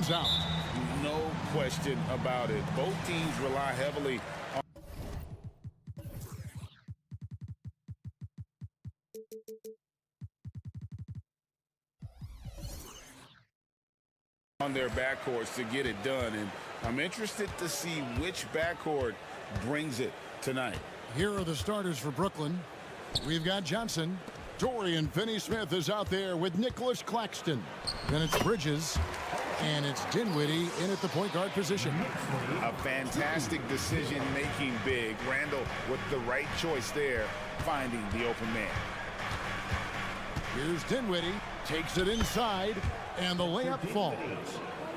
one's out. No question about it. Both teams rely heavily on their backcourts to get it done, and I'm interested to see which backcourt brings it tonight. Here are the starters for Brooklyn. We've got Johnson. Dorian Finney-Smith is out there with Nicholas Claxton. Then it's Bridges. And it's Dinwiddie in at the point guard position. A fantastic decision-making big. Randall with the right choice there, finding the open man. Here's Dinwiddie. Takes it inside, and the layup falls.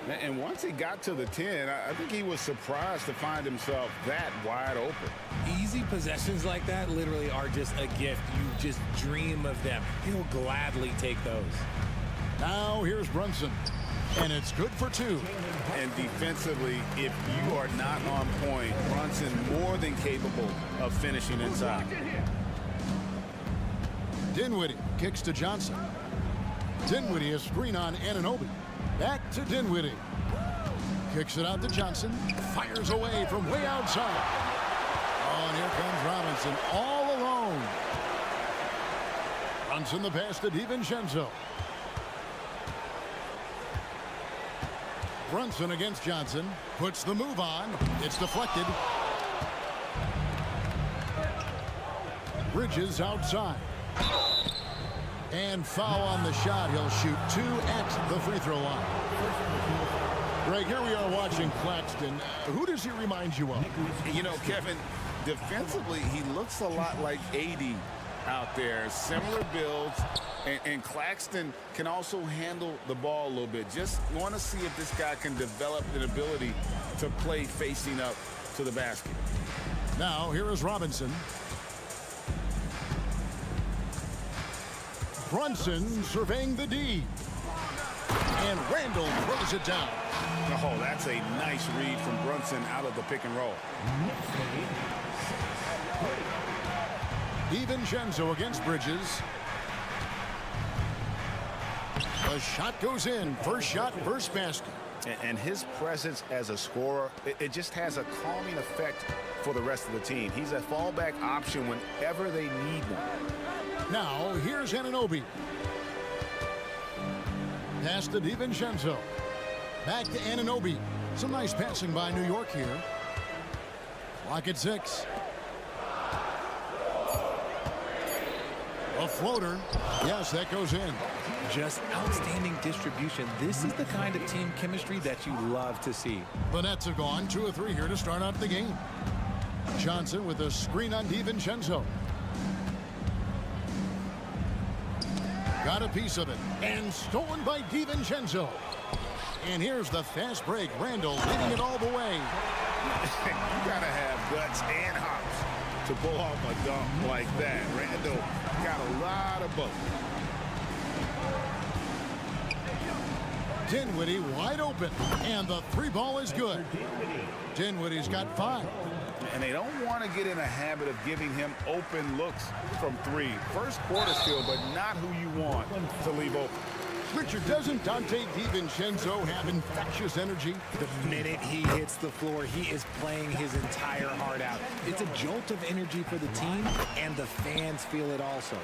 And once he got to the 10, I think he was surprised to find himself that wide open. Easy possessions like that literally are just a gift. You just dream of them. He'll gladly take those. Now here's Brunson. And it's good for 2. And defensively, if you are not on point, Brunson more than capable of finishing inside. Dinwiddie kicks to Johnson. Dinwiddie a screen on Anunoby. Back to Dinwiddie. Kicks it out to Johnson. Fires away from way outside. Oh, and here comes Robinson all alone. Brunson the pass to DiVincenzo. Brunson against Johnson. Puts the move on. It's deflected. Bridges outside. And foul on the shot. He'll shoot 2 at the free throw line. Greg, here we are watching Claxton. Who does he remind you of? You know, Kevin, defensively, he looks a lot like AD out there. Similar builds. And Claxton can also handle the ball a little bit. Just want to see if this guy can develop an ability to play facing up to the basket. Now, here is Robinson. Brunson surveying the D. And Randall throws it down. Oh, that's a nice read from Brunson out of the pick and roll. DiVincenzo against Bridges. The shot goes in. First shot, first basket. And his presence as a scorer, it just has a calming effect for the rest of the team. He's a fallback option whenever they need one. Now, here's Anunoby. Pass to DiVincenzo. Back to Anunoby. Some nice passing by New York here. Clock at 6. A floater. Yes, that goes in. Just outstanding distribution. This is the kind of team chemistry that you love to see. The Nets have gone 2 of 3 here to start out the game. Johnson with a screen on DiVincenzo. Got a piece of it. And stolen by DiVincenzo. And here's the fast break. Randall leading it all the way. You got to have guts and hops to pull off a dunk like that. Randall got a lot of both. Dinwiddie wide open. And the 3 ball is good. Dinwiddie's got 5. And they don't want to get in a habit of giving him open looks from 3. First quarter still, but not who you want to leave open. Richard, doesn't Dante DiVincenzo have infectious energy? The minute he hits the floor, he is playing his entire heart out. It's a jolt of energy for the team, and the fans feel it also.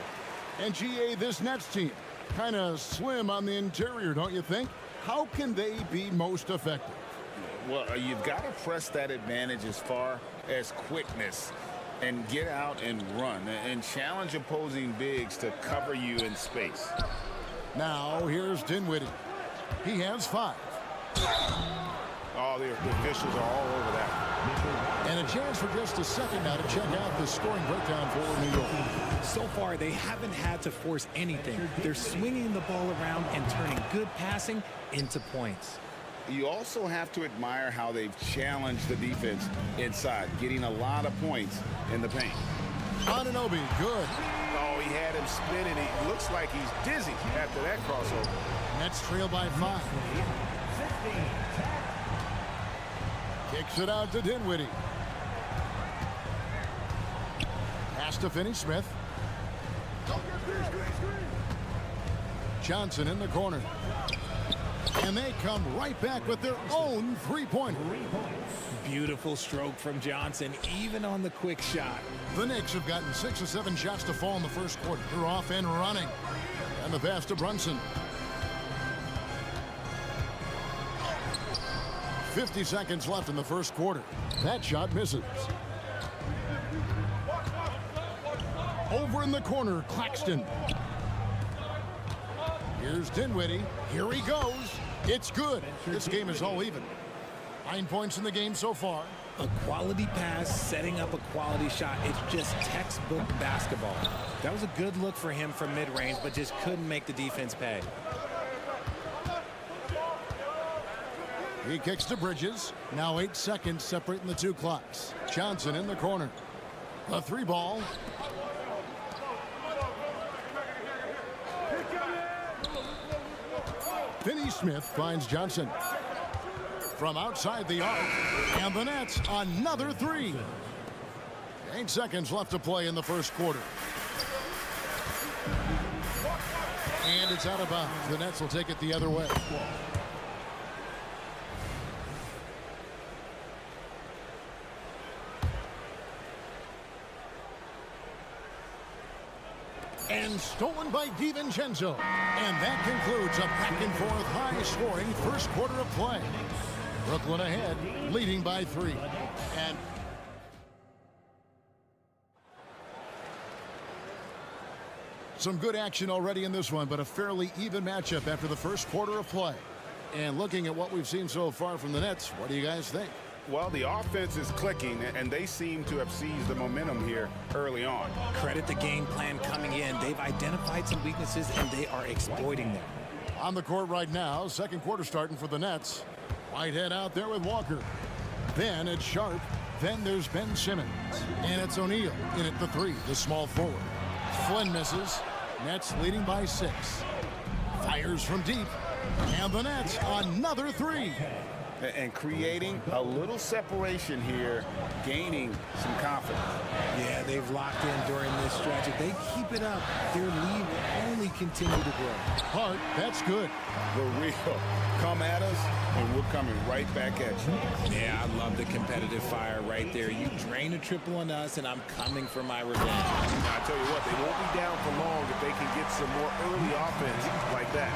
And GA, this Nets team, kind of slim on the interior, don't you think? How can they be most effective? Well, you've got to press that advantage as far as quickness and get out and run and challenge opposing bigs to cover you in space. Now, here's Dinwiddie. He has 5. Oh, the officials are all over that. And a chance for just a second now to check out the scoring breakdown for New York. So far, they haven't had to force anything. They're swinging the ball around and turning good passing into points. You also have to admire how they've challenged the defense inside, getting a lot of points in the paint. Anunoby, good. Oh, he had him spinning. He looks like he's dizzy after that crossover. Nets trail by 5. Kicks it out to Dinwiddie. Pass to Finney-Smith. Johnson in the corner. And they come right back with their own three-pointer. Beautiful stroke from Johnson, even on the quick shot. The Knicks have gotten 6 or 7 shots to fall in the first quarter. They're off and running. And the pass to Brunson. 50 seconds left in the first quarter. That shot misses. Over in the corner, Claxton. Here's Dinwiddie. Here he goes. It's good. This game is all even. 9 points in the game so far. A quality pass, setting up a quality shot. It's just textbook basketball. That was a good look for him from mid-range, but just couldn't make the defense pay. He kicks to Bridges. Now 8 seconds separating the two clocks. Johnson in the corner. The 3-ball. Finney-Smith finds Johnson. From outside the arc. And the Nets, another 3. 8 seconds left to play in the first quarter. And it's out of bounds. The Nets will take it the other way. And stolen by DiVincenzo. And that concludes a back-and-forth, high-scoring first quarter of play. Brooklyn ahead, leading by 3. And some good action already in this one, but a fairly even matchup after the first quarter of play. And looking at what we've seen so far from the Nets, what do you guys think? Well, the offense is clicking, and they seem to have seized the momentum here early on. Credit the game plan coming in. They've identified some weaknesses, and they are exploiting them. On the court right now, second quarter starting for the Nets. Whitehead out there with Walker. Then it's Sharp. Then there's Ben Simmons. And it's O'Neal in at the 3, the small forward. Flynn misses. Nets leading by 6. Fires from deep. And the Nets, another 3. And creating a little separation here, gaining some confidence. Yeah, they've locked in during this stretch. If they keep it up, their lead will only continue to grow. Hart, that's good. The real. Come at us, and we're coming right back at you. Yeah, I love the competitive fire right there. You drain a triple on us, and I'm coming for my revenge. Now, I tell you what, they won't be down for long if they can get some more early offense like that.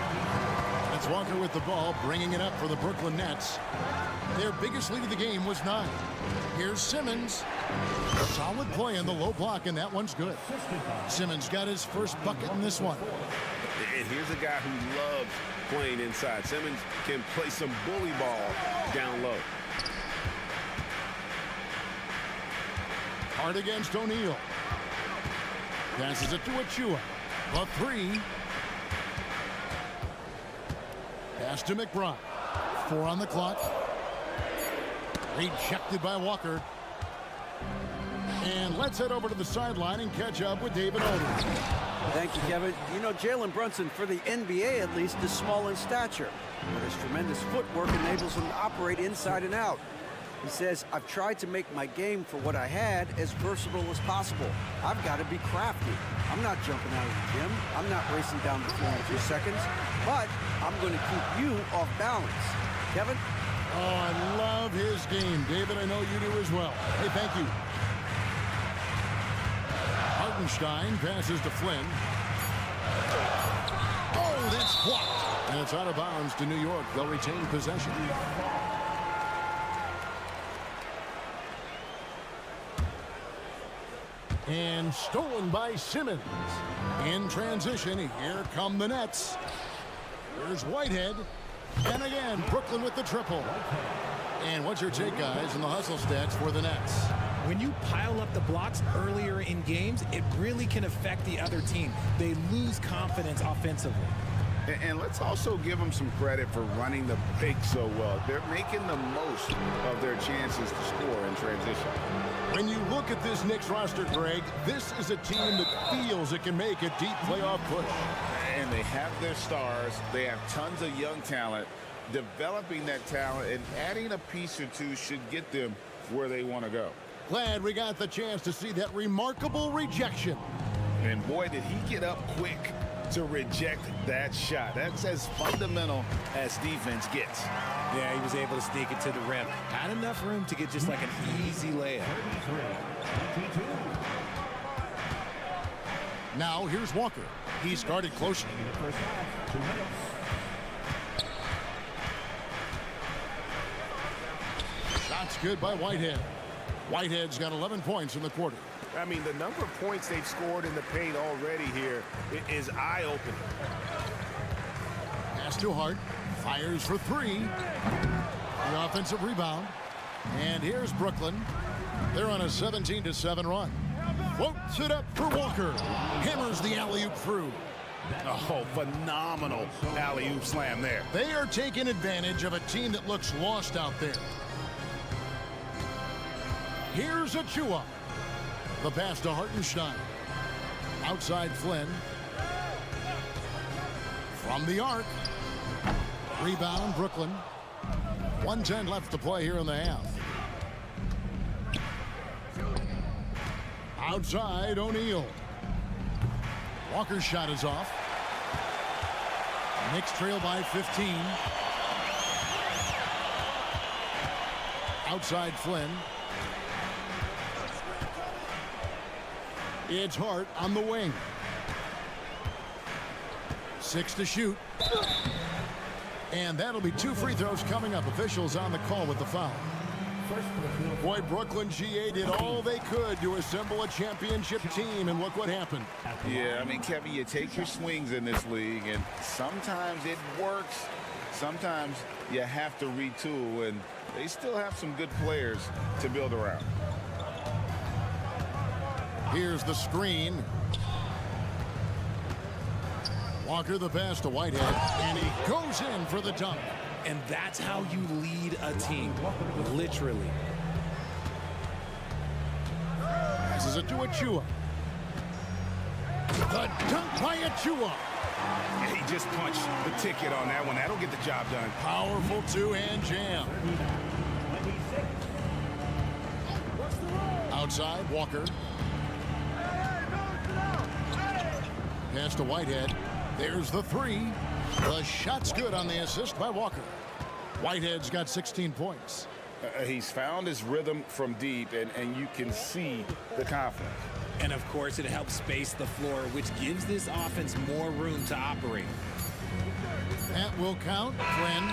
It's Walker with the ball, bringing it up for the Brooklyn Nets. Their biggest lead of the game was 9. Here's Simmons. Solid play in the low block, and that one's good. Simmons got his first bucket in this one. And here's a guy who loves playing inside. Simmons can play some bully ball down low. Hard against O'Neal. Passes it to Achua. The 3. Pass to McBride. 4 on the clock. Rejected by Walker. And let's head over to the sideline and catch up with David Aldridge. Thank you, Kevin. You know, Jalen Brunson, for the NBA at least, is small in stature, but his tremendous footwork enables him to operate inside and out. He says, I've tried to make my game for what I had as versatile as possible. I've got to be crafty. I'm not jumping out of the gym. I'm not racing down the floor in 2 seconds, but I'm going to keep you off balance. Kevin? Oh, I love his game. David, I know you do as well. Hey, thank you. Hartenstein passes to Flynn. Oh, that's blocked. And it's out of bounds to New York. They'll retain possession. And stolen by Simmons. In transition, here come the Nets. Here's Whitehead. And again, Brooklyn with the triple. And what's your take, guys, in the hustle stats for the Nets? When you pile up the blocks earlier in games, it really can affect the other team. They lose confidence offensively. And let's also give them some credit for running the pick so well. They're making the most of their chances to score in transition. When you look at this Knicks roster, Greg, this is a team that feels it can make a deep playoff push. And they have their stars. They have tons of young talent. Developing that talent and adding a piece or two should get them where they want to go. Glad we got the chance to see that remarkable rejection. And boy, did he get up quick. to reject that shot. That's as fundamental as defense gets. Yeah, he was able to sneak it to the rim. Had enough room to get just like an easy layup. Now here's Walker. He started closely. Shots good by Whitehead. Whitehead's got 11 points in the quarter. I mean, the number of points they've scored in the paint already here is eye-opening. Pass to Hart. Fires for three. The offensive rebound. And here's Brooklyn. They're on a 17-7 run. Floats it up for Walker. Hammers the alley-oop through. Oh, phenomenal alley-oop slam there. They are taking advantage of a team that looks lost out there. Here's Achua. The pass to Hartenstein. Outside Flynn. From the arc. Rebound, Brooklyn. 1:10 left to play here in the half. Outside, O'Neal. Walker's shot is off. Knicks trail by 15. Outside Flynn. It's Hart on the wing. 6 to shoot. And that'll be 2 free throws coming up. Officials on the call with the foul. Boy, Brooklyn GA did all they could to assemble a championship team, and look what happened. Yeah, I mean, Kevin, you take your swings in this league, and sometimes it works. Sometimes you have to retool, and they still have some good players to build around. Here's the screen. Walker the pass to Whitehead, and he goes in for the dunk. And that's how you lead a team, literally. This is it to Achua. The dunk by Achua. Yeah, he just punched the ticket on that one. That'll get the job done. Powerful two-hand jam. Outside, Walker. Pass to Whitehead. There's the three. The shot's good on the assist by Walker. Whitehead's got 16 points. He's found his rhythm from deep, and you can see the confidence. And, of course, it helps space the floor, which gives this offense more room to operate. That will count. Flynn.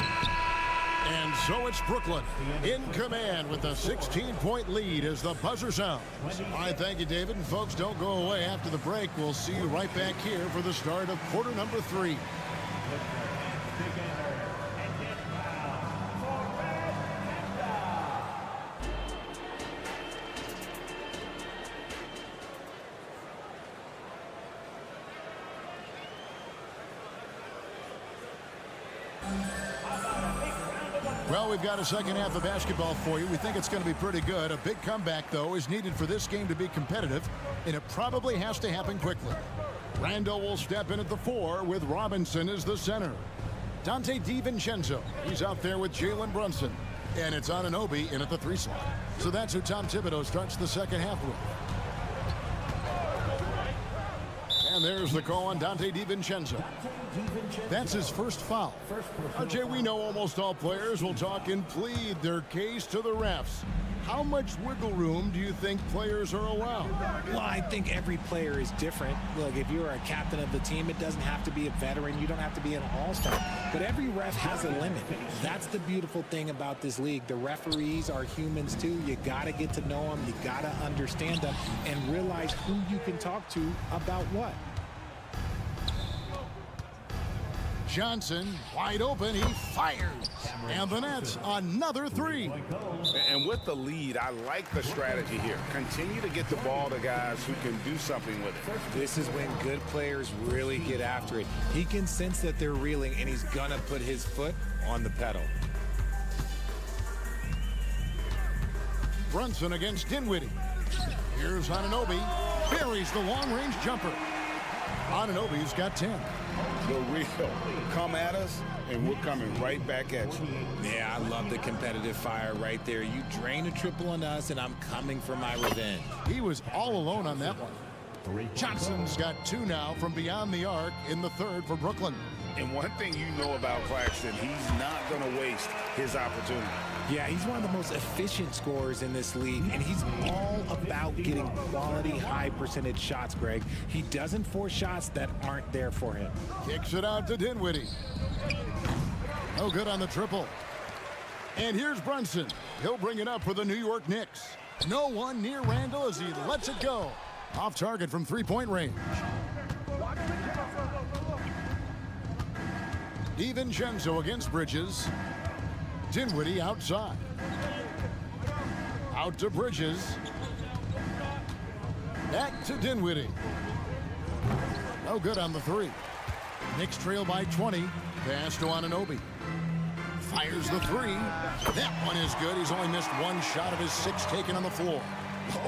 And so it's Brooklyn in command with a 16-point lead as the buzzer sounds. All right, thank you, David. And folks, don't go away after the break. We'll see you right back here for the start of quarter number 3. Well, we've got a second half of basketball for you. We think it's going to be pretty good. A big comeback, though, is needed for this game to be competitive, and it probably has to happen quickly. Randall will step in at the 4 with Robinson as the center. Dante DiVincenzo, he's out there with Jalen Brunson. And it's Anunoby in at the 3 slot. So that's who Tom Thibodeau starts the second half with. And there's the call on Dante DiVincenzo. That's his first foul. RJ, we know almost all players will talk and plead their case to the refs. How much wiggle room do you think players are allowed? Well, I think every player is different. Look, if you're a captain of the team, it doesn't have to be a veteran. You don't have to be an all-star. But every ref has a limit. That's the beautiful thing about this league. The referees are humans, too. You got to get to know them. You got to understand them and realize who you can talk to about what. Johnson, wide open, he fires. And the Nets, another 3. And with the lead, I like the strategy here. Continue to get the ball to guys who can do something with it. This is when good players really get after it. He can sense that they're reeling, and he's going to put his foot on the pedal. Brunson against Dinwiddie. Here's Anunoby. Buries the long-range jumper. Anunoby's got 10. The real come at us, and we're coming right back at you. Yeah, I love the competitive fire right there. You drain a triple on us, and I'm coming for my revenge. He was all alone on that one. Johnson's got 2 now from beyond the arc in the third for Brooklyn. And one thing you know about Claxton, he's not going to waste his opportunity. Yeah, he's one of the most efficient scorers in this league, and he's all about getting quality, high-percentage shots, Greg. He doesn't force shots that aren't there for him. Kicks it out to Dinwiddie. No good on the triple. And here's Brunson. He'll bring it up for the New York Knicks. No one near Randall as he lets it go. Off target from three-point range. DiVincenzo against Bridges. Dinwiddie outside. Out to Bridges. Back to Dinwiddie. No good on the 3. Knicks trail by 20. Pass to Anunoby. Fires the 3. That one is good. He's only missed 1 shot of his 6 taken on the floor.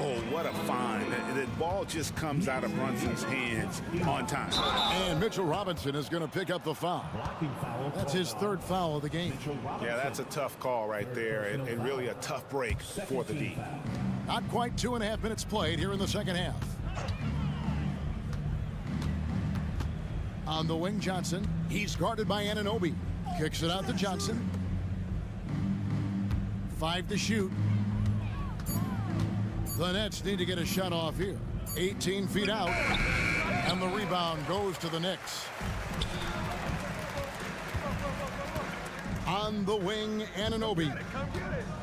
Oh, what a find. The ball just comes out of Brunson's hands on time. And Mitchell Robinson is going to pick up the foul. That's his 3rd foul of the game. Yeah, that's a tough call right there, and really a tough break for the D. Not quite 2.5 minutes played here in the second half. On the wing, Johnson. He's guarded by Anunoby. Kicks it out to Johnson. 5 to shoot. The Nets need to get a shot off here. 18 feet out. And the rebound goes to the Knicks. On the wing, Anunoby.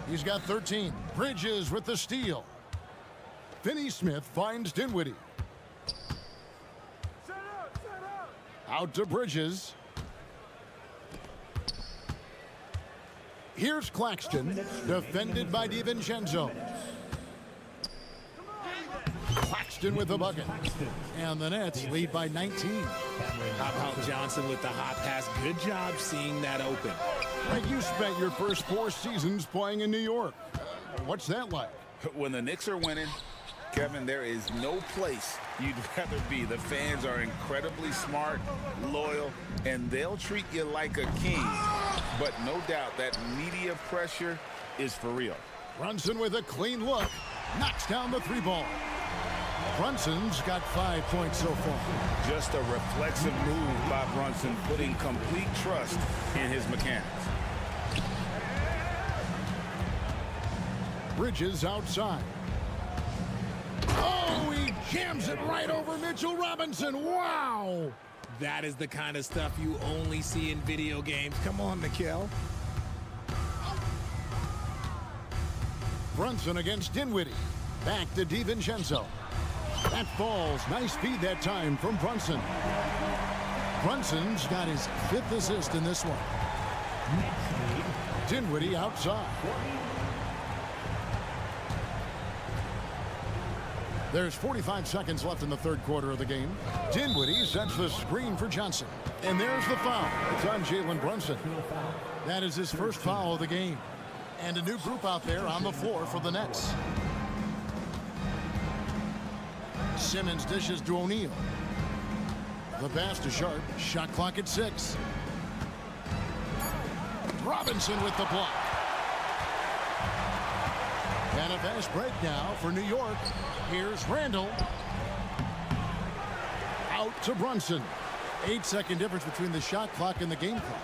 He's got 13. Bridges with the steal. Finney-Smith finds Dinwiddie. Out to Bridges. Here's Claxton, defended by DiVincenzo. Claxton with the bucket. And the Nets lead by 19. How about Johnson with the hot pass? Good job seeing that open. You spent your first 4 seasons playing in New York. What's that like? When the Knicks are winning, Kevin, there is no place you'd rather be. The fans are incredibly smart, loyal, and they'll treat you like a king. But no doubt that media pressure is for real. Brunson with a clean look. Knocks down the 3 ball. Brunson's got 5 points so far. Just a reflexive move by Brunson, putting complete trust in his mechanics. Bridges outside. Oh, he jams it right over Mitchell Robinson. Wow! That is the kind of stuff you only see in video games. Come on, Mikal. Brunson against Dinwiddie. Back to DiVincenzo. That falls. Nice feed that time from Brunson. Brunson's got his 5th assist in this one. Dinwiddie outside. There's 45 seconds left in the 3rd quarter of the game. Dinwiddie sets the screen for Johnson. And there's the foul. It's on Jalen Brunson. That is his 1st foul of the game. And a new group out there on the floor for the Nets. Simmons dishes to O'Neal. The pass to Sharp. Shot clock at 6. Robinson with the block. And a fast break now for New York. Here's Randall. Out to Brunson. 8-second difference between the shot clock and the game clock.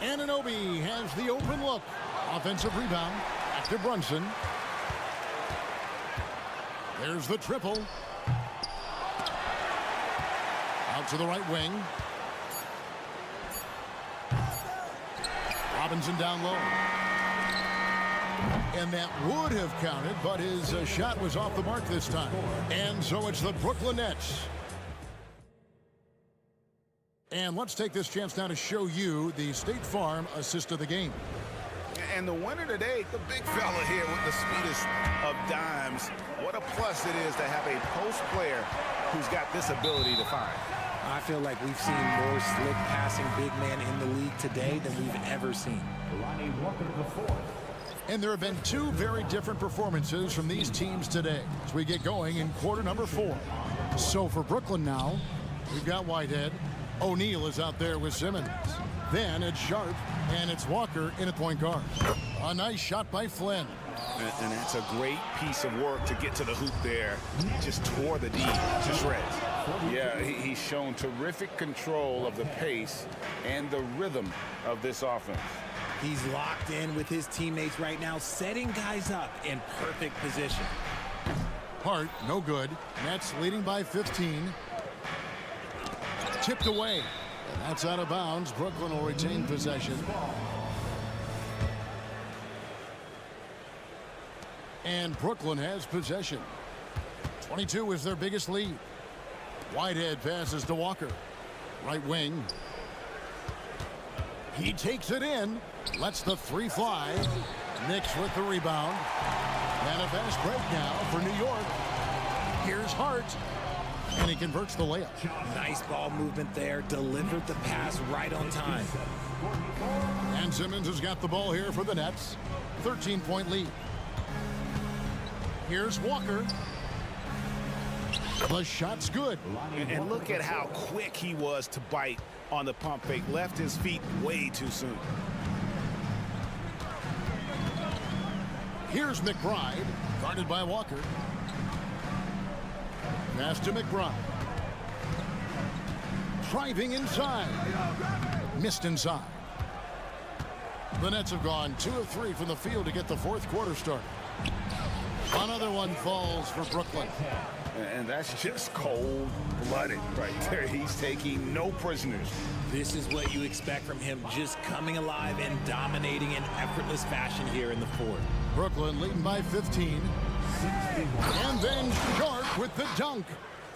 Anunoby has the open look. Offensive rebound. Back to Brunson. There's the triple. Out to the right wing. Robinson down low. And that would have counted, but his shot was off the mark this time. And so it's the Brooklyn Nets. And let's take this chance now to show you the State Farm assist of the game. And the winner today, the big fella here with the sweetest of dimes. What a plus it is to have a post player who's got this ability to find. I feel like we've seen more slick passing big man in the league today than we've ever seen. And there have been 2 very different performances from these teams today as we get going in quarter number 4. So for Brooklyn now, we've got Whitehead. O'Neal is out there with Simmons. Then it's Sharp, and it's Walker in at point guard. A nice shot by Flynn. And that's a great piece of work to get to the hoop there. Just tore the D to shreds. Yeah, he's shown terrific control of the pace and the rhythm of this offense. He's locked in with his teammates right now, setting guys up in perfect position. Hart, no good. Nets leading by 15. Tipped away. And that's out of bounds. Brooklyn will retain possession. And Brooklyn has possession. 22 is their biggest lead. Whitehead passes to Walker. Right wing. He takes it in. Lets the three fly. Knicks with the rebound. And a fast break now for New York. Here's Hart. And he converts the layup. Nice ball movement there. Delivered the pass right on time. And Simmons has got the ball here for the Nets. 13-point lead. Here's Walker. The shot's good. And look at how quick he was to bite on the pump fake. Left his feet way too soon. Here's McBride, guarded by Walker. Pass to McBride. Driving inside. Missed inside. The Nets have gone 2 of 3 from the field to get the fourth quarter started. Another one falls for Brooklyn. And that's just cold-blooded right there. He's taking no prisoners. This is what you expect from him, just coming alive and dominating in effortless fashion here in the fourth. Brooklyn leading by 15. And then Sharp with the dunk.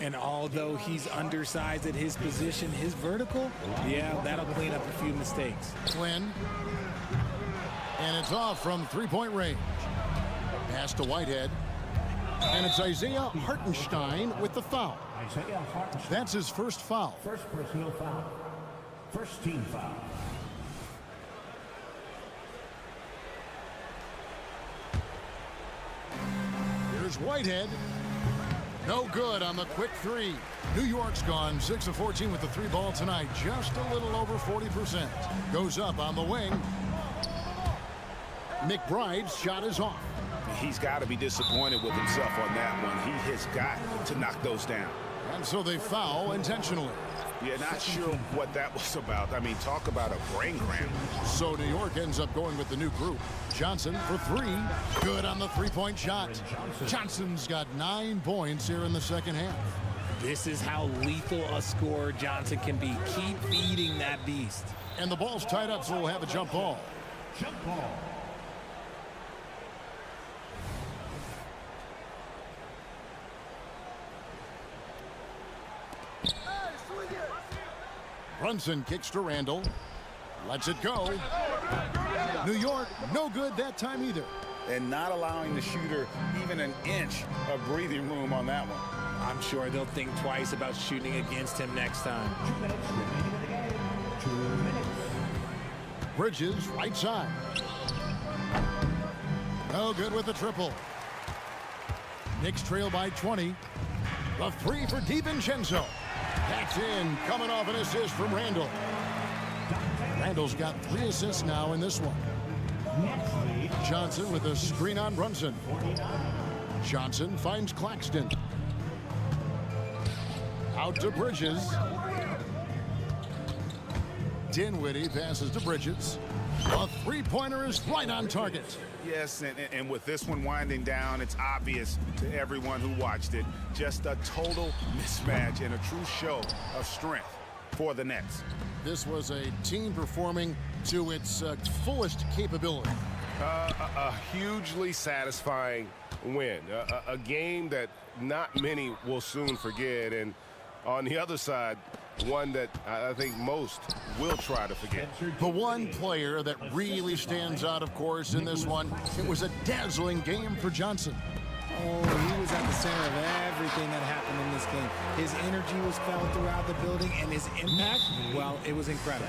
And although he's undersized at his position, his vertical, yeah, that'll clean up a few mistakes. Flynn. And it's off from three-point range. Pass to Whitehead. And it's Isaiah Hartenstein with the foul. That's his first foul. First personal foul. First team foul. Here's Whitehead. No good on the quick three. New York's gone 6 of 14 with the three ball tonight. Just a little over 40%. Goes up on the wing. McBride's shot is off. He's got to be disappointed with himself on that one. He has got to knock those down. And so they foul intentionally. Yeah, not sure what that was about. I mean, talk about a brain cramp. So New York ends up going with the new group. Johnson for three. Good on the three-point shot. Johnson's got 9 points here in the second half. This is how lethal a scorer Johnson can be. Keep feeding that beast. And the ball's tied up, so we'll have a jump ball. Jump ball. Brunson kicks to Randall. Lets it go. New York, no good that time either. And not allowing the shooter even an inch of breathing room on that one. I'm sure they'll think twice about shooting against him next time. 2 minutes remaining in the game. 2 minutes. Bridges, right side. No good with the triple. Knicks trail by 20. The three for DiVincenzo. That's in, coming off an assist from Randall. Randall's got 3 assists now in this one. Johnson with a screen on Brunson. Johnson finds Claxton. Out to Bridges. Dinwiddie passes to Bridges. A three-pointer is right on target. Yes, and with this one winding down, it's obvious to everyone who watched it. Just a total mismatch and a true show of strength for the Nets. This was a team performing to its fullest capability. A hugely satisfying win. A game that not many will soon forget. And on the other side, one that I think most will try to forget. The one player that really stands out, of course, in this one, it was a dazzling game for Johnson. Oh, he was at the center of everything that happened in this game. His energy was felt throughout the building, and his impact, well, it was incredible.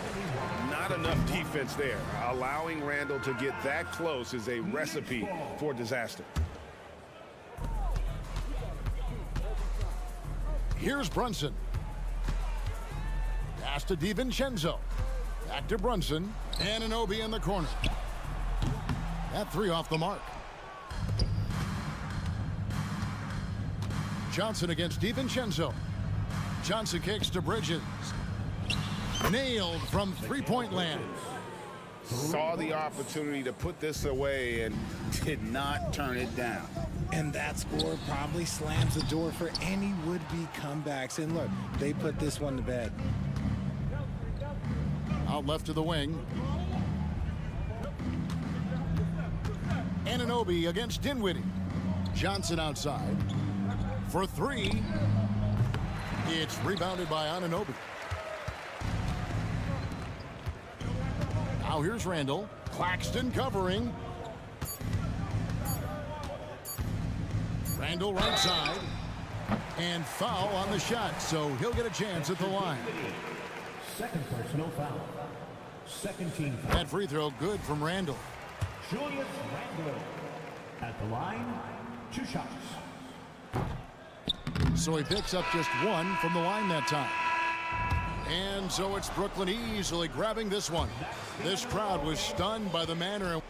Not enough defense there. Allowing Randall to get that close is a recipe for disaster. Here's Brunson. Pass to DiVincenzo. Back to Brunson. And an OB in the corner. That three off the mark. Johnson against DiVincenzo. Johnson kicks to Bridges. Nailed from three-point land. Saw the opportunity to put this away and did not turn it down. And that score probably slams the door for any would-be comebacks. And look, they put this one to bed. Out left to the wing. Anunoby against Dinwiddie. Johnson outside. For three. It's rebounded by Anunoby. Now here's Randall. Claxton covering. Randall right side. And foul on the shot, so he'll get a chance at the line. Second personal foul. Second team foul. That free throw good from Randall. Julius Randle. At the line, 2 shots. So he picks up just one from the line that time. And so it's Brooklyn easily grabbing this one. This crowd was stunned by the manner.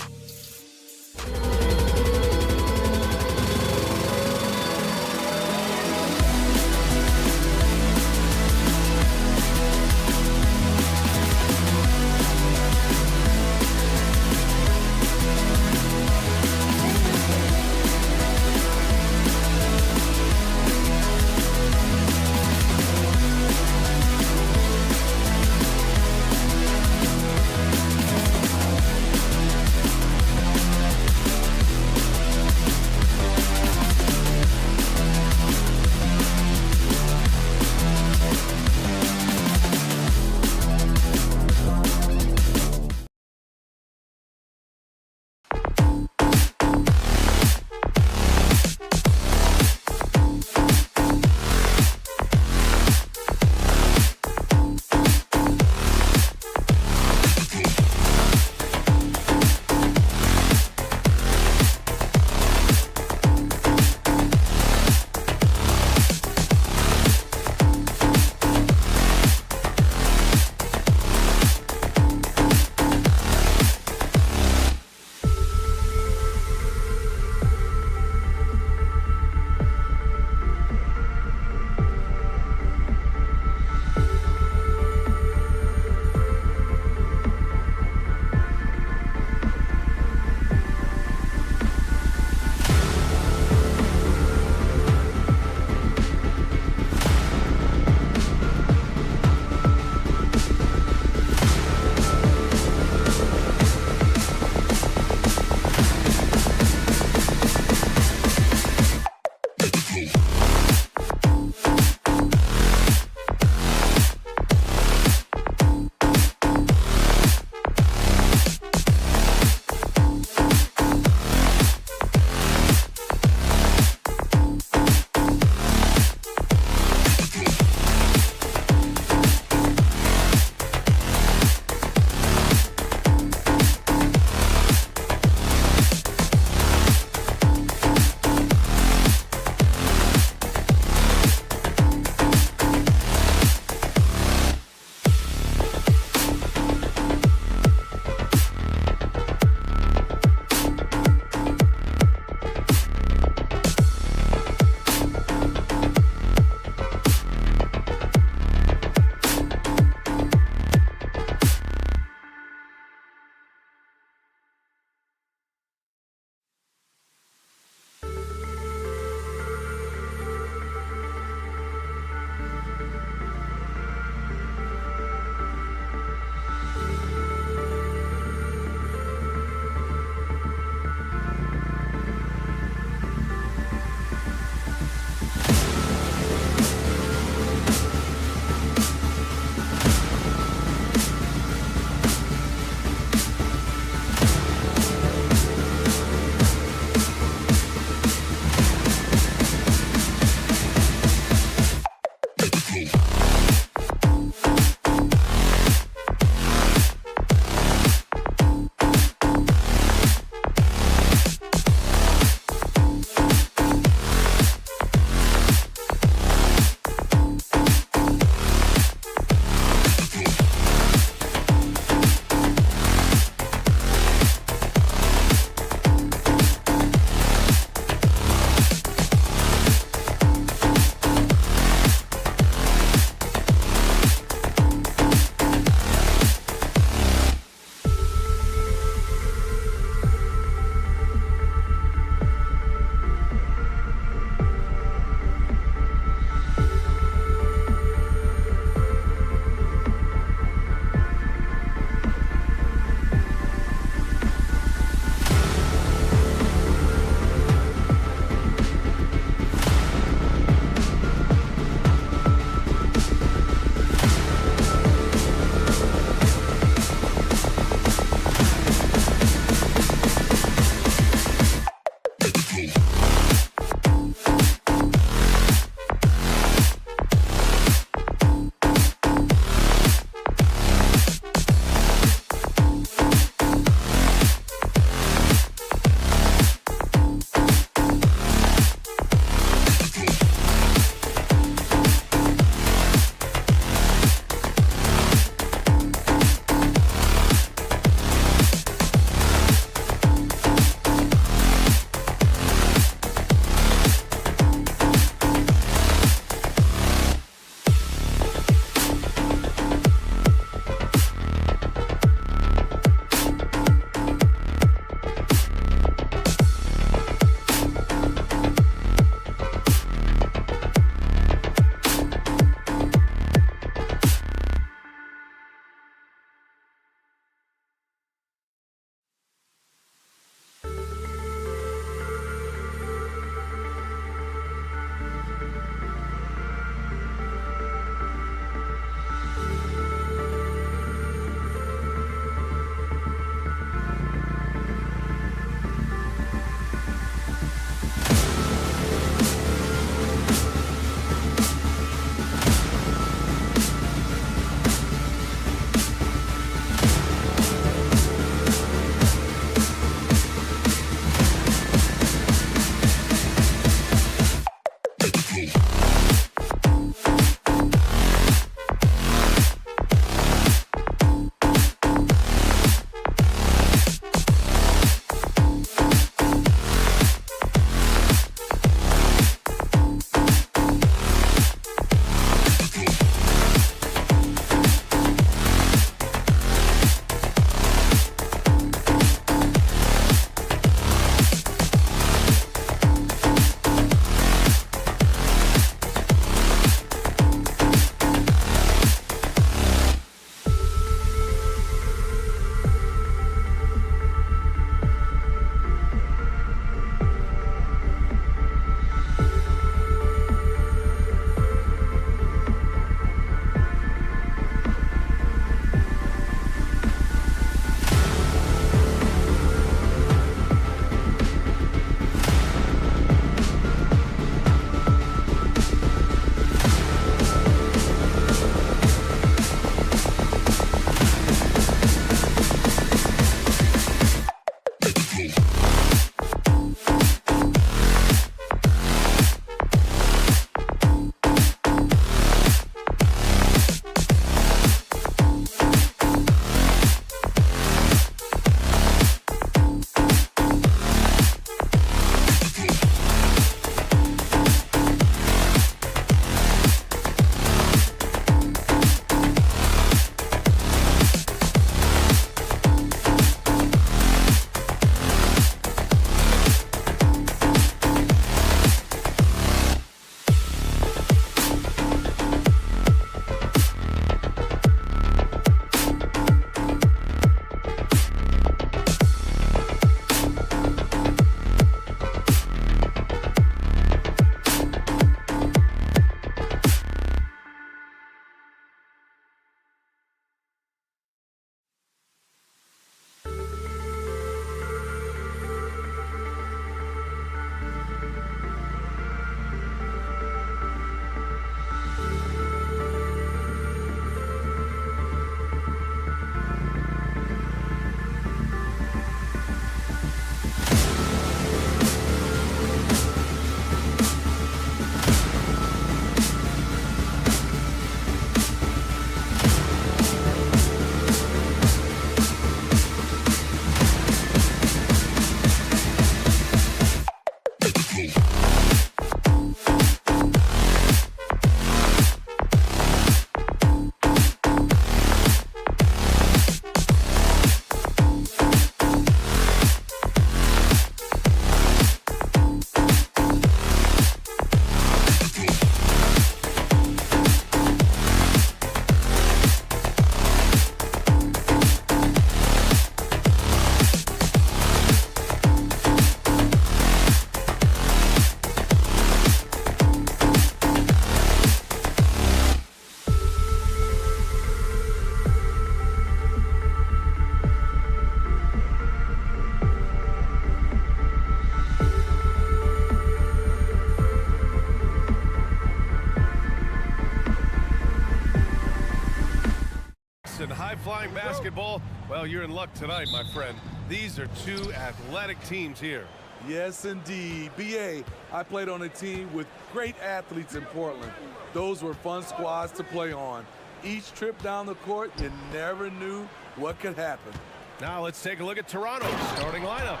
high-flying basketball, well, you're in luck tonight, my friend. These are two athletic teams here. Yes, indeed. B.A., I played on a team with great athletes in Portland. Those were fun squads to play on. Each trip down the court, you never knew what could happen. Now let's take a look at Toronto's starting lineup.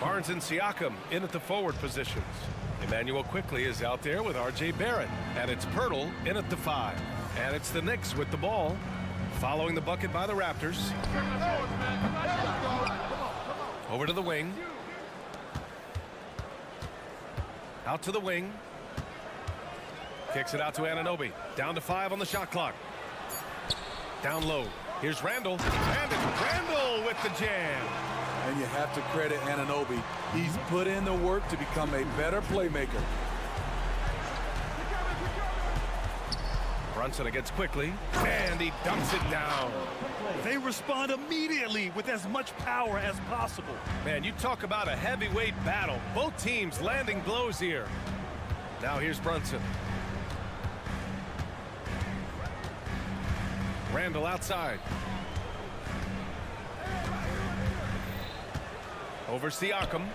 Barnes and Siakam in at the forward positions. Emmanuel Quickley is out there with R.J. Barrett. And it's Pirtle in at the 5. And it's the Knicks with the ball, following the bucket by the Raptors. Over to the wing. Out to the wing. Kicks it out to Anunoby. Down to 5 on the shot clock. Down low. Here's Randall. And it's Randall with the jam. And you have to credit Anunoby. He's put in the work to become a better playmaker. Brunson against Quickly. And he dumps it down. They respond immediately with as much power as possible. Man, you talk about a heavyweight battle. Both teams landing blows here. Now here's Brunson. Randall outside. Over Siakam.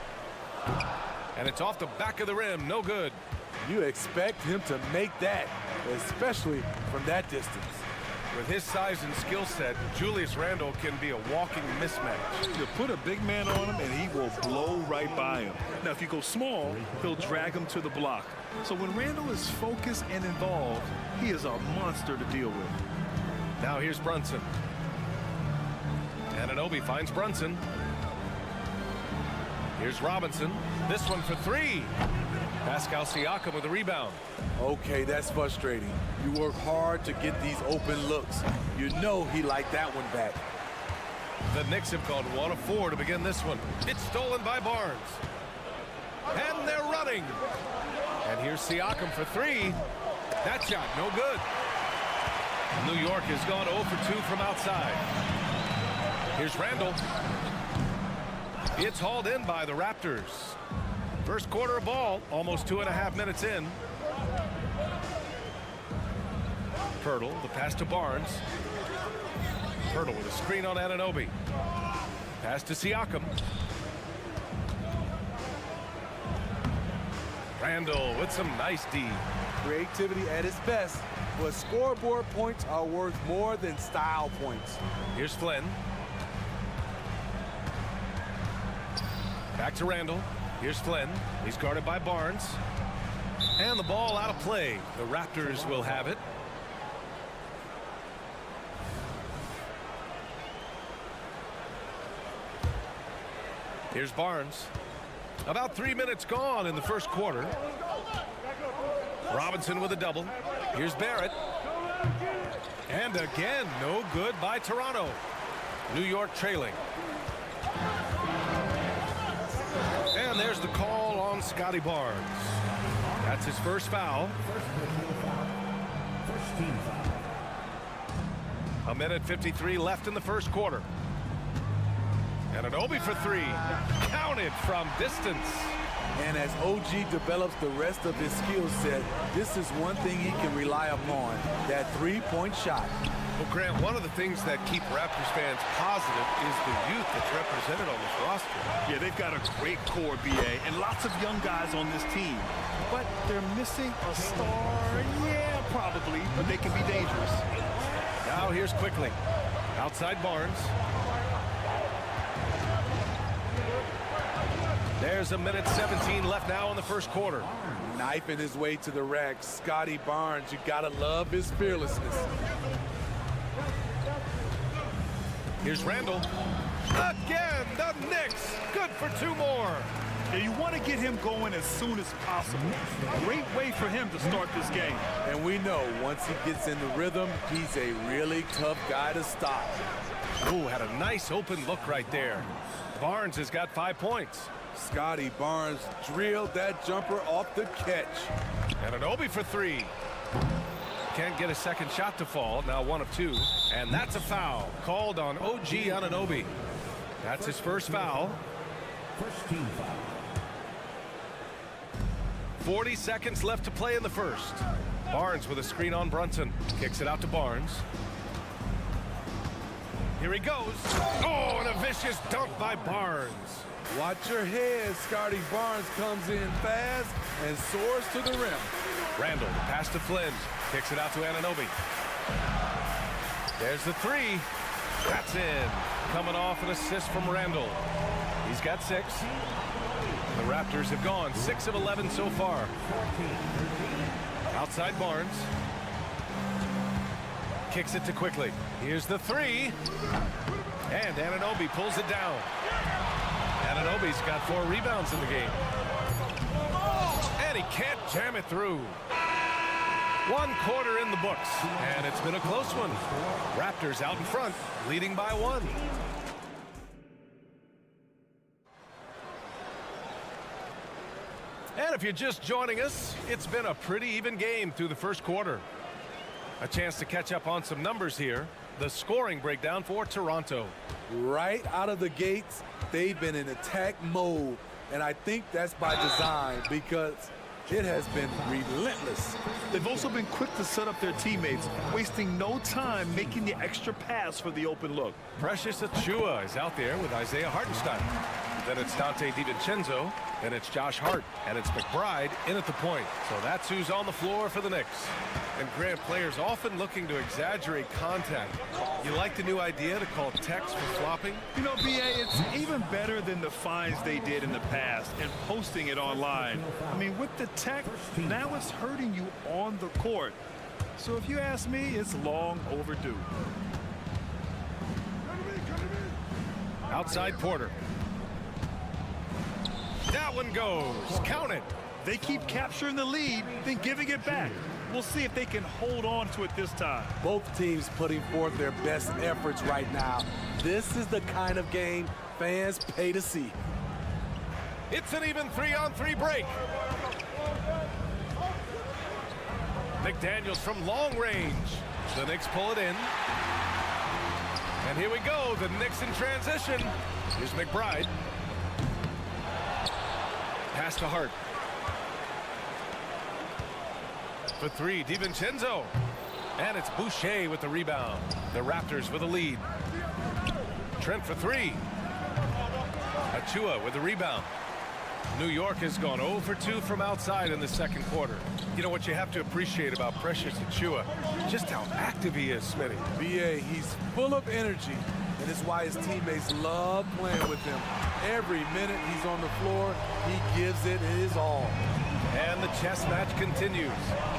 And it's off the back of the rim. No good. You expect him to make that, especially from that distance. With his size and skill set, Julius Randle can be a walking mismatch. You put a big man on him and he will blow right by him. Now, if you go small, he'll drag him to the block. So when Randle is focused and involved, he is a monster to deal with. Now here's Brunson. Anunoby finds Brunson. Here's Robinson. This one for 3. Pascal Siakam with a rebound. Okay, that's frustrating. You work hard to get these open looks. You know he liked that one back. The Knicks have gone 1 of 4 to begin this one. It's stolen by Barnes. And they're running. And here's Siakam for 3. That shot, no good. New York has gone 0 for 2 from outside. Here's Randall. It's hauled in by the Raptors. First quarter of ball, almost 2.5 minutes in. Pirtle, the pass to Barnes. Pirtle with a screen on Anunoby. Pass to Siakam. Randall with some nice D. Creativity at its best, but scoreboard points are worth more than style points. Here's Flynn. Back to Randall. Here's Flynn. He's guarded by Barnes. And the ball out of play. The Raptors will have it. Here's Barnes. About 3 minutes gone in the first quarter. Robinson with a double. Here's Barrett. And again, no good by Toronto. New York trailing. And there's the call on Scotty Barnes. That's his first foul. A minute 53 left in the first quarter. And Anunoby for 3. Counted from distance. And as OG develops the rest of his skill set, this is one thing he can rely upon, that three-point shot. Well, Grant, one of the things that keep Raptors fans positive is the youth that's represented on this roster. Yeah, they've got a great core, BA, and lots of young guys on this team. But they're missing a star, yeah, probably, but they can be dangerous. Now here's Quickly. Outside Barnes. There's a minute 17 left now in the first quarter. Knifing his way to the rack, Scotty Barnes, you gotta love his fearlessness. Here's Randall. Again, the Knicks. Good for 2 more. Yeah, you want to get him going as soon as possible. Great way for him to start this game. And we know once he gets in the rhythm, he's a really tough guy to stop. Oh, had a nice open look right there. Barnes has got 5 points. Scotty Barnes drilled that jumper off the catch. And Anunoby for 3. Can't get a second shot to fall. Now 1 of 2. And that's a foul called on OG Anunoby. That's his first foul. First team foul. 40 seconds left to play in the first. Barnes with a screen on Brunson. Kicks it out to Barnes. Here he goes. Oh, and a vicious dunk by Barnes. Watch your head. Scotty Barnes comes in fast and soars to the rim. Randall, the pass to Flynn. Kicks it out to Anunoby. There's the three. That's in. Coming off an assist from Randall. He's got 6. The Raptors have gone 6 of 11 so far. Outside Barnes. Kicks it to Quickly. Here's the three. And Anunoby pulls it down. Anunoby's got 4 rebounds in the game. And he can't jam it through. 1 quarter in the books. And it's been a close one. Raptors out in front, leading by 1. And if you're just joining us, it's been a pretty even game through the first quarter. A chance to catch up on some numbers here. The scoring breakdown for Toronto. Right out of the gates, they've been in attack mode. And I think that's by design because it has been relentless. They've also been quick to set up their teammates, wasting no time making the extra pass for the open look. Precious Achiuwa is out there with Isaiah Hartenstein. Then it's Dante DiVincenzo. Then it's Josh Hart. And it's McBride in at the point. So that's who's on the floor for the Knicks. And Grant, players often looking to exaggerate contact. You like the new idea to call techs for flopping? You know, B.A., it's even better than the fines they did in the past and posting it online. I mean, with the tech, now it's hurting you on the court. So if you ask me, it's long overdue. Outside Porter. That one goes. Count it. They keep capturing the lead, then giving it back. We'll see if they can hold on to it this time. Both teams putting forth their best efforts right now. This is the kind of game fans pay to see. It's an even 3-on-3 break. McDaniels from long range. The Knicks pull it in. And here we go. The Knicks in transition. Here's McBride. Pass to Hart. For 3, DiVincenzo. And it's Boucher with the rebound. The Raptors with a lead. Trent for 3. Achiuwa with the rebound. New York has gone 0 for 2 from outside in the second quarter. You know what you have to appreciate about Precious Achiuwa? Just how active he is, Smitty. B.A., he's full of energy, and it's why his teammates love playing with him. Every minute he's on the floor, he gives it his all. And the chess match continues.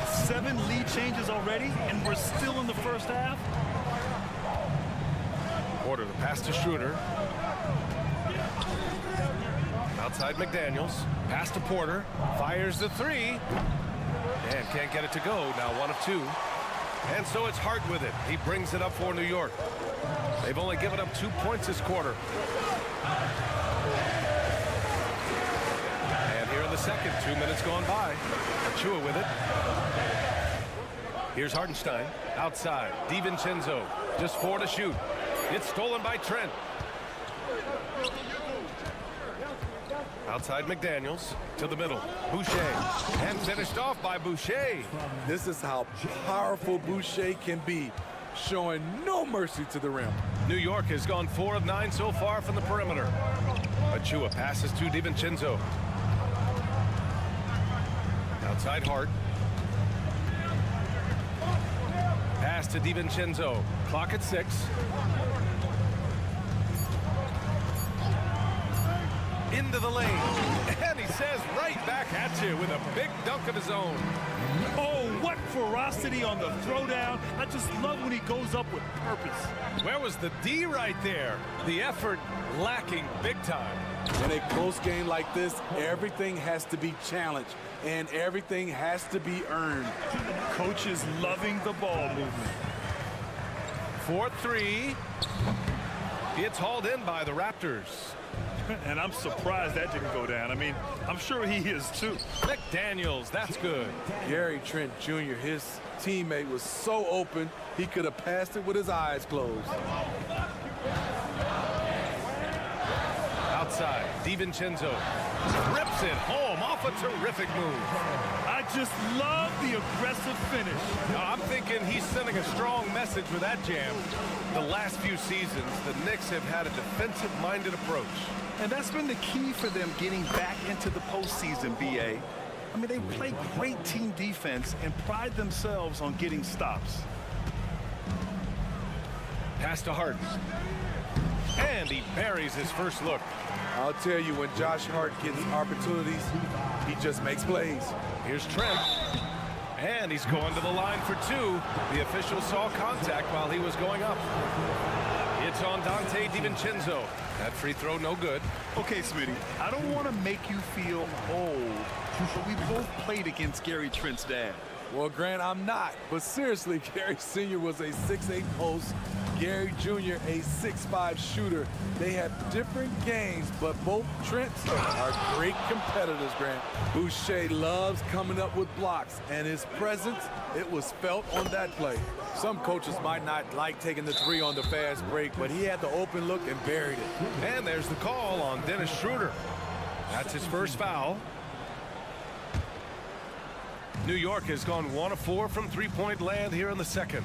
7 lead changes already, and we're still in the first half. Porter, the pass to Schroeder. Outside McDaniels. Pass to Porter. Fires the 3. And can't get it to go. Now 1 of 2. And so it's Hart with it. He brings it up for New York. They've only given up 2 points this quarter. And here in the second, 2 minutes gone by. Achiuwa with it. Here's Hartenstein. Outside. DiVincenzo. Just 4 to shoot. It's stolen by Trent. Outside McDaniels to the middle. Boucher. And finished off by Boucher. This is how powerful Boucher can be, showing no mercy to the rim. New York has gone 4 of 9 so far from the perimeter. Achiuwa passes to DiVincenzo. Outside Hart. Pass to DiVincenzo. Clock at 6. Into the lane. And he says right back at you with a big dunk of his own. Oh, what ferocity on the throwdown. I just love when he goes up with purpose. Where was the D right there? The effort lacking big time. In a close game like this, everything has to be challenged and everything has to be earned. Coach is loving the ball movement. 4-3. It's hauled in by the Raptors. And I'm surprised that didn't go down. I mean, I'm sure he is too. McDaniels, that's good. Gary Trent Jr., his teammate, was so open, he could have passed it with his eyes closed. Outside, DiVincenzo rips it home off a terrific move. I just love the aggressive finish. Now, I'm thinking he's sending a strong message with that jam. The last few seasons, the Knicks have had a defensive-minded approach. And that's been the key for them getting back into the postseason, B.A. I mean, they play great team defense and pride themselves on getting stops. Pass to Hart. And he buries his first look. I'll tell you, when Josh Hart gets opportunities, he just makes plays. Here's Trent. And he's going to the line for two. The official saw contact while he was going up. It's on Dante DiVincenzo. That free throw no good. Okay, Smitty, I don't want to make you feel old, but we both played against Gary Trent's dad. Well, Grant, I'm not. But seriously, Gary Sr. was a 6'8" post. Gary Jr. a 6'5" shooter. They have different games, but both Trents are great competitors, Grant. Boucher loves coming up with blocks, and his presence, it was felt on that play. Some coaches might not like taking the three on the fast break, but he had the open look and buried it. And there's the call on Dennis Schroeder. That's his first foul. New York has gone 1 of 4 from three-point land here in the second.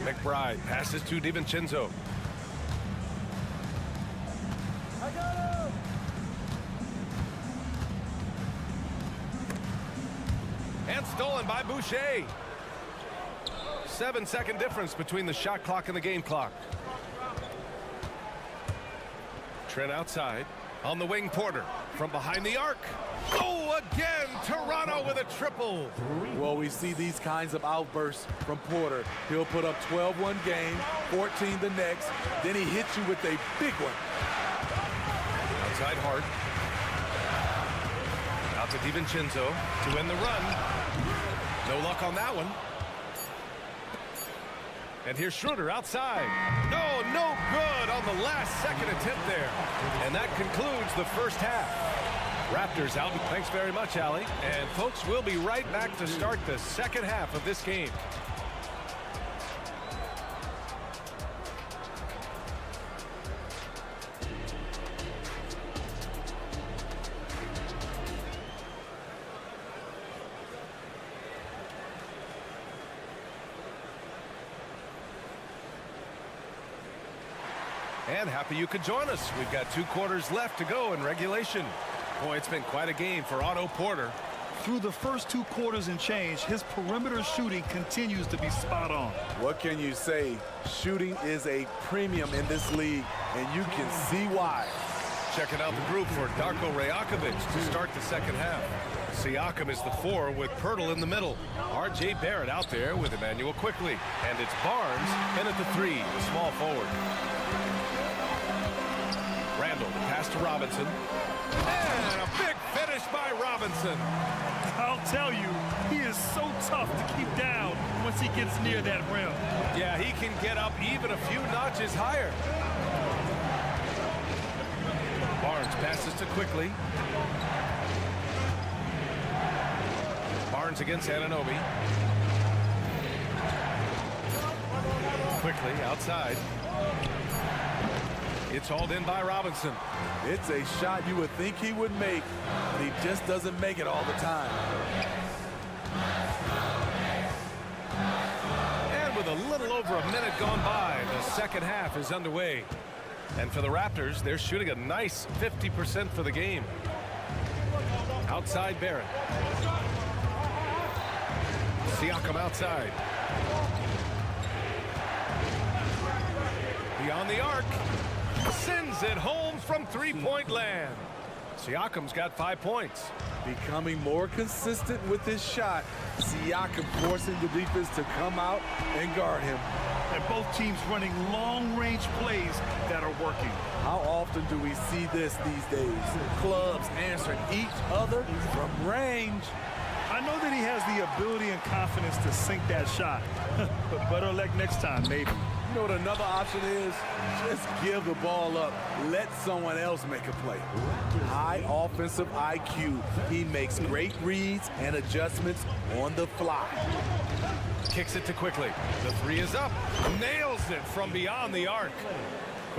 McBride passes to DiVincenzo. And stolen by Boucher. 7-second difference between the shot clock and the game clock. Trent outside. On the wing, Porter. From behind the arc. Oh, again, Toronto with a triple. Well, we see these kinds of outbursts from Porter. He'll put up 12 one game, 14 the next. Then he hits you with a big one. Outside Hart. Out to DiVincenzo to end the run. No luck on that one. And here's Schroeder outside. No good on the last second attempt there. And that concludes the first half. Raptors out. Thanks very much, Allie. And folks, we'll be right back to start the second half of this game. And happy you could join us. We've got 2 quarters left to go in regulation. Boy, it's been quite a game for Otto Porter. Through the first 2 quarters and change, his perimeter shooting continues to be spot on. What can you say? Shooting is a premium in this league, and you can see why. Checking out the group for Darko Rajakovic to start the second half. Siakam is the 4 with Pirtle in the middle. R.J. Barrett out there with Emmanuel Quickly. And it's Barnes in at the 3, the small forward. Randall, the pass to Robinson. And a big finish by Robinson. I'll tell you, he is so tough to keep down once he gets near that rim. Yeah, he can get up even a few notches higher. Barnes passes to Quickly. Barnes against Anunoby. Quickly outside. It's hauled in by Robinson. It's a shot you would think he would make, but he just doesn't make it all the time. And with a little over a minute gone by, the second half is underway. And for the Raptors, they're shooting a nice 50% for the game. Outside Barrett. Siakam outside. Beyond the arc. Sends it home from three-point land. Siakam's got 5 points. Becoming more consistent with his shot. Siakam forcing the defense to come out and guard him. And both teams running long-range plays that are working. How often do we see this these days? Clubs answering each other from range. I know that he has the ability and confidence to sink that shot. But better luck next time, maybe. You know what another option is? Just give the ball up. Let someone else make a play. High offensive IQ. He makes great reads and adjustments on the fly. Kicks it to Quickly. The 3 is up. Nails it from beyond the arc.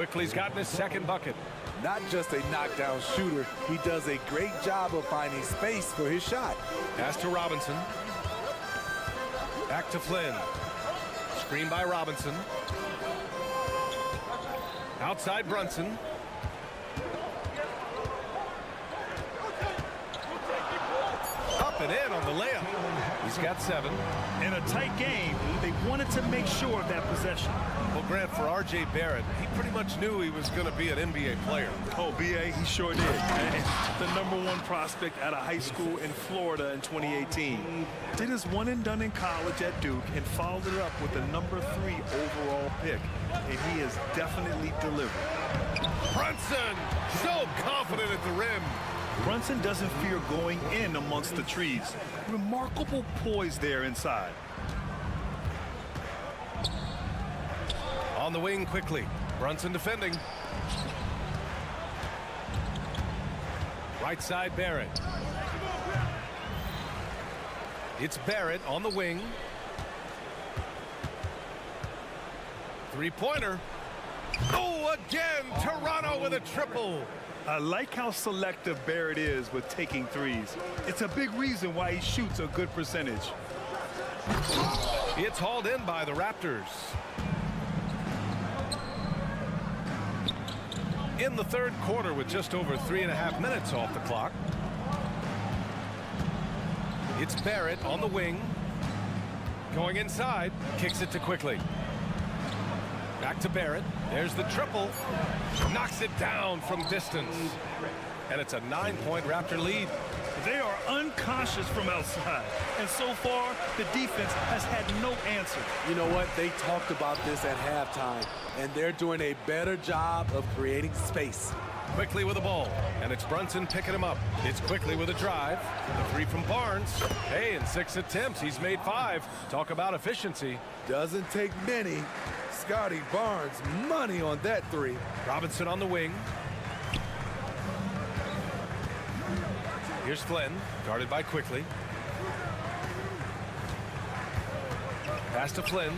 Quickly's gotten his second bucket. Not just a knockdown shooter, he does a great job of finding space for his shot. Pass to Robinson. Back to Flynn. Screen by Robinson. Outside Brunson. Up and in on the layup. He's got 7. In a tight game, they wanted to make sure of that possession. Well, Grant, for R.J. Barrett, he pretty much knew he was going to be an NBA player. Oh, B.A., he sure did. And the #1 prospect out of high school in Florida in 2018. Did his one and done in college at Duke and followed it up with the #3 overall pick. And he has definitely delivered. Brunson, so confident at the rim. Brunson doesn't fear going in amongst the trees. Remarkable poise there inside. On the wing quickly. Brunson defending. Right side Barrett. It's Barrett on the wing. Three-pointer. Oh, again, Toronto with a triple. I like how selective Barrett is with taking threes. It's a big reason why he shoots a good percentage. It's hauled in by the Raptors. In the third quarter with just over 3.5 minutes off the clock. It's Barrett on the wing. Going inside. Kicks it to Quickly. Back to Barrett. There's the triple. Knocks it down from distance. And it's a 9-point Raptor lead. They are unconscious from outside. And so far, the defense has had no answer. You know what? They talked about this at halftime, and they're doing a better job of creating space. Quickly with the ball, and it's Brunson picking him up. It's Quickly with a drive. The 3 from Barnes. Hey, in 6 attempts, he's made 5. Talk about efficiency. Doesn't take many. Scotty Barnes, money on that 3. Robinson on the wing. Here's Flynn, guarded by Quickly. Pass to Flynn.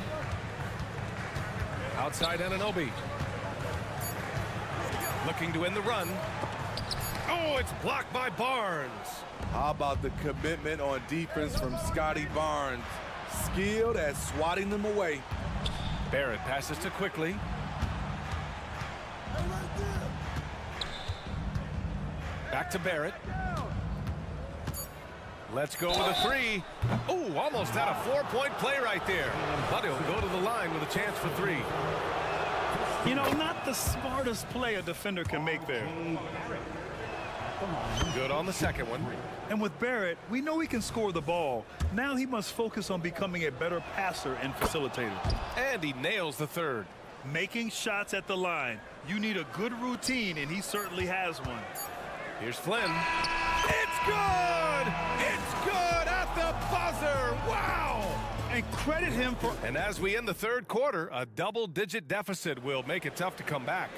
Outside Anunoby. Looking to end the run. Oh, it's blocked by Barnes. How about the commitment on defense from Scotty Barnes? Skilled at swatting them away. Barrett passes to Quickly. Back to Barrett. Let's go with a 3. Oh, almost had a 4-point play right there. But he'll go to the line with a chance for 3. You know, not the smartest play a defender can make there. Good on the second one. And with Barrett, we know he can score the ball. Now he must focus on becoming a better passer and facilitator. And he nails the third. Making shots at the line. You need a good routine, and he certainly has one. Here's Flynn. It's good! It's good at the buzzer! Wow! And credit him for... And as we end the third quarter, a double-digit deficit will make it tough to come back.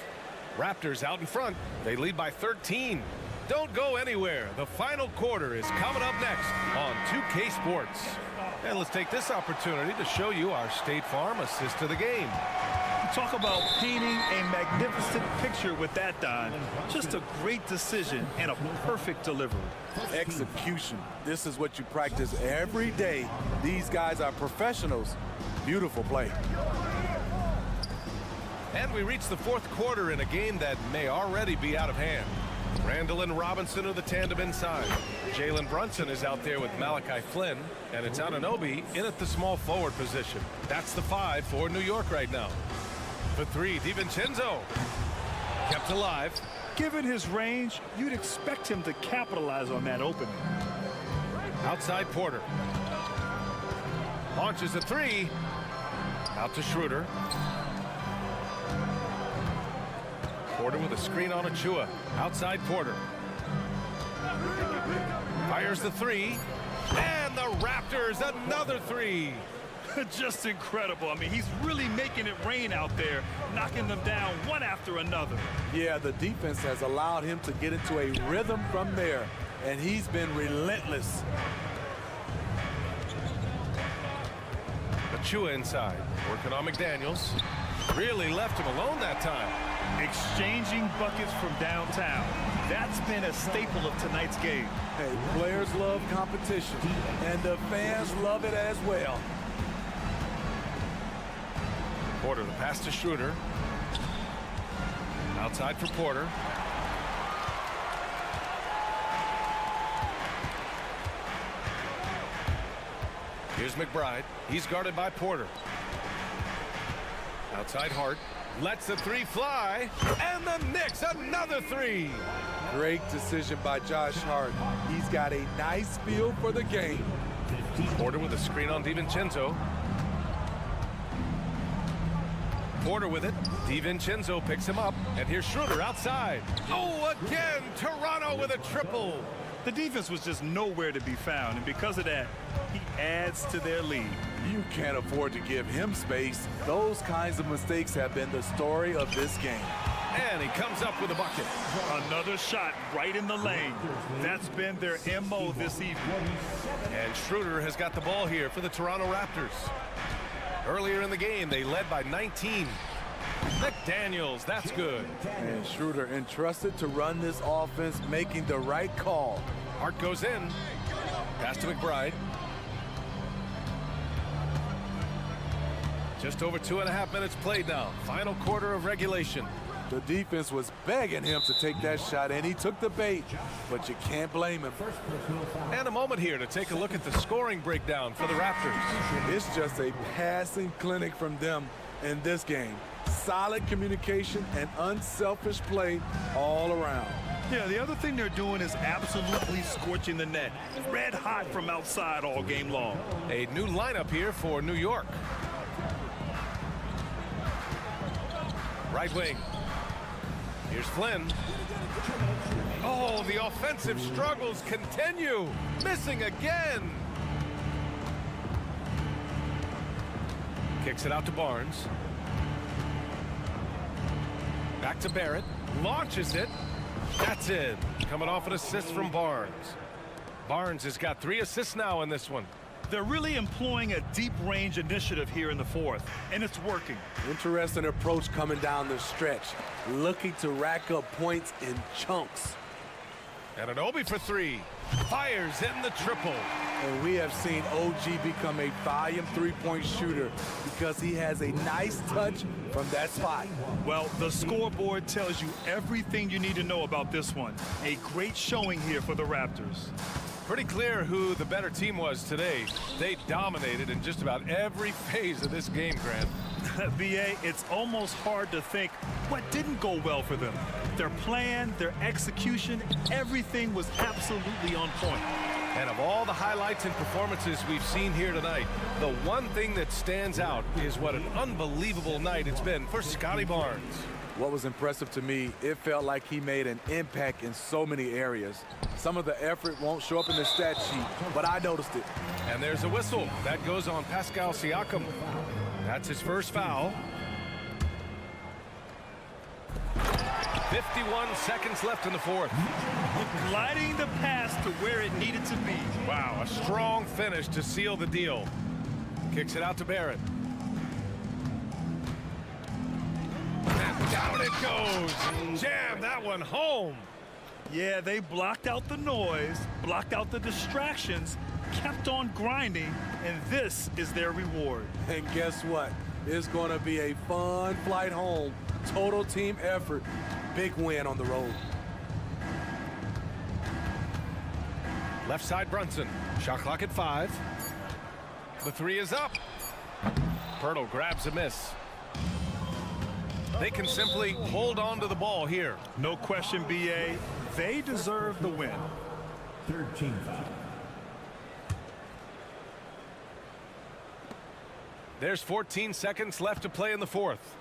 Raptors out in front. They lead by 13. Don't go anywhere. The final quarter is coming up next on 2K Sports. And let's take this opportunity to show you our State Farm assist to the game. Talk about painting a magnificent picture with that, Don. Just a great decision and a perfect delivery. Execution. This is what you practice every day. These guys are professionals. Beautiful play. And we reach the fourth quarter in a game that may already be out of hand. Randall and Robinson are the tandem inside. Jalen Brunson is out there with Malachi Flynn, and it's Anunoby in at the small forward position. That's the 5 for New York right now. For 3, DiVincenzo. Kept alive. Given his range, you'd expect him to capitalize on that opening. Outside Porter. Launches a 3. Out to Schroeder. Porter with a screen on Achua. Outside Porter. Fires the 3. And the Raptors, another 3. Just incredible. I mean, he's really making it rain out there, knocking them down one after another. Yeah, the defense has allowed him to get into a rhythm from there, and he's been relentless. Achua inside, working on McDaniels. Really left him alone that time. Exchanging buckets from downtown. That's been a staple of tonight's game. Hey, players love competition, and the fans love it as well. Porter, the pass to Schroeder. Outside for Porter. Here's McBride. He's guarded by Porter. Outside Hart. Lets the three fly. And the Knicks, another three. Great decision by Josh Hart. He's got a nice feel for the game. Porter with a screen on DiVincenzo. Porter with it. DiVincenzo picks him up. And here's Schroeder outside. Oh, again, Toronto with a triple. The defense was just nowhere to be found, and because of that, he adds to their lead. You can't afford to give him space. Those kinds of mistakes have been the story of this game. And he comes up with a bucket. Another shot right in the lane. That's been their MO this evening. And Schroeder has got the ball here for the Toronto Raptors. Earlier in the game, they led by 19. McDaniels, that's good. And Schroeder entrusted to run this offense, making the right call. Hart goes in. Pass to McBride. Just over 2.5 minutes played now. Final quarter of regulation. The defense was begging him to take that shot, and he took the bait, but you can't blame him. And a moment here to take a look at the scoring breakdown for the Raptors. It's just a passing clinic from them in this game. Solid communication and unselfish play all around. Yeah, the other thing they're doing is absolutely scorching the net. Red hot from outside all game long. A new lineup here for New York. Right wing. Here's Flynn. Oh, the offensive struggles continue. Missing again. Kicks it out to Barnes. Back to Barrett. Launches it. That's it. Coming off an assist from Barnes. Barnes has got 3 assists now in this one. They're really employing a deep range initiative here in the fourth, and it's working. Interesting approach coming down the stretch, looking to rack up points in chunks. And an Obi for 3. Fires in the triple. And we have seen OG become a volume three-point shooter because he has a nice touch from that spot. Well, the scoreboard tells you everything you need to know about this one. A great showing here for the Raptors. Pretty clear who the better team was today. They dominated in just about every phase of this game, Grant. BA, it's almost hard to think what didn't go well for them. Their plan, their execution, everything was absolutely on point. And of all the highlights and performances we've seen here tonight, the one thing that stands out is what an unbelievable night it's been for Scotty Barnes. What was impressive to me, it felt like he made an impact in so many areas. Some of the effort won't show up in the stat sheet, but I noticed it. And there's a whistle. That goes on Pascal Siakam. That's his first foul. 51 seconds left in the fourth. Gliding the pass to where it needed to be. Wow, a strong finish to seal the deal. Kicks it out to Barrett. And down it goes. Jam that one home. Yeah, they blocked out the noise, blocked out the distractions, kept on grinding, and this is their reward. And guess what? It's going to be a fun flight home. Total team effort. Big win on the road. Left side Brunson. Shot clock at 5. The 3 is up. Pirtle grabs a miss. They can simply hold on to the ball here. No question, BA. They deserve the win. 13 foul. There's 14 seconds left to play in the fourth.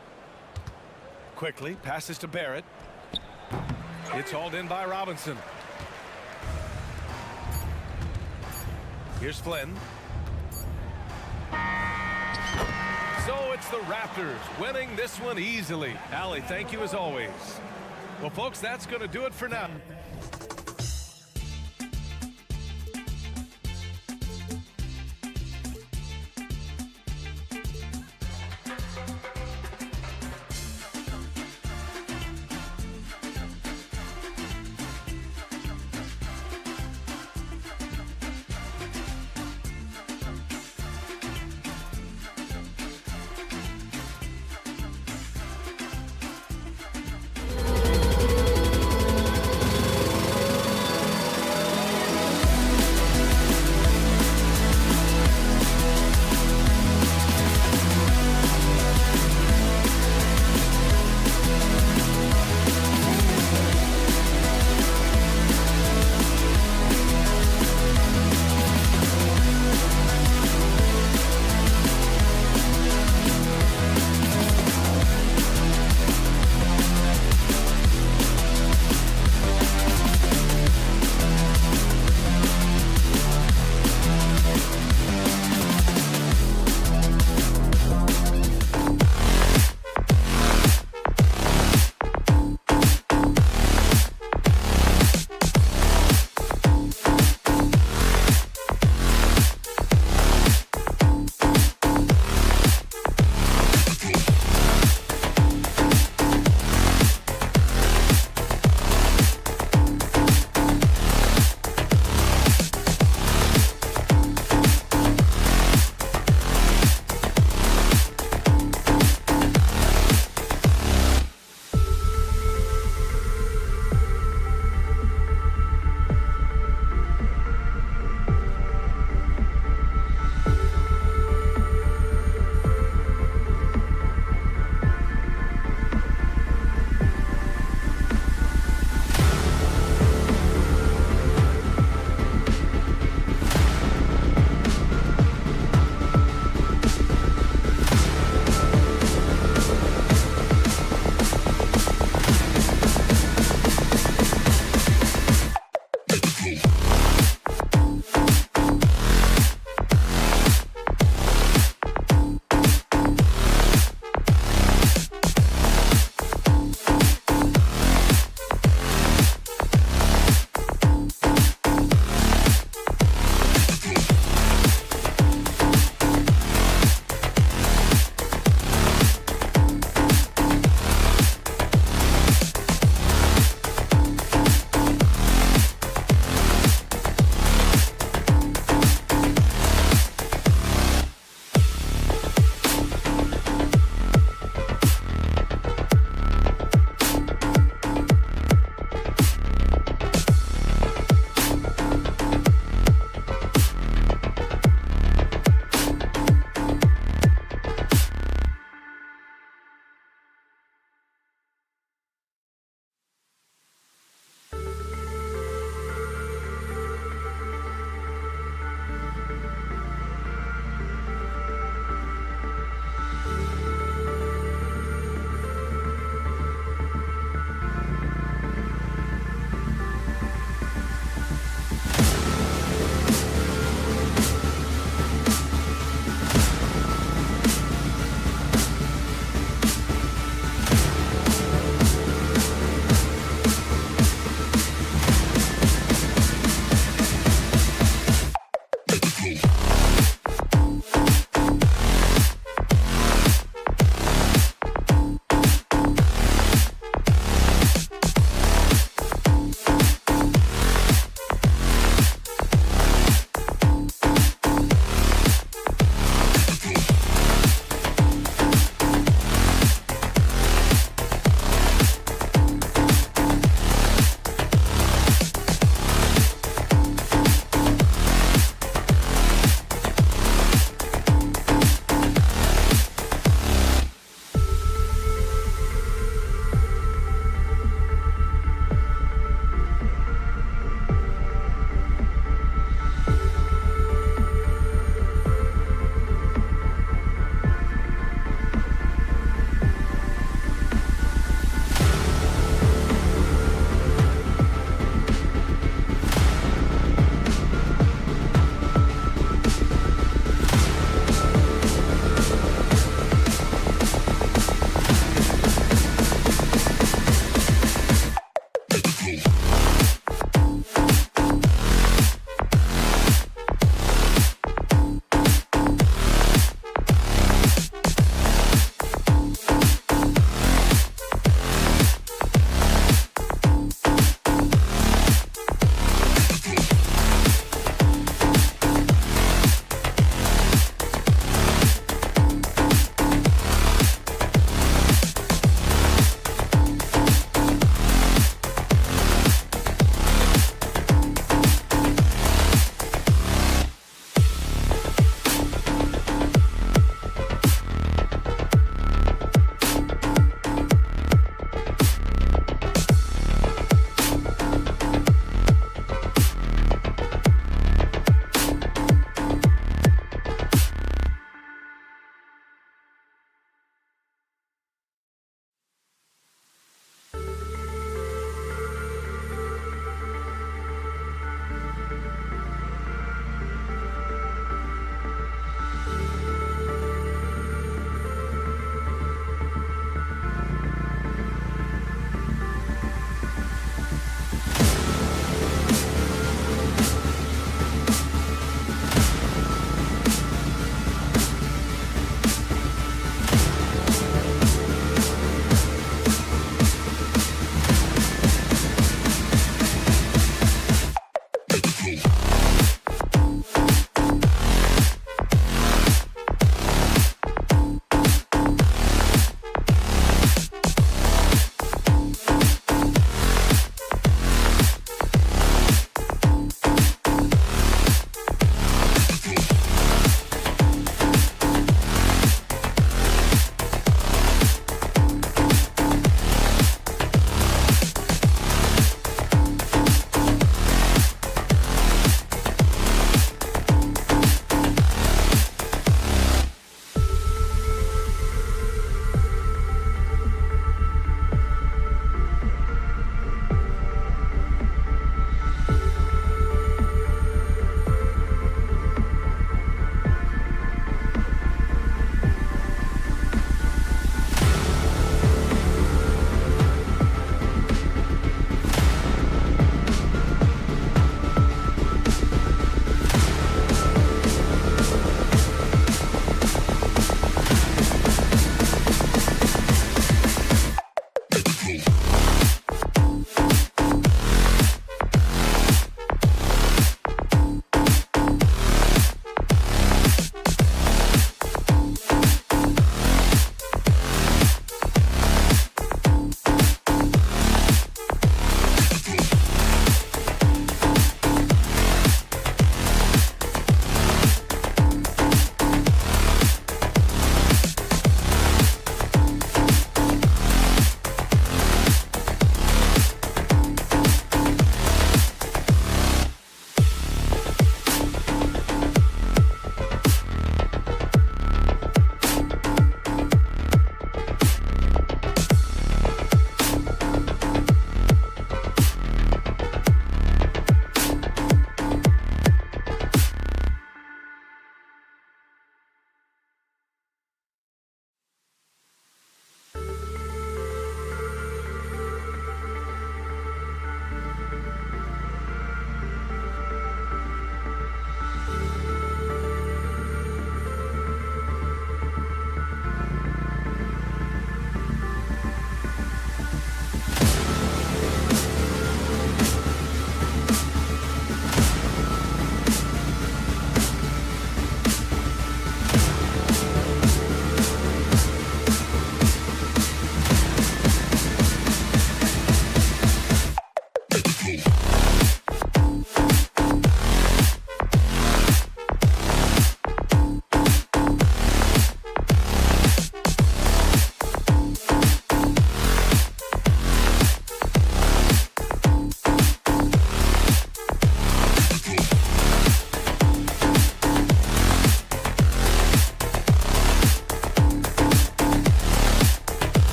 Quickly passes to Barrett. It's hauled in by Robinson. Here's Flynn. So it's the Raptors winning this one easily. Allie, thank you as always. Well, folks, that's going to do it for now.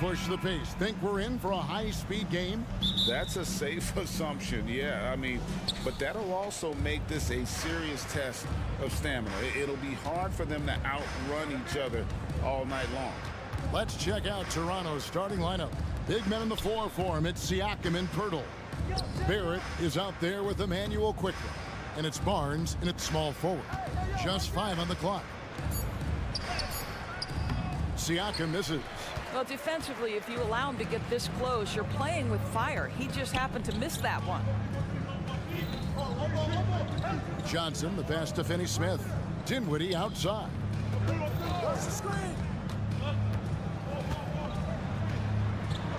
push the pace. Think we're in for a high-speed game? That's a safe assumption, yeah. I mean, but that'll also make this a serious test of stamina. It'll be hard for them to outrun each other all night long. Let's check out Toronto's starting lineup. Big men in the 4 for him. It's Siakam and Pirtle. Barrett is out there with Emmanuel quickly. And it's Barnes and it's small forward. Just 5 on the clock. Siakam misses. Well, defensively, if you allow him to get this close, you're playing with fire. He just happened to miss that one. Johnson, the pass to Finney-Smith. Dinwiddie outside.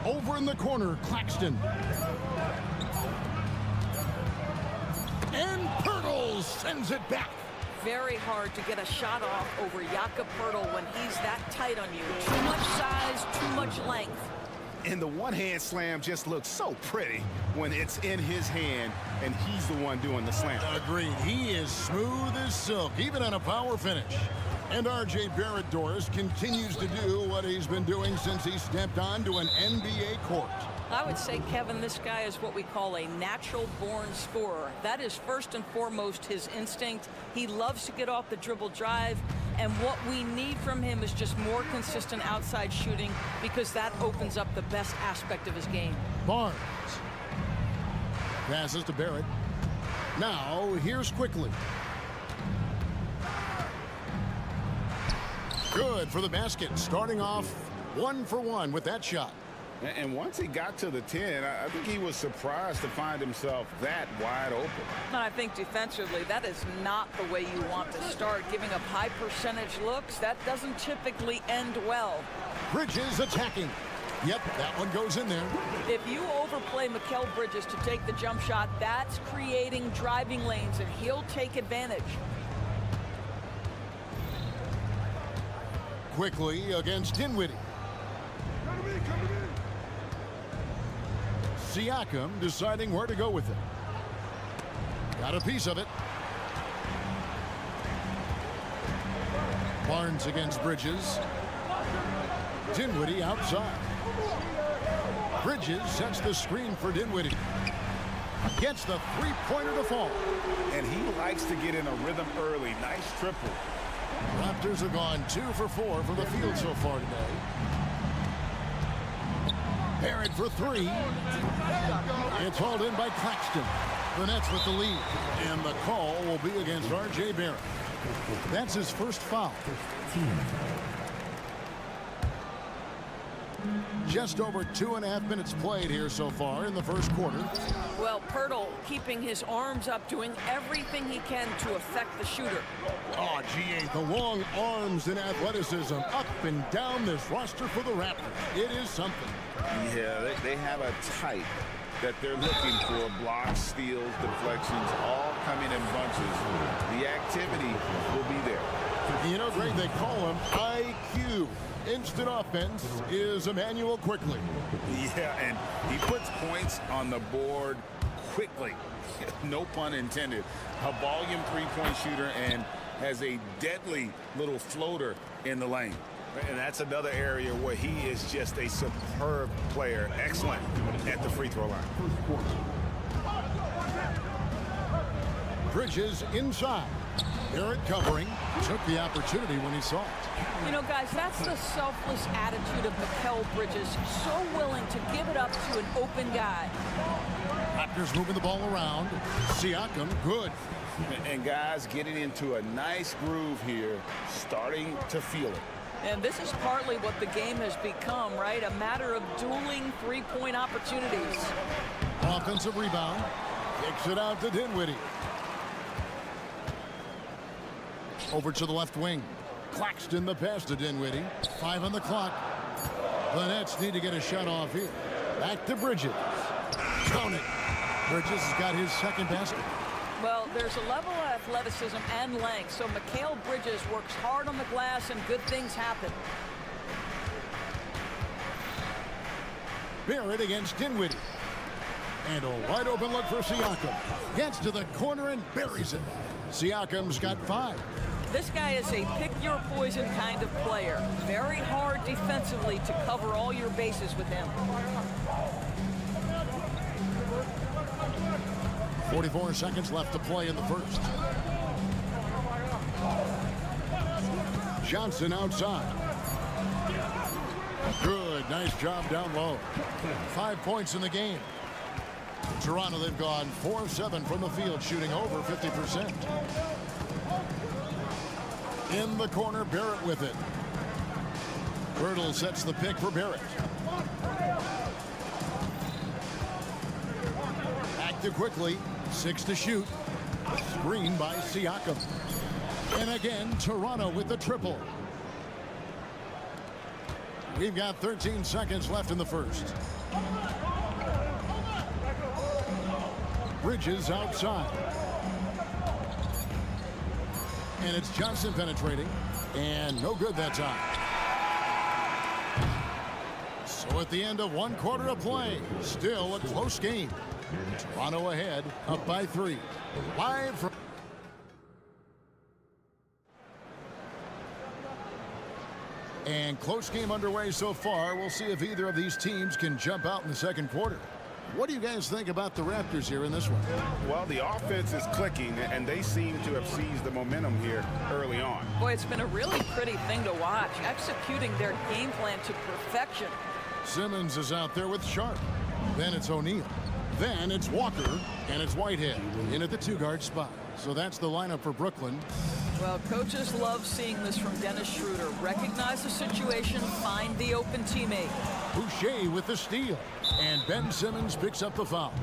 Over in the corner, Claxton. And Pirtle sends it back. Very hard to get a shot off over Jakob Pirtle when he's that tight on you. Too much size, too much length. And the one-hand slam just looks so pretty when it's in his hand and he's the one doing the slam. Agreed. He is smooth as silk, even on a power finish. And R.J. Barrett, Doris, continues to do what he's been doing since he stepped onto an NBA court. I would say, Kevin, this guy is what we call a natural-born scorer. That is first and foremost his instinct. He loves to get off the dribble drive, and what we need from him is just more consistent outside shooting because that opens up the best aspect of his game. Barnes passes to Barrett. Now, here's Quickly. Good for the basket, starting off 1 for 1 with that shot. And once he got to the 10, I think he was surprised to find himself that wide open. And I think defensively, that is not the way you want to start. Giving up high percentage looks, that doesn't typically end well. Bridges attacking. Yep, that one goes in there. If you overplay Mikal Bridges to take the jump shot, that's creating driving lanes, and he'll take advantage. Quickly against Dinwiddie. Siakam deciding where to go with it. Got a piece of it. Barnes against Bridges. Dinwiddie outside. Bridges sets the screen for Dinwiddie. Gets the three-pointer to fall. And he likes to get in a rhythm early. Nice triple. Raptors have gone 2 for 4 from the field so far today. Barrett for 3. It's hauled in by Claxton. The Nets with the lead. And the call will be against R.J. Barrett. That's his first foul. Just over 2.5 minutes played here so far in the first quarter. Well, Pirtle keeping his arms up, doing everything he can to affect the shooter. Oh, GA, the long arms and athleticism up and down this roster for the Raptors. It is something. Yeah, they have a type that they're looking for. Blocks, steals, deflections, all coming in bunches. The activity will be there. You know, Greg, they call him IQ. Instant offense is Emmanuel Quickly. Yeah, and he puts points on the board quickly. No pun intended. A volume three-point shooter and has a deadly little floater in the lane. And that's another area where he is just a superb player. Excellent at the free throw line. Bridges inside. Barrett covering. Took the opportunity when he saw it. You know, guys, that's the selfless attitude of Mikal Bridges. So willing to give it up to an open guy. Raptors moving the ball around. Siakam, good. And guys getting into a nice groove here, starting to feel it. And this is partly what the game has become, right? A matter of dueling three-point opportunities. Offensive rebound. Kicks it out to Dinwiddie. Over to the left wing. Claxton the pass to Dinwiddie. 5 on the clock. The Nets need to get a shot off here. Back to Bridges. Count it. Bridges has got his second basket. Well, there's a level of athleticism and length, so Mikal Bridges works hard on the glass and good things happen. Barrett against Dinwiddie. And a wide open look for Siakam. Gets to the corner and buries it. Siakam's got 5. This guy is a pick-your-poison kind of player. Very hard defensively to cover all your bases with him. 44 seconds left to play in the first. Johnson outside. Good, nice job down low. 5 points in the game. Toronto, they've gone 4 of 7 from the field, shooting over 50%. In the corner, Barrett with it. Birtle sets the pick for Barrett. Active quickly, 6 to shoot. Screen by Siakam. And again, Toronto with the triple. We've got 13 seconds left in the first. Bridges outside. And it's Johnson penetrating. And no good that time. So at the end of 1 quarter of play, still a close game. Toronto ahead, up by 3. Live from... And close game underway so far. We'll see if either of these teams can jump out in the second quarter. What do you guys think about the Raptors here in this one? Well, the offense is clicking, and they seem to have seized the momentum here early on. Boy, it's been a really pretty thing to watch, executing their game plan to perfection. Simmons is out there with Sharp. Then it's O'Neal. Then it's Walker, and it's Whitehead in at the 2-guard spot. So that's the lineup for Brooklyn. Well, coaches love seeing this from Dennis Schroeder. Recognize the situation, find the open teammate. Boucher with the steal. And Ben Simmons picks up the foul.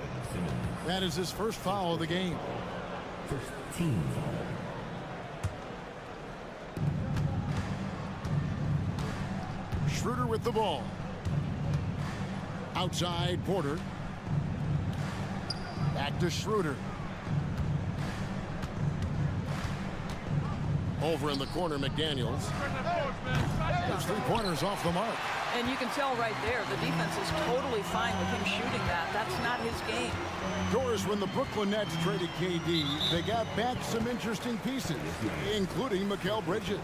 That is his first foul of the game. First team foul. Schroeder with the ball. Outside, Porter. Back to Schroeder. Over in the corner, McDaniels. Those 3-pointers off the mark. And you can tell right there, the defense is totally fine with him shooting that. That's not his game. Doris, when the Brooklyn Nets traded KD, they got back some interesting pieces, including Mikal Bridges.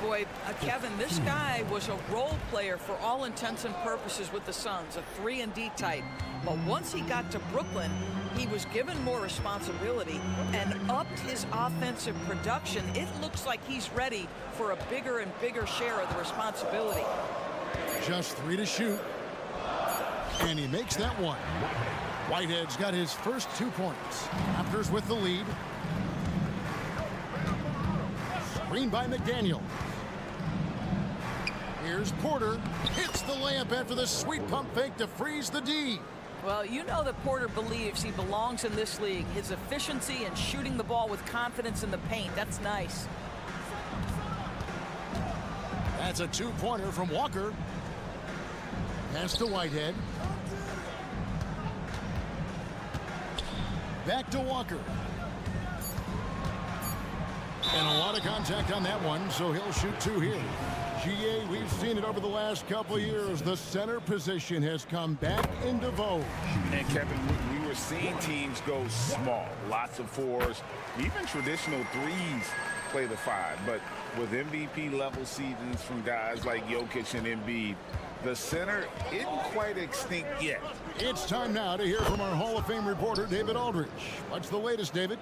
Boy, Kevin, this guy was a role player for all intents and purposes with the Suns, a 3-and-D type. But once he got to Brooklyn, he was given more responsibility and upped his offensive production. It looks like he's ready for a bigger and bigger share of the responsibility. Just 3 to shoot. And he makes that one. Whitehead's got his first 2 points. Raptors with the lead. Screen by McDaniel. Here's Porter. Hits the layup after the sweet pump fake to freeze the D. Well, you know that Porter believes he belongs in this league. His efficiency and shooting the ball with confidence in the paint. That's nice. That's a 2-pointer from Walker. Pass to Whitehead. Back to Walker. And a lot of contact on that one, so he'll shoot 2 here. GA, we've seen it over the last couple of years. The center position has come back into vogue. And Kevin, we were seeing teams go small, lots of 4s, even traditional 3s play the 5. But with MVP level seasons from guys like Jokic and Embiid, the center isn't quite extinct yet. It's time now to hear from our Hall of Fame reporter, David Aldridge. What's the latest, David?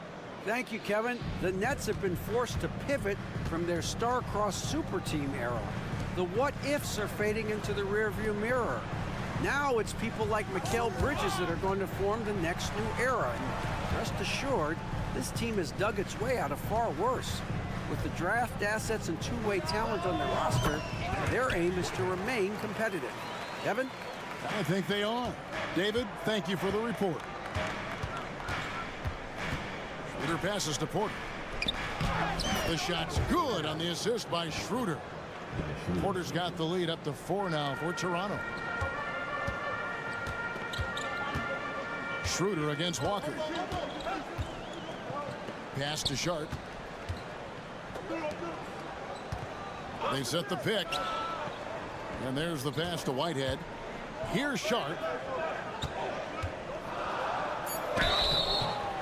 Thank you, Kevin. The Nets have been forced to pivot from their star-crossed super team era. The what-ifs are fading into the rearview mirror. Now it's people like Mikal Bridges that are going to form the next new era. And rest assured, this team has dug its way out of far worse. With the draft assets and two-way talent on their roster, their aim is to remain competitive. Kevin? I think they are. David, thank you for the report. Schroeder passes to Porter. The shot's good on the assist by Schroeder. Porter's got the lead up to 4 now for Toronto. Schroeder against Walker. Pass to Sharp. They set the pick. And there's the pass to Whitehead. Here's Sharp.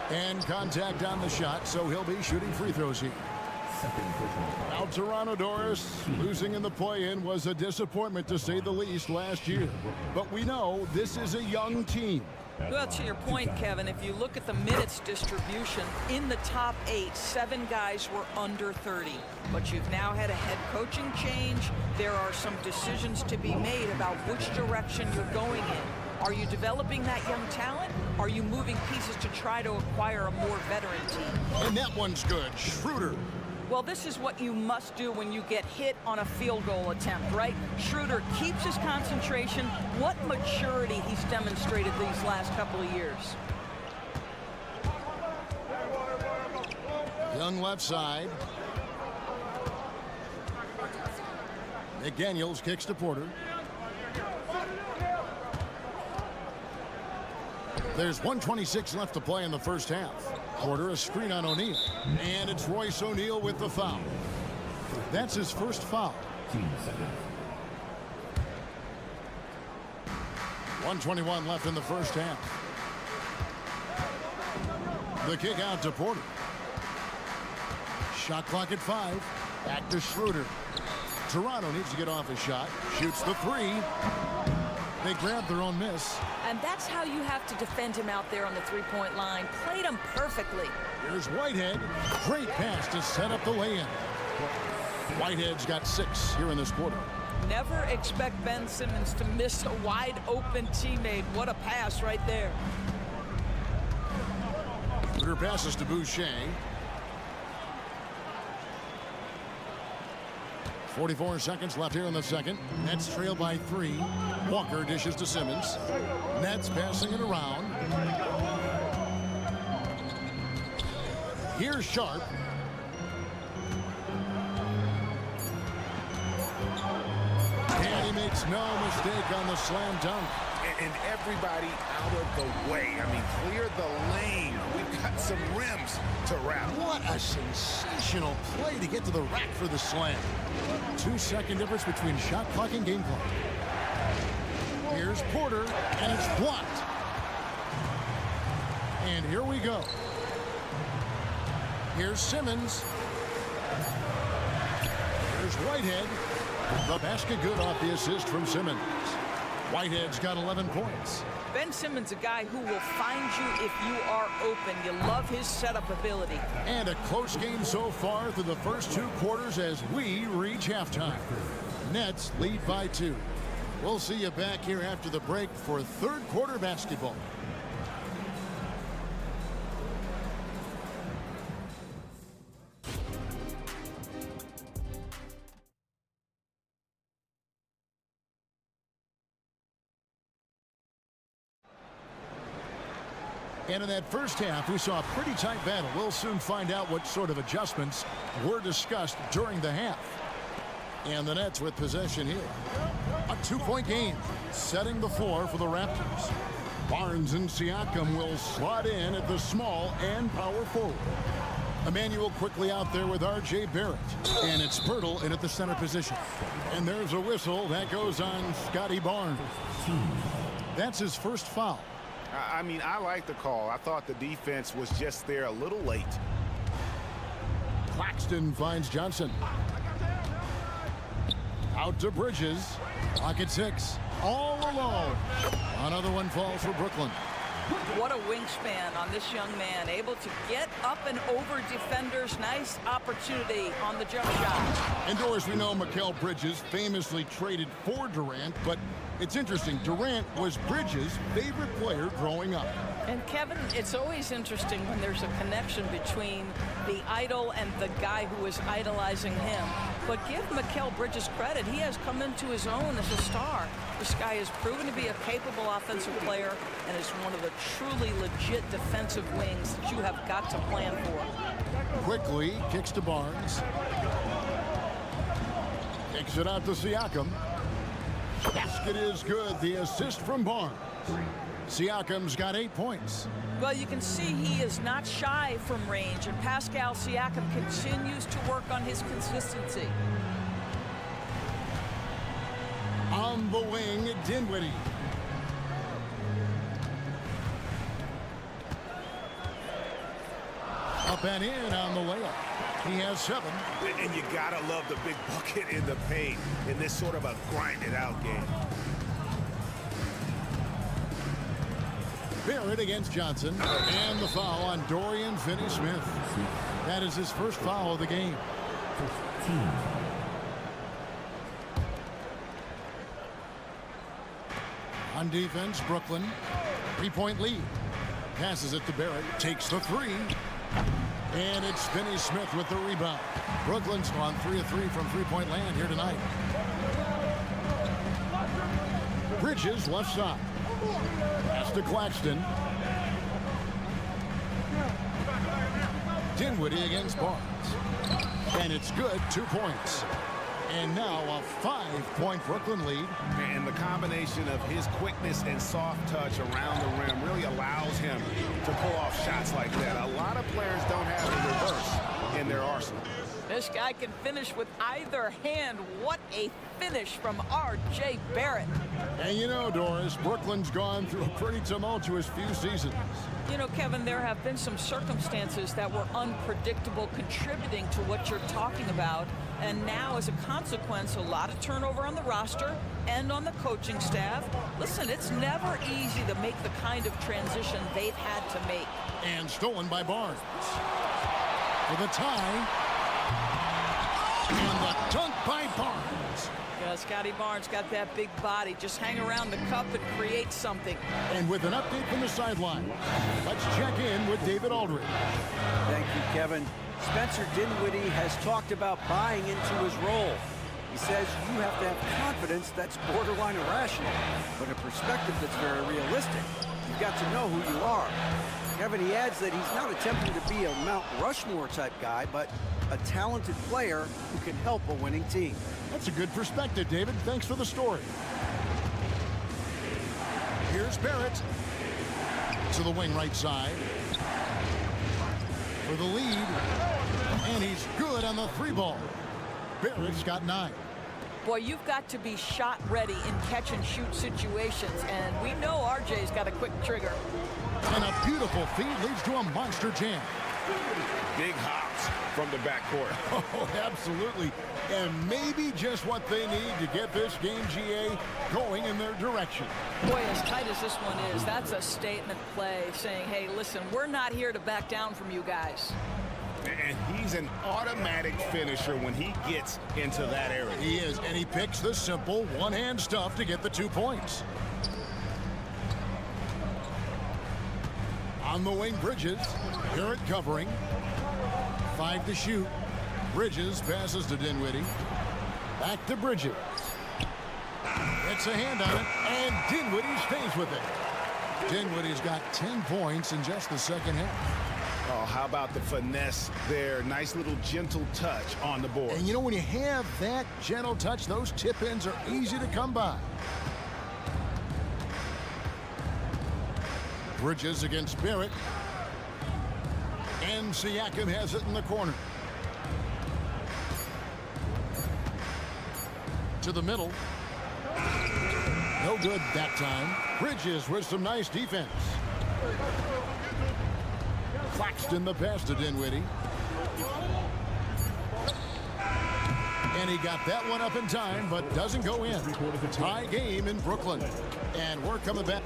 And contact on the shot, so he'll be shooting free throws here. Now Toronto, Doris, losing in the play-in was a disappointment to say the least last year. But we know this is a young team. Well, to your point, Kevin, if you look at the minutes distribution, in the top 8, 7 guys were under 30. But you've now had a head coaching change. There are some decisions to be made about which direction you're going in. Are you developing that young talent? Are you moving pieces to try to acquire a more veteran team? And that one's good. Schroeder. Well, this is what you must do when you get hit on a field goal attempt, right? Schroeder keeps his concentration. What maturity he's demonstrated these last couple of years. Young left side. McDaniels kicks to Porter. There's 1:26 left to play in the first half. Porter, a screen on O'Neal. And it's Royce O'Neal with the foul. That's his first foul. 1:21 left in the first half. The kick out to Porter. Shot clock at 5. Back to Schroeder. Toronto needs to get off a shot. Shoots the 3. They grab their own miss. And that's how you have to defend him out there on the three-point line. Played him perfectly. Here's Whitehead. Great pass to set up the lay-in. Whitehead's got 6 here in this quarter. Never expect Ben Simmons to miss a wide-open teammate. What a pass right there. Schroeder passes to Boucher. 44 seconds left here in the second. Nets trail by 3. Walker dishes to Simmons. Nets passing it around. Here's Sharp. And he makes no mistake on the slam dunk. And everybody out of the way. I mean, clear the lane. We've got some rims to wrap. What a sensational play to get to the rack for the slam. 2-second difference between shot clock and game clock. Here's Porter, and it's blocked. And here we go. Here's Simmons. Here's Whitehead. The basket good off the assist from Simmons. Whitehead's got 11 points. Ben Simmons, a guy who will find you if you are open. You love his setup ability. And a close game so far through the first 2 quarters as we reach halftime. Nets lead by 2. We'll see you back here after the break for third quarter basketball. And in that first half, we saw a pretty tight battle. We'll soon find out what sort of adjustments were discussed during the half. And the Nets with possession here. A 2-point game, setting the floor for the Raptors. Barnes and Siakam will slot in at the small and power forward. Emmanuel quickly out there with R.J. Barrett. And it's Pirtle in at the center position. And there's a whistle that goes on Scotty Barnes. That's his first foul. I mean, I like the call. I thought the defense was just there a little late. Claxton finds Johnson. Out to Bridges. Clock at 6. All alone. Another one falls for Brooklyn. What a wingspan on this young man. Able to get up and over defenders. Nice opportunity on the jump shot. And Doris, we know Mikal Bridges famously traded for Durant, but it's interesting. Durant was Bridges' favorite player growing up. And Kevin, it's always interesting when there's a connection between the idol and the guy who is idolizing him. But give Mikal Bridges credit. He has come into his own as a star. This guy has proven to be a capable offensive player and is one of the truly legit defensive wings that you have got to plan for. Quickly kicks to Barnes. Kicks it out to Siakam. Basket is good. The assist from Barnes. Siakam's got 8 points. Well, you can see he is not shy from range, and Pascal Siakam continues to work on his consistency. On the wing, Dinwiddie. A Up and in on the layup. He has 7. And you gotta love the big bucket in the paint in this sort of a grinded-out game. Barrett against Johnson. And the foul on Dorian Finney-Smith. That is his first foul of the game. On defense, Brooklyn. 3-point lead. Passes it to Barrett. Takes the 3. And it's Finney-Smith with the rebound. Brooklyn's gone 3 of 3 from three-point land here tonight. Bridges left side. Pass to Claxton. Dinwiddie against Barnes. And it's good. 2 points. And now a 5-point Brooklyn lead. And the combination of his quickness and soft touch around the rim really allows him to pull off shots like that. A lot of players don't have the reverse in their arsenal. This guy can finish with either hand. What a finish from R.J. Barrett. And you know, Doris, Brooklyn's gone through a pretty tumultuous few seasons. You know, Kevin, there have been some circumstances that were unpredictable contributing to what you're talking about. And now, as a consequence, a lot of turnover on the roster and on the coaching staff. Listen, it's never easy to make the kind of transition they've had to make. And stolen by Barnes. For the tie. And the dunk by Barnes. Yeah, Scotty Barnes got that big body. Just hang around the cup and create something. And with an update from the sideline, let's check in with David Aldridge. Thank you, Kevin. Spencer Dinwiddie has talked about buying into his role. He says you have to have confidence that's borderline irrational, but a perspective that's very realistic. You've got to know who you are. Kevin, he adds that he's not attempting to be a Mount Rushmore type guy, but a talented player who can help a winning team. That's a good perspective, David. Thanks for the story. Here's Barrett to the wing right side for the lead, and he's good on the 3 ball. Barrett's got 9. Boy, you've got to be shot ready in catch and shoot situations, and we know RJ's got a quick trigger. And a beautiful feed leads to a monster jam. Big hops from the backcourt. Oh, absolutely. And maybe just what they need to get this game, GA, going in their direction. Boy, as tight as this one is, that's a statement play saying, hey, listen, we're not here to back down from you guys. And he's an automatic finisher when he gets into that area. He is, and he picks the simple one-hand stuff to get the 2 points. On the wing, Bridges. Barrett covering. 5 to shoot. Bridges passes to Dinwiddie. Back to Bridges. Gets a hand on it, and Dinwiddie stays with it. Dinwiddie's got 10 points in just the second half. Oh, how about the finesse there? Nice little gentle touch on the board. And you know, when you have that gentle touch, those tip-ins are easy to come by. Bridges against Barrett. And Siakam has it in the corner. To the middle. No good that time. Bridges with some nice defense. Claxton the pass to Dinwiddie. And he got that one up in time, but doesn't go in. Tie game in Brooklyn. And we're coming back.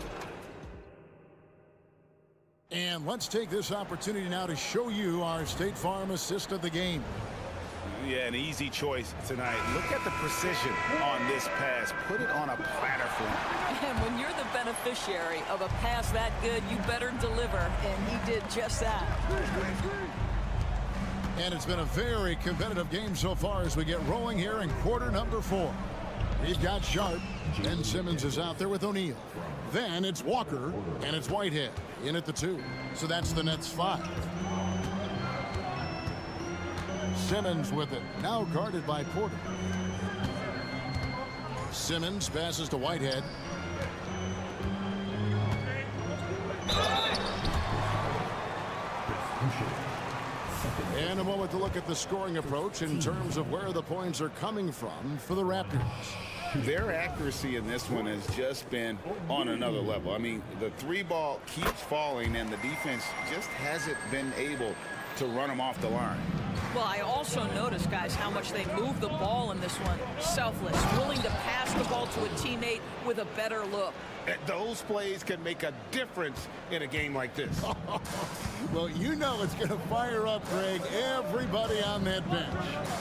And let's take this opportunity now to show you our State Farm assist of the game. Yeah, an easy choice tonight. Look at the precision on this pass. Put it on a platter for him. And when you're the beneficiary of a pass that good, you better deliver. And he did just that. And it's been a very competitive game so far as we get rolling here in quarter number 4. We've got Sharp. Ben Simmons is out there with O'Neal. Then it's Walker, and it's Whitehead in at the 2. So that's the Nets 5. Simmons with it, now guarded by Porter. Simmons passes to Whitehead. And a moment to look at the scoring approach in terms of where the points are coming from for the Raptors. Their accuracy in this one has just been on another level. I mean, the 3 ball keeps falling, and the defense just hasn't been able to run them off the line. Well, I also noticed, guys, how much they move the ball in this one. Selfless, willing to pass the ball to a teammate with a better look. Those plays can make a difference in a game like this. Well, you know it's going to fire up, Greg, everybody on that bench.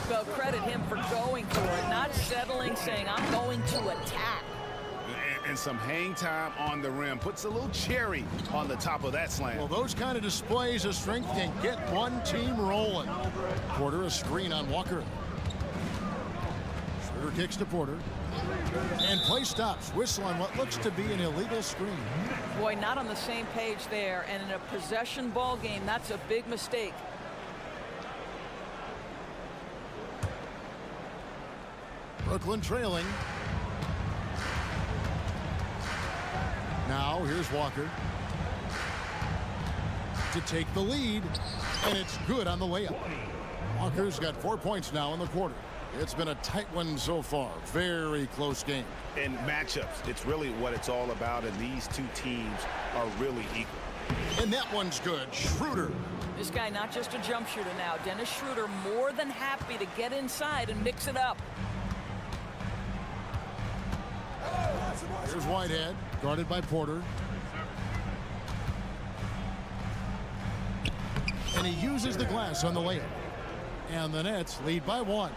Well, credit him for going for it, not settling, saying, I'm going to attack. And some hang time on the rim puts a little cherry on the top of that slam. Well, those kind of displays of strength can get one team rolling. Porter, a screen on Walker. Schroeder kicks to Porter. And play stops. Whistle on what looks to be an illegal screen. Boy, not on the same page there. And in a possession ball game, that's a big mistake. Brooklyn trailing. Now, here's Walker to take the lead, and it's good on the layup. Walker's got 4 points now in the quarter. It's been a tight one so far. Very close game. In matchups, it's really what it's all about, and these two teams are really equal. And that one's good. Schroeder. This guy not just a jump shooter now. Dennis Schroeder more than happy to get inside and mix it up. Here's Whitehead, guarded by Porter. And he uses the glass on the layup. And the Nets lead by 1.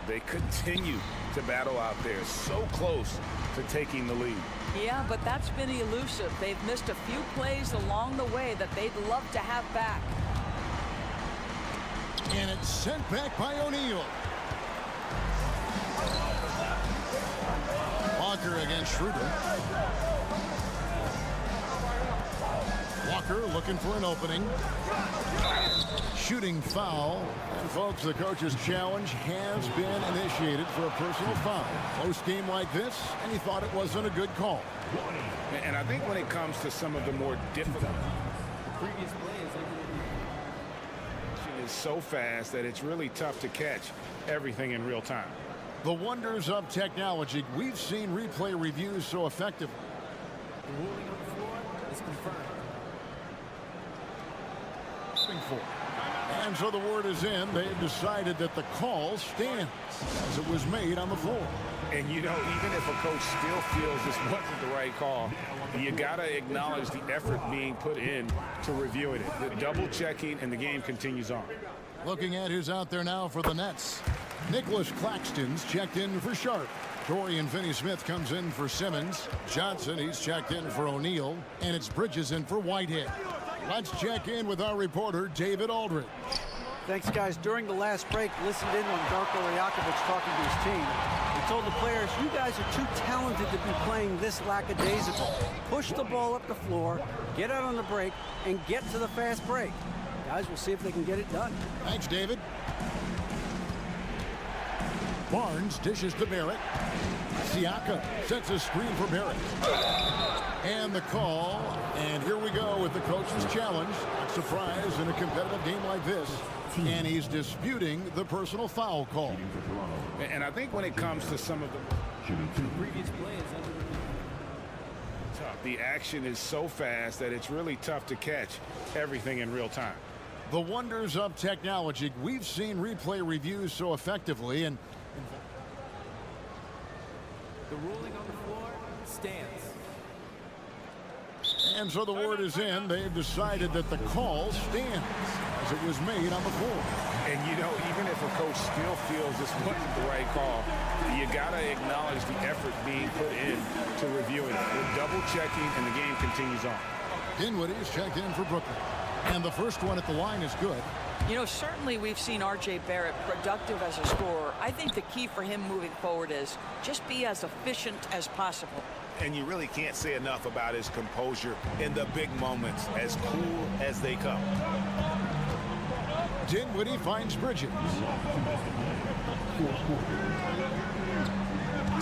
They continue to battle out there, so close to taking the lead. Yeah, but that's been elusive. They've missed a few plays along the way that they'd love to have back. And it's sent back by O'Neal. Walker against Schroeder. Walker looking for an opening. Shooting foul. And folks, the coach's challenge has been initiated for a personal foul. Close game like this, and he thought it wasn't a good call. And I think when it comes to some of the more difficult, Previous plays, is so fast that it's really tough to catch everything in real time. The wonders of technology. We've seen replay reviews so effectively. the ruling on the floor is confirmed. And so the word is in. They've decided that the call stands as it was made on the floor. And you know, even if a coach still feels this wasn't the right call, you got to acknowledge the effort being put in to reviewing it. The double checking, and the game continues on. Looking at who's out there now for the Nets. Nicholas Claxton's checked in for Sharp. Dorian Finney-Smith comes in for Simmons. Johnson, he's checked in for O'Neal. And it's Bridges in for Whitehead. Let's check in with our reporter, David Aldridge. Thanks, guys. During the last break, listened in on Darko Rajakovic talking to his team. He told the players, you guys are too talented to be playing this lackadaisical. Push the ball up the floor, get out on the break, and get to the fast break. Guys, we'll see if they can get it done. Thanks, David. Barnes dishes to Barrett. Siakam sets a screen for Barrett. And the call, and here we go with the coach's challenge. Not surprised in a competitive game like this. And he's disputing the personal foul call. And I think when it comes to some of the Previous plays, the action is so fast that it's really tough to catch everything in real time. The wonders of technology. We've seen replay reviews so effectively, and the ruling on the floor stands. And so the word is in. They've decided that the call stands as it was made on the floor. And you know, even if a coach still feels this wasn't the right call, you got to acknowledge the effort being put in to reviewing it. We're double checking, and the game continues on. Dinwiddie is checked in for Brooklyn. And the first one at the line is good. You know, certainly we've seen R.J. Barrett productive as a scorer. I think the key for him moving forward is just be as efficient as possible. And you really can't say enough about his composure in the big moments, as cool as they come. Dinwiddie finds Bridges.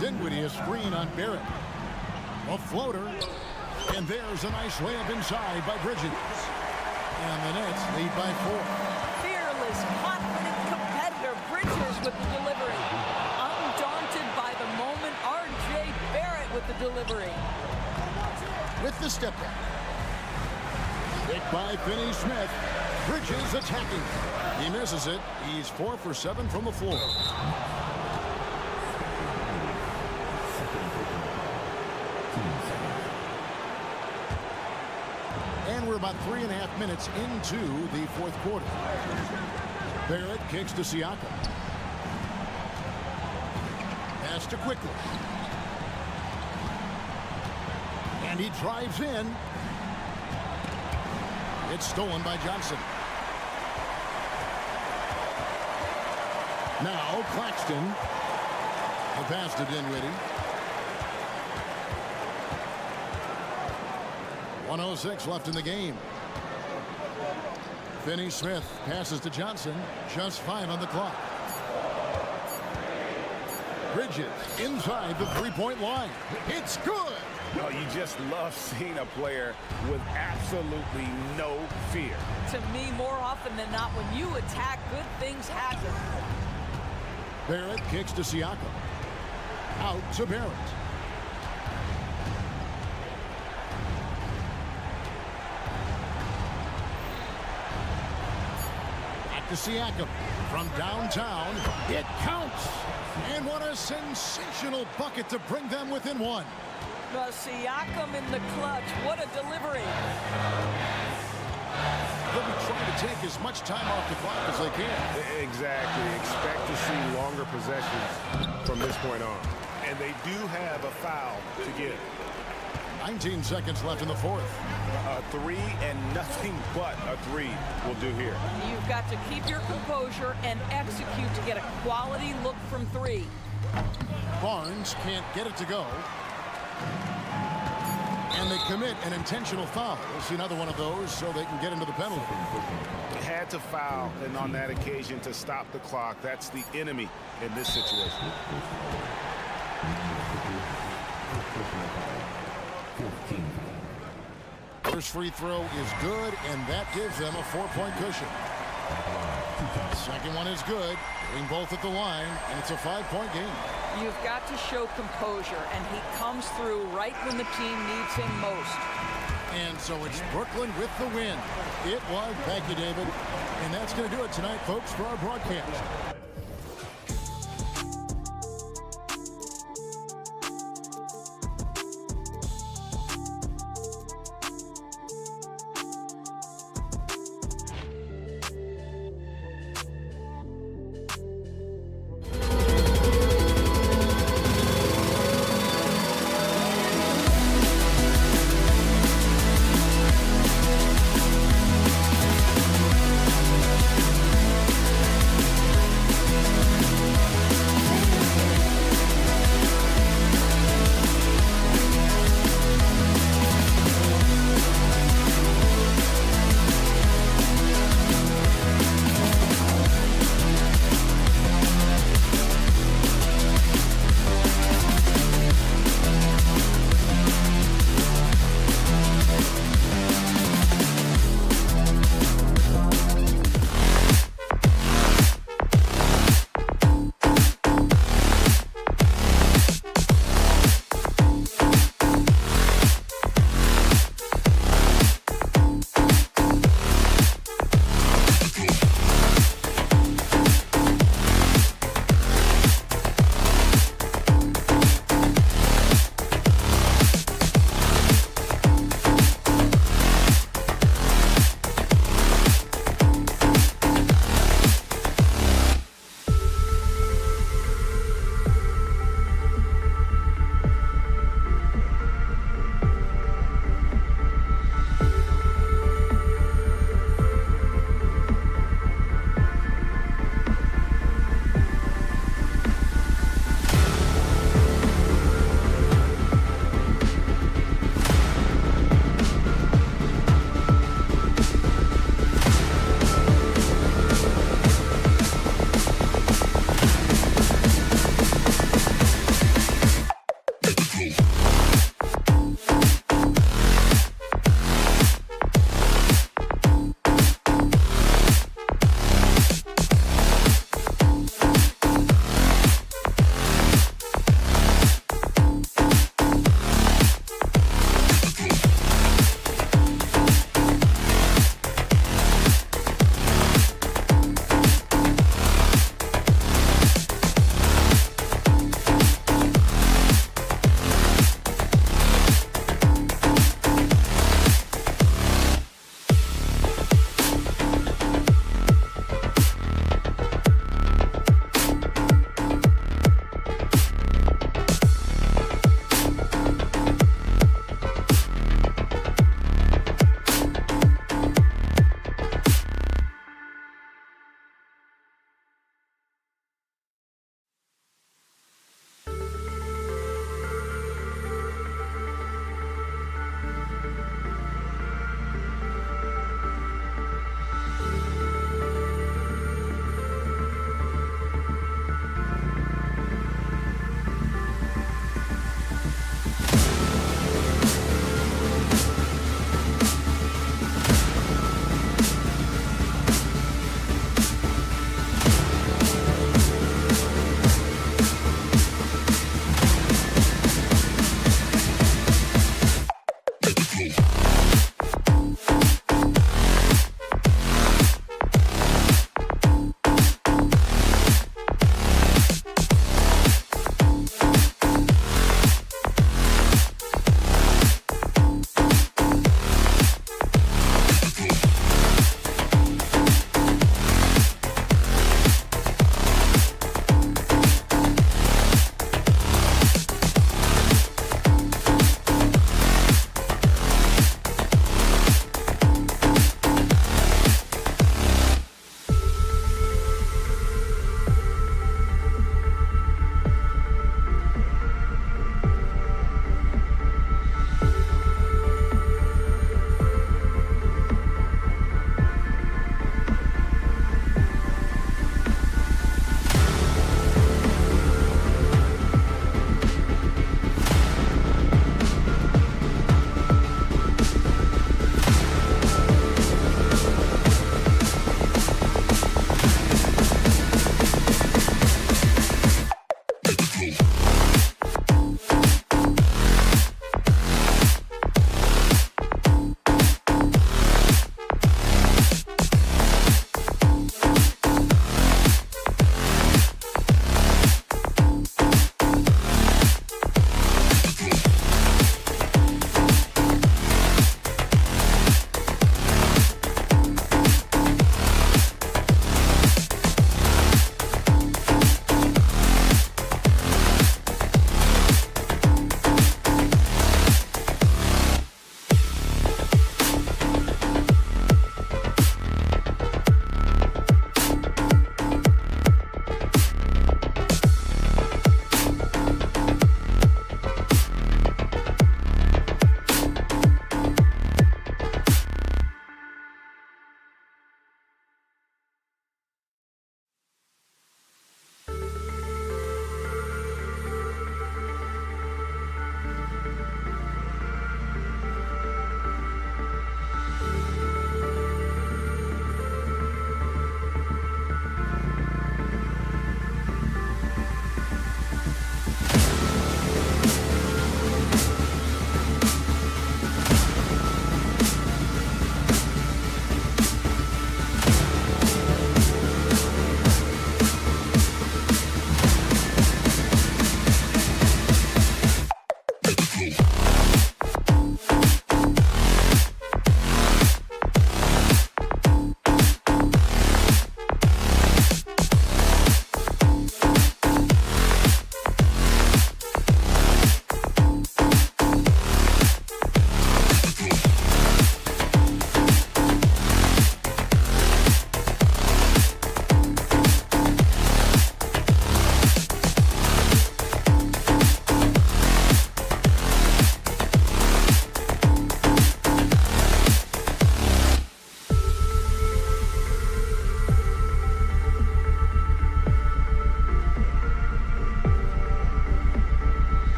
Dinwiddie a screen on Barrett. A floater. And there's a nice layup inside by Bridges. And the Nets lead by 4. Fearless, confident competitor. Bridges with the delivery. Undaunted by the moment. R.J. Barrett with the delivery. With the step back. Picked by Finney-Smith. Bridges attacking. He misses it. He's 4 for 7 from the floor. And we're about 3.5 minutes into the fourth quarter. Barrett kicks to Siakam. Pass to Quickly. And he drives in. It's stolen by Johnson. Now Claxton. The pass to Dinwiddie. 1:06 left in the game. Finney-Smith passes to Johnson. Just 5 on the clock. Bridges inside the three-point line. It's good. No, you just love seeing a player with absolutely no fear. To me, more often than not, when you attack, good things happen. Barrett kicks to Siakam. Out to Barrett. Back to Siakam. From downtown, it counts. And what a sensational bucket to bring them within one. The Siakam in the clutch. What a delivery. They'll be trying to take as much time off the clock as they can. Exactly. Expect to see longer possessions from this point on. And they do have a foul to give. 19 seconds left in the fourth. A three and nothing but a three will do here. You've got to keep your composure and execute to get a quality look from three. Barnes can't get it to go. And they commit an intentional foul. We'll see another one of those so they can get into the penalty. Had to foul, and on that occasion to stop the clock. That's the enemy in this situation. First free throw is good, and that gives them a 4-point cushion. Second one is good. Getting both at the line, and it's a 5-point game. You've got to show composure, and he comes through right when the team needs him most. And so it's Brooklyn with the win. It was. Thank you, David. And that's going to do it tonight, folks, for our broadcast.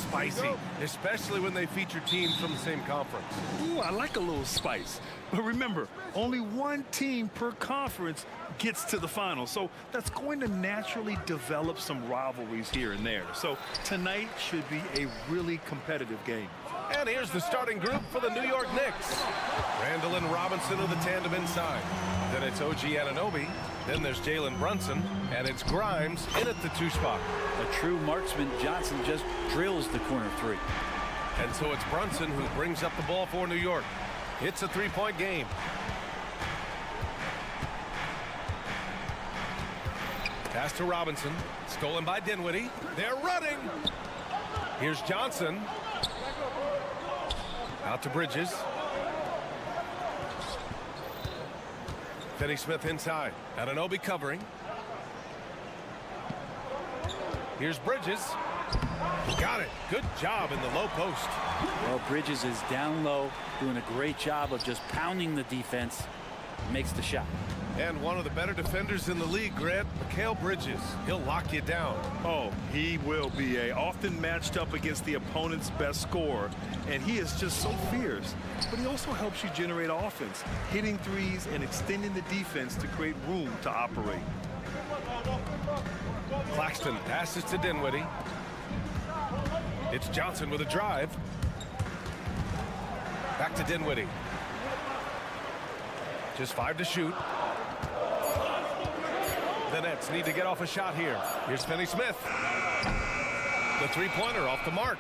spicy. Especially when they feature teams from the same conference. Ooh, I like a little spice. But remember, only one team per conference gets to the final. So that's going to naturally develop some rivalries here and there. So tonight should be a really competitive game. And here's the starting group for the New York Knicks. Randall and Robinson are the tandem inside. Then it's OG Anunoby. Then there's Jalen Brunson. And it's Grimes in at the 2 spot. A true marksman, Johnson just drills the corner 3. And so it's Brunson who brings up the ball for New York. It's a 3-point game. Pass to Robinson. Stolen by Dinwiddie. They're running. Here's Johnson. Out to Bridges. Finney-Smith inside. Anunoby covering. Here's Bridges. Got it. Good job in the low post. Well, Bridges is down low, doing a great job of just pounding the defense. Makes the shot. And one of the better defenders in the league, Grant, Mikal Bridges. He'll lock you down. Oh, he will be often matched up against the opponent's best scorer, and he is just so fierce. But he also helps you generate offense, hitting threes and extending the defense to create room to operate. Claxton passes to Dinwiddie. It's Johnson with a drive. Back to Dinwiddie. Just 5 to shoot. The Nets need to get off a shot here. Here's Finney-Smith. The 3-pointer off the mark.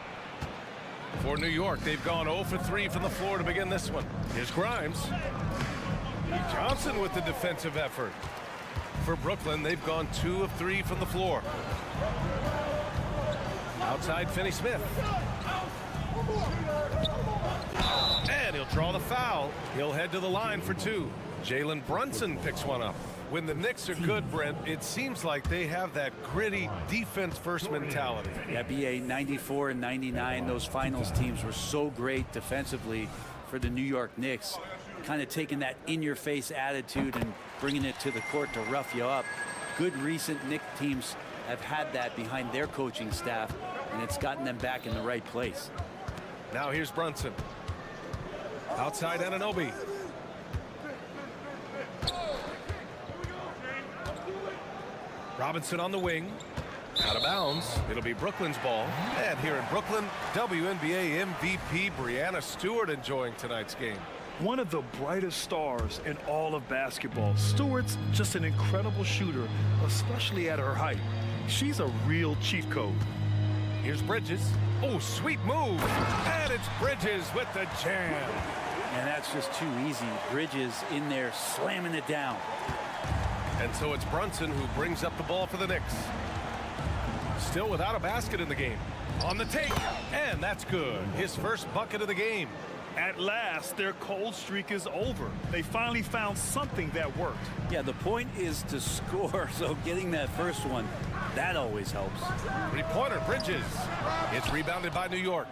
For New York, they've gone 0 for 3 from the floor to begin this one. Here's Grimes. Johnson with the defensive effort. For Brooklyn, they've gone 2 of 3 from the floor. Outside Finney-Smith. And he'll draw the foul. He'll head to the line for 2. Jalen Brunson picks one up. When the Knicks are good, Brent, it seems like they have that gritty defense-first mentality. Yeah, BA 94 and 99, those finals teams were so great defensively for the New York Knicks. Kind of taking that in-your-face attitude and bringing it to the court to rough you up. Good recent Knicks teams have had that behind their coaching staff, and it's gotten them back in the right place. Now here's Brunson. Outside Anunoby. Robinson on the wing. Out of bounds. It'll be Brooklyn's ball. And here in Brooklyn, WNBA MVP Breanna Stewart enjoying tonight's game. One of the brightest stars in all of basketball. Stewart's just an incredible shooter, especially at her height. She's a real cheat code. Here's Bridges. Oh, sweet move. And it's Bridges with the jam. And that's just too easy. Bridges in there slamming it down. And so it's Brunson who brings up the ball for the Knicks. Still without a basket in the game. On the take, and that's good. His first bucket of the game. At last, their cold streak is over. They finally found something that worked. Yeah, the point is to score, so getting that first one, that always helps. 3-pointer, Bridges. It's rebounded by New York.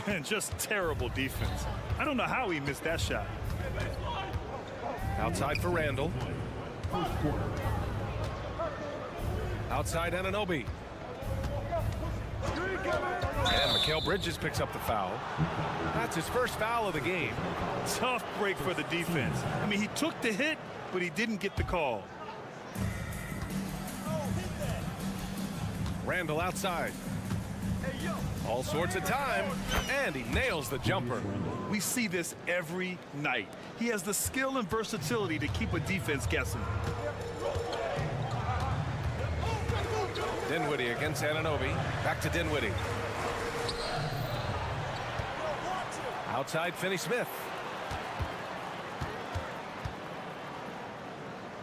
And just terrible defense. I don't know how he missed that shot. Outside for Randall. Outside Anunoby. And Mikal Bridges picks up the foul. That's his first foul of the game. Tough break for the defense. I mean, he took the hit, but he didn't get the call. Randall outside. All sorts of time, and he nails the jumper. We see this every night. He has the skill and versatility to keep a defense guessing. Dinwiddie against Anunoby. Back to Dinwiddie. Outside Finney-Smith.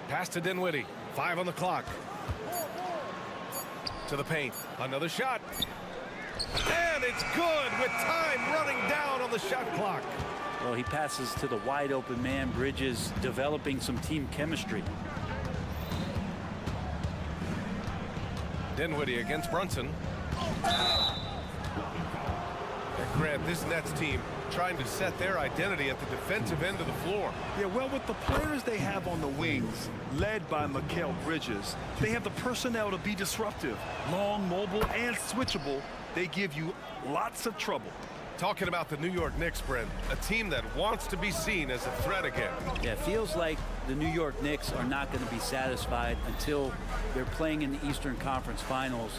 Pass to Dinwiddie. 5 on the clock. To the paint. Another shot. And it's good with time running down on the shot clock. Well, he passes to the wide open man. Bridges developing some team chemistry. Dinwiddie against Brunson. They're Grant, this Nets team trying to set their identity at the defensive end of the floor. Yeah, well, with the players they have on the wings, led by Mikal Bridges, they have the personnel to be disruptive. Long, mobile, and switchable, they give you lots of trouble. Talking about the New York Knicks, Brent, a team that wants to be seen as a threat again. Yeah, it feels like the New York Knicks are not going to be satisfied until they're playing in the Eastern Conference Finals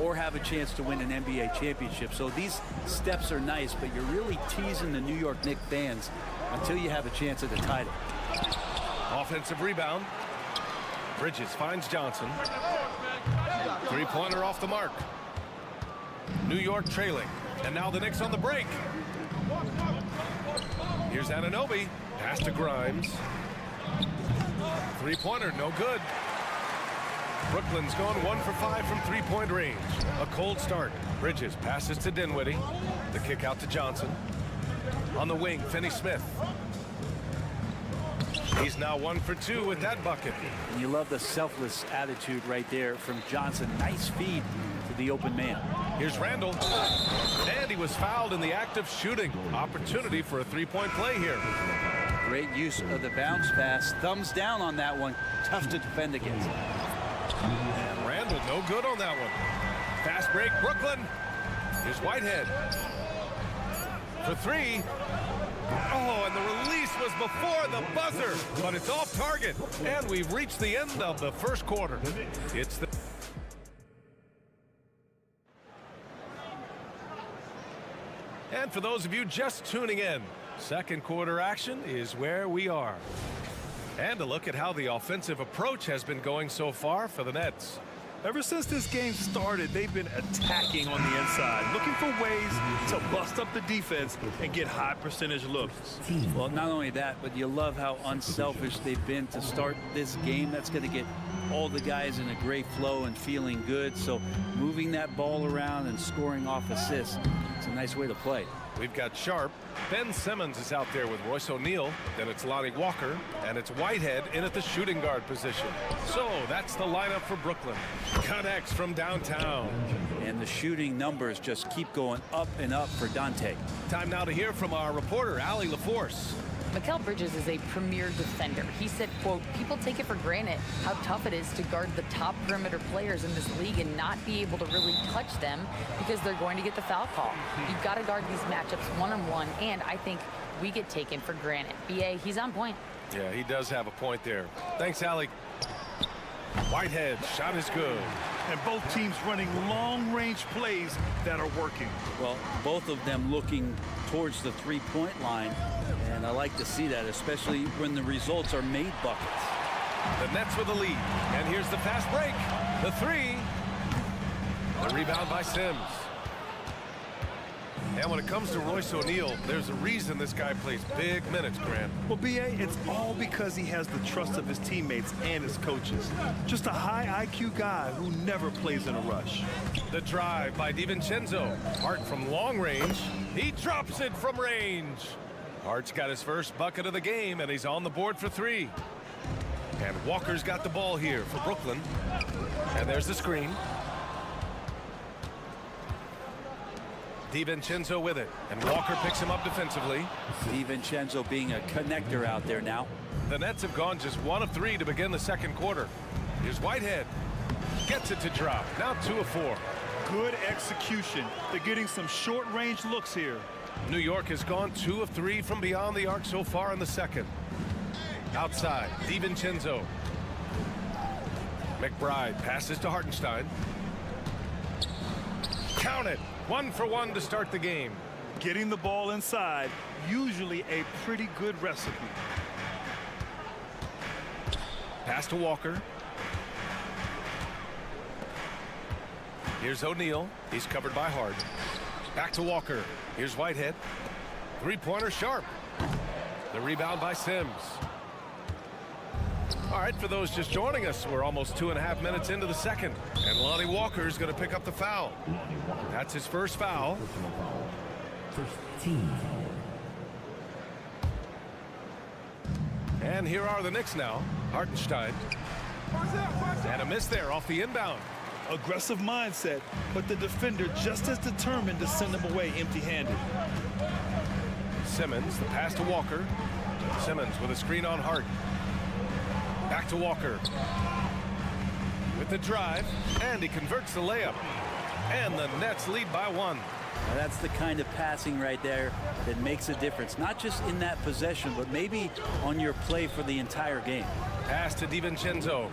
or have a chance to win an NBA championship. So these steps are nice, but you're really teasing the New York Knicks fans until you have a chance at the title. Offensive rebound. Bridges finds Johnson. Three-pointer off the mark. New York trailing. And now the Knicks on the break. Here's Anunoby. Pass to Grimes. Three-pointer, no good. Brooklyn's going 1 for 5 from three-point range. A cold start. Bridges passes to Dinwiddie. The kick out to Johnson. On the wing, Finney-Smith. He's now 1 for 2 with that bucket. And you love the selfless attitude right there from Johnson. Nice feed to the open man. Here's Randall. And he was fouled in the act of shooting. Opportunity for a three-point play here. Great use of the bounce pass. Thumbs down on that one. Tough to defend against. And Randall no good on that one. Fast break, Brooklyn. Here's Whitehead. For three. Oh, and the release was before the buzzer, but it's off target. And we've reached the end of the first quarter. It's the... And for those of you just tuning in, second quarter action is where we are. And a look at how the offensive approach has been going so far for the Nets. Ever since this game started, they've been attacking on the inside, looking for ways to bust up the defense and get high percentage looks. Well, not only that, but you love how unselfish they've been to start this game. That's going to get all the guys in a great flow and feeling good. So moving that ball around and scoring off assists, it's a nice way to play. We've got Sharp. Ben Simmons is out there with Royce O'Neal. Then it's Lonnie Walker. And it's Whitehead in at the shooting guard position. So that's the lineup for Brooklyn. Connects from downtown. And the shooting numbers just keep going up and up for Dante. Time now to hear from our reporter, Allie LaForce. Mikal Bridges is a premier defender. He said, quote, people take it for granted how tough it is to guard the top perimeter players in this league and not be able to really touch them because they're going to get the foul call. You've got to guard these matchups one-on-one, and I think we get taken for granted. BA, he's on point. Yeah, he does have a point there. Thanks, Allie. Whitehead, shot is good. And both teams running long-range plays that are working. Well, both of them looking towards the three-point line, and I like to see that, especially when the results are made buckets. The Nets with the lead, and here's the fast break. The three. The rebound by Sims. And when it comes to Royce O'Neal, there's a reason this guy plays big minutes, Grant. Well, BA, it's all because he has the trust of his teammates and his coaches. Just a high IQ guy who never plays in a rush. The drive by DiVincenzo. Hart from long range. He drops it from range. Hart's got his first bucket of the game, and he's on the board for three. And Walker's got the ball here for Brooklyn. And there's the screen. DiVincenzo with it, and Walker picks him up defensively. DiVincenzo being a connector out there now. The Nets have gone just 1 of 3 to begin the second quarter. Here's Whitehead. Gets it to drop. Now 2 of 4. Good execution. They're getting some short-range looks here. New York has gone 2 of 3 from beyond the arc so far in the second. Outside, DiVincenzo. McBride passes to Hartenstein. Count it. 1 for 1 to start the game. Getting the ball inside, usually a pretty good recipe. Pass to Walker. Here's O'Neal. He's covered by Hart. Back to Walker. Here's Whitehead. Three-pointer Sharp. The rebound by Sims. All right, for those just joining us, we're almost 2.5 minutes into the second. And Lonnie Walker is going to pick up the foul. That's his first foul. First team. And here are the Knicks now. Hartenstein. And a miss there off the inbound. aggressive mindset, but the defender just as determined to send him away empty-handed. Simmons, the pass to Walker. Simmons with a screen on Hart. Back to Walker. With the drive, and he converts the layup. And the Nets lead by 1. Now that's the kind of passing right there that makes a difference, not just in that possession, but maybe on your play for the entire game. Pass to DiVincenzo.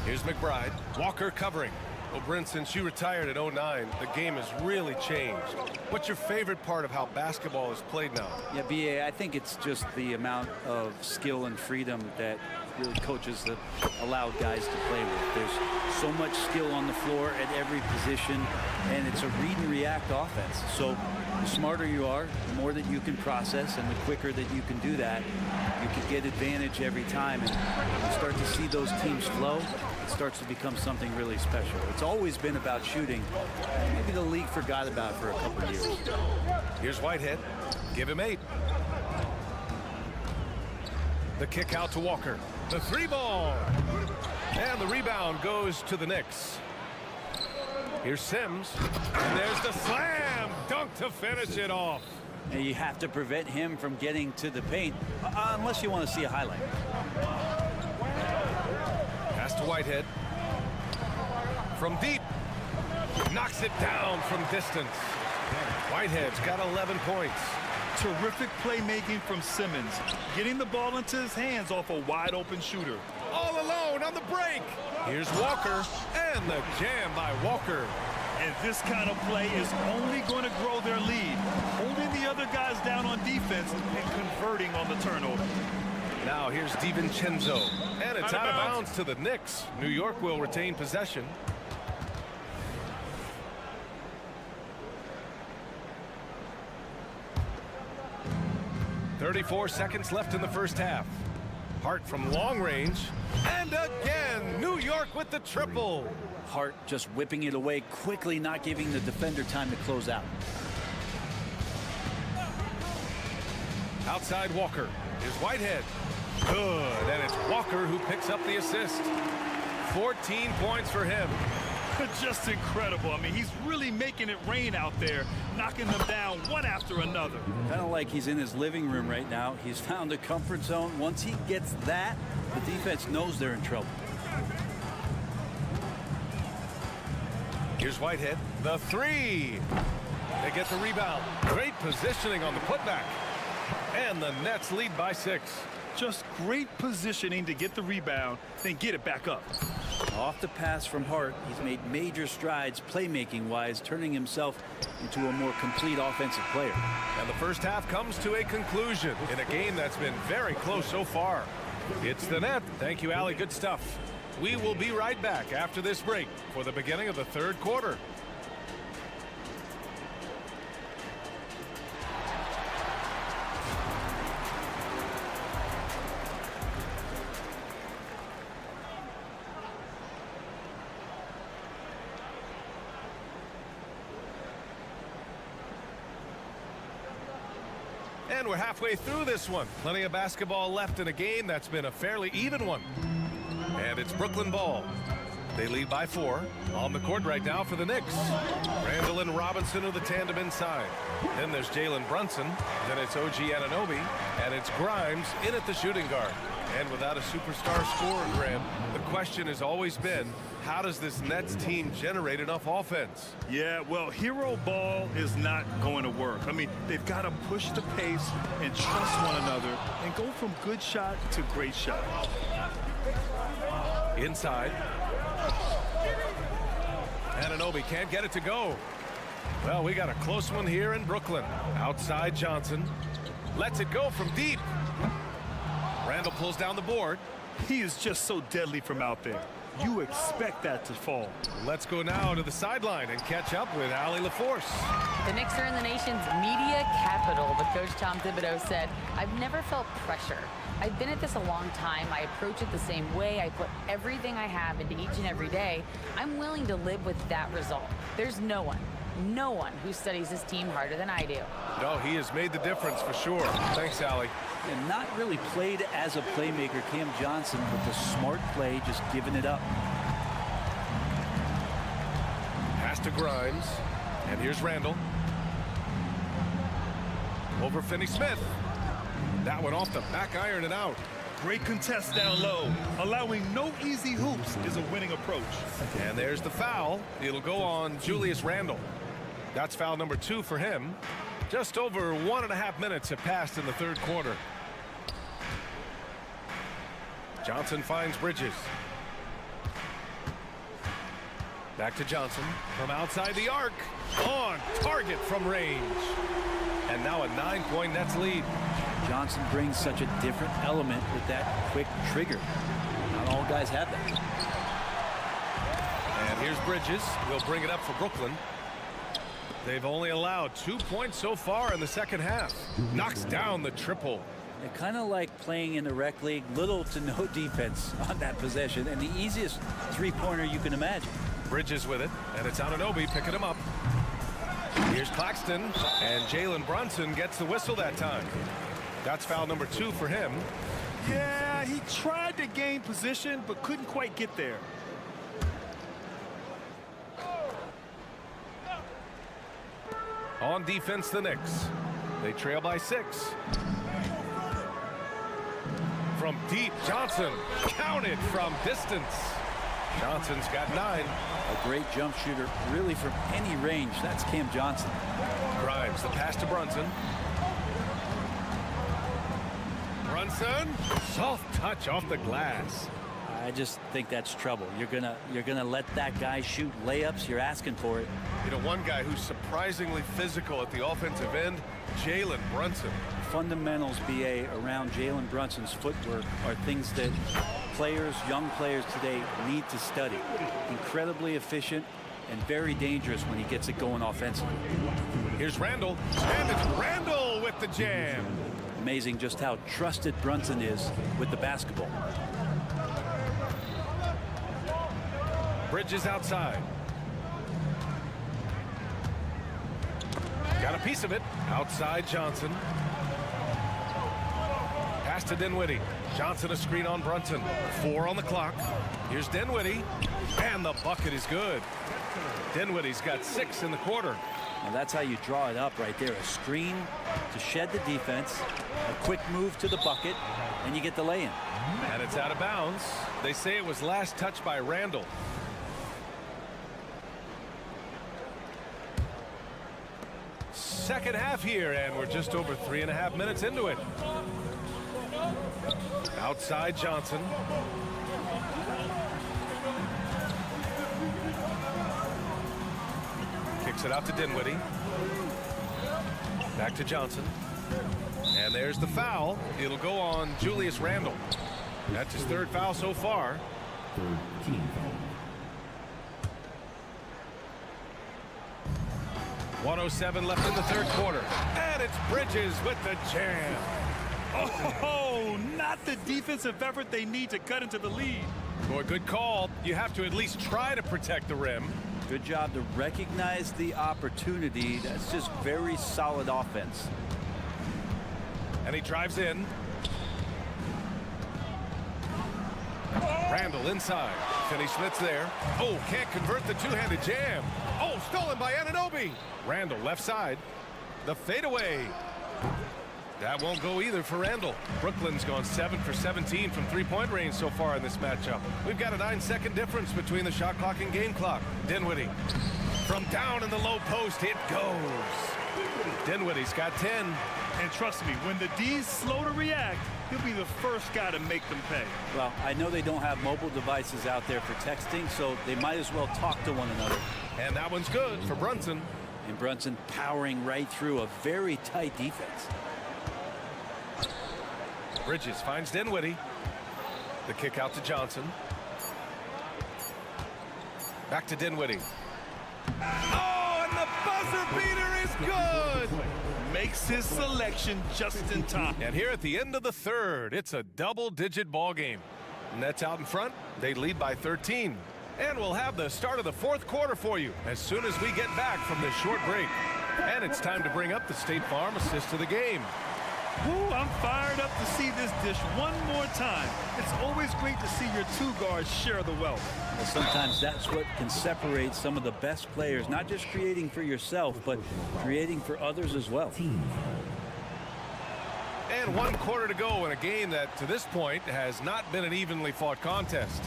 Here's McBride. Walker covering. Well, Brent, since you retired at 09, the game has really changed. What's your favorite part of how basketball is played now? Yeah, B.A., I think it's just the amount of skill and freedom that really coaches have allowed guys to play with. There's so much skill on the floor at every position, and it's a read and react offense. So the smarter you are, the more that you can process, and the quicker that you can do that, you can get advantage every time. And you start to see those teams flow, it starts to become something really special. It's always been about shooting. Maybe the league forgot about it for a couple of years. Here's Whitehead. Give him 8. The kick out to Walker. The 3 ball. And the rebound goes to the Knicks. Here's Sims. And there's the slam dunk to finish it off. And you have to prevent him from getting to the paint, unless you want to see a highlight. Pass to Whitehead. From deep. Knocks it down from distance. Whitehead's got 11 points. Terrific playmaking from Simmons, getting the ball into his hands off a wide open shooter. All alone on the break. Here's Walker, and the jam by Walker. And this kind of play is only going to grow their lead, holding the other guys down on defense and converting on the turnover. Now here's DiVincenzo, and it's out of bounds to the Knicks. New York will retain possession. .34 seconds left in the first half. Hart from long range. And again, New York with the triple. Hart just whipping it away quickly, not giving the defender time to close out. Outside Walker. Here's Whitehead. Good, and it's Walker who picks up the assist. 14 points for him. Just incredible. I mean, he's really making it rain out there, knocking them down one after another. Kind of like he's in his living room right now. He's found a comfort zone. Once he gets that, the defense knows they're in trouble. Here's Whitehead. The 3. They get the rebound. Great positioning on the putback. And the Nets lead by 6. Just great positioning to get the rebound, then get it back up. Off the pass from Hart, he's made major strides playmaking-wise, turning himself into a more complete offensive player. And the first half comes to a conclusion in a game that's been very close so far. It's the net. Thank you, Allie. Good stuff. We will be right back after this break for the beginning of the third quarter. And we're halfway through this one. Plenty of basketball left in a game that's been a fairly even one. And it's Brooklyn ball. They lead by 4. On the court right now for the Knicks. Randall and Robinson are the tandem inside. Then there's Jalen Brunson. Then it's OG Anunoby. And it's Grimes in at the shooting guard. And without a superstar scorer, Graham, the question has always been, how does this Nets team generate enough offense? Yeah, well, hero ball is not going to work. I mean, they've got to push the pace and trust one another and go from good shot to great shot. Inside. Anunoby can't get it to go. Well, we got a close one here in Brooklyn. Outside Johnson. Lets it go from deep. Randall pulls down the board. He is just so deadly from out there. You expect that to fall. Let's go now to the sideline and catch up with Allie LaForce. The Knicks are in the nation's media capital, but Coach Tom Thibodeau said, "I've never felt pressure. I've been at this a long time. I approach it the same way. I put everything I have into each and every day. I'm willing to live with that result. There's no one, no one who studies his team harder than I do. No, he has made the difference for sure. Thanks, Allie. And not really played as a playmaker, Cam Johnson, with the smart play, just giving it up. Pass to Grimes. And here's Randall. Over Finney-Smith. That one off the back iron and out. Great contest down low. Allowing no easy hoops is a winning approach. And there's the foul. It'll go on Julius Randle. That's foul number 2 for him. Just over 1.5 minutes have passed in the third quarter. Johnson finds Bridges. Back to Johnson from outside the arc. On target from range. And now a 9-point Nets lead. Johnson brings such a different element with that quick trigger. Not all guys have that. And here's Bridges. He'll bring it up for Brooklyn. They've only allowed 2 points so far in the second half. Knocks down the triple. They're kind of like playing in the rec league, little to no defense on that possession, and the easiest three-pointer you can imagine. Bridges with it, and it's Anunoby picking him up. Here's Claxton, and Jalen Brunson gets the whistle that time. That's foul number 2 for him. Yeah, he tried to gain position, but couldn't quite get there. On defense, the Knicks. They trail by 6. From deep, Johnson counted from distance. Johnson's got 9. A great jump shooter, really from any range. That's Cam Johnson. Grimes, the pass to Brunson. Brunson, soft touch off the glass. I just think that's trouble. You're gonna let that guy shoot layups. You're asking for it. You know, one guy who's surprisingly physical at the offensive end, Jalen Brunson. Fundamentals, BA, around Jalen Brunson's footwork are things that young players today need to study. Incredibly efficient and very dangerous when he gets it going offensively. Here's Randall, and it's Randall with the jam. Amazing just how trusted Brunson is with the basketball. Bridges outside. Got a piece of it. Outside Johnson. Pass to Dinwiddie. Johnson a screen on Brunson. 4 on the clock. Here's Dinwiddie. And the bucket is good. Dinwiddie's got 6 in the quarter. Now that's how you draw it up right there. A screen to shed the defense. A quick move to the bucket. And you get the lay-in. And it's out of bounds. They say it was last touched by Randall. Second half here, and we're just over 3.5 minutes into it. Outside Johnson. Kicks it out to Dinwiddie. Back to Johnson. And there's the foul. It'll go on Julius Randle. That's his 3rd foul so far. 13 foul. 1:07 left in the third quarter. And it's Bridges with the jam. Oh, not the defensive effort they need to cut into the lead. Boy, good call. You have to at least try to protect the rim. Good job to recognize the opportunity. That's just very solid offense. And he drives in. Randall inside. Finney-Smith's there. Oh, can't convert the two-handed jam. Oh, stolen by Anunoby. Randall left side. The fadeaway. That won't go either for Randall. Brooklyn's gone 7 for 17 from three-point range so far in this matchup. We've got a 9-second difference between the shot clock and game clock. Dinwiddie. From down in the low post, it goes. Dinwiddie's got 10. And trust me, when the D's slow to react, he'll be the first guy to make them pay. Well, I know they don't have mobile devices out there for texting, so they might as well talk to one another. And that one's good for Brunson. And Brunson powering right through a very tight defense. Bridges finds Dinwiddie. The kick out to Johnson. Back to Dinwiddie. Oh, and the buzzer beater is good. Makes his selection just in time. And here at the end of the third, it's a double-digit ball game. Nets out in front. They lead by 13. And we'll have the start of the fourth quarter for you as soon as we get back from this short break. And it's time to bring up the State Farm assist of the game. Ooh, I'm fired up to see this dish one more time. It's always great to see your two guards share the wealth. Well, sometimes that's what can separate some of the best players, not just creating for yourself, but creating for others as well. And 1 quarter to go in a game that, to this point, has not been an evenly fought contest.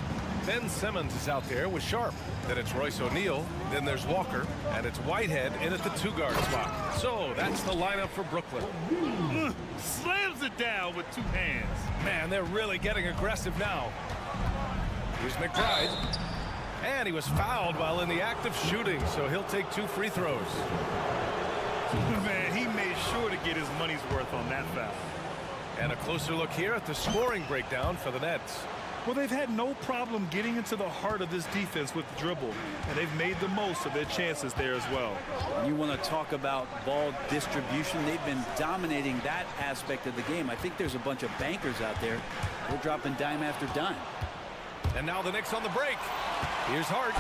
Ben Simmons is out there with Sharp. Then it's Royce O'Neal. Then there's Walker. And it's Whitehead in at the 2-guard spot. So that's the lineup for Brooklyn. Slams it down with 2 hands. Man, they're really getting aggressive now. Here's McBride. And he was fouled while in the act of shooting, so he'll take 2 free throws. Man, he made sure to get his money's worth on that foul. And a closer look here at the scoring breakdown for the Nets. Well, they've had no problem getting into the heart of this defense with the dribble, and they've made the most of their chances there as well. You want to talk about ball distribution. They've been dominating that aspect of the game. I think there's a bunch of bankers out there. They're dropping dime after dime. And now the Knicks on the break. Here's Hart.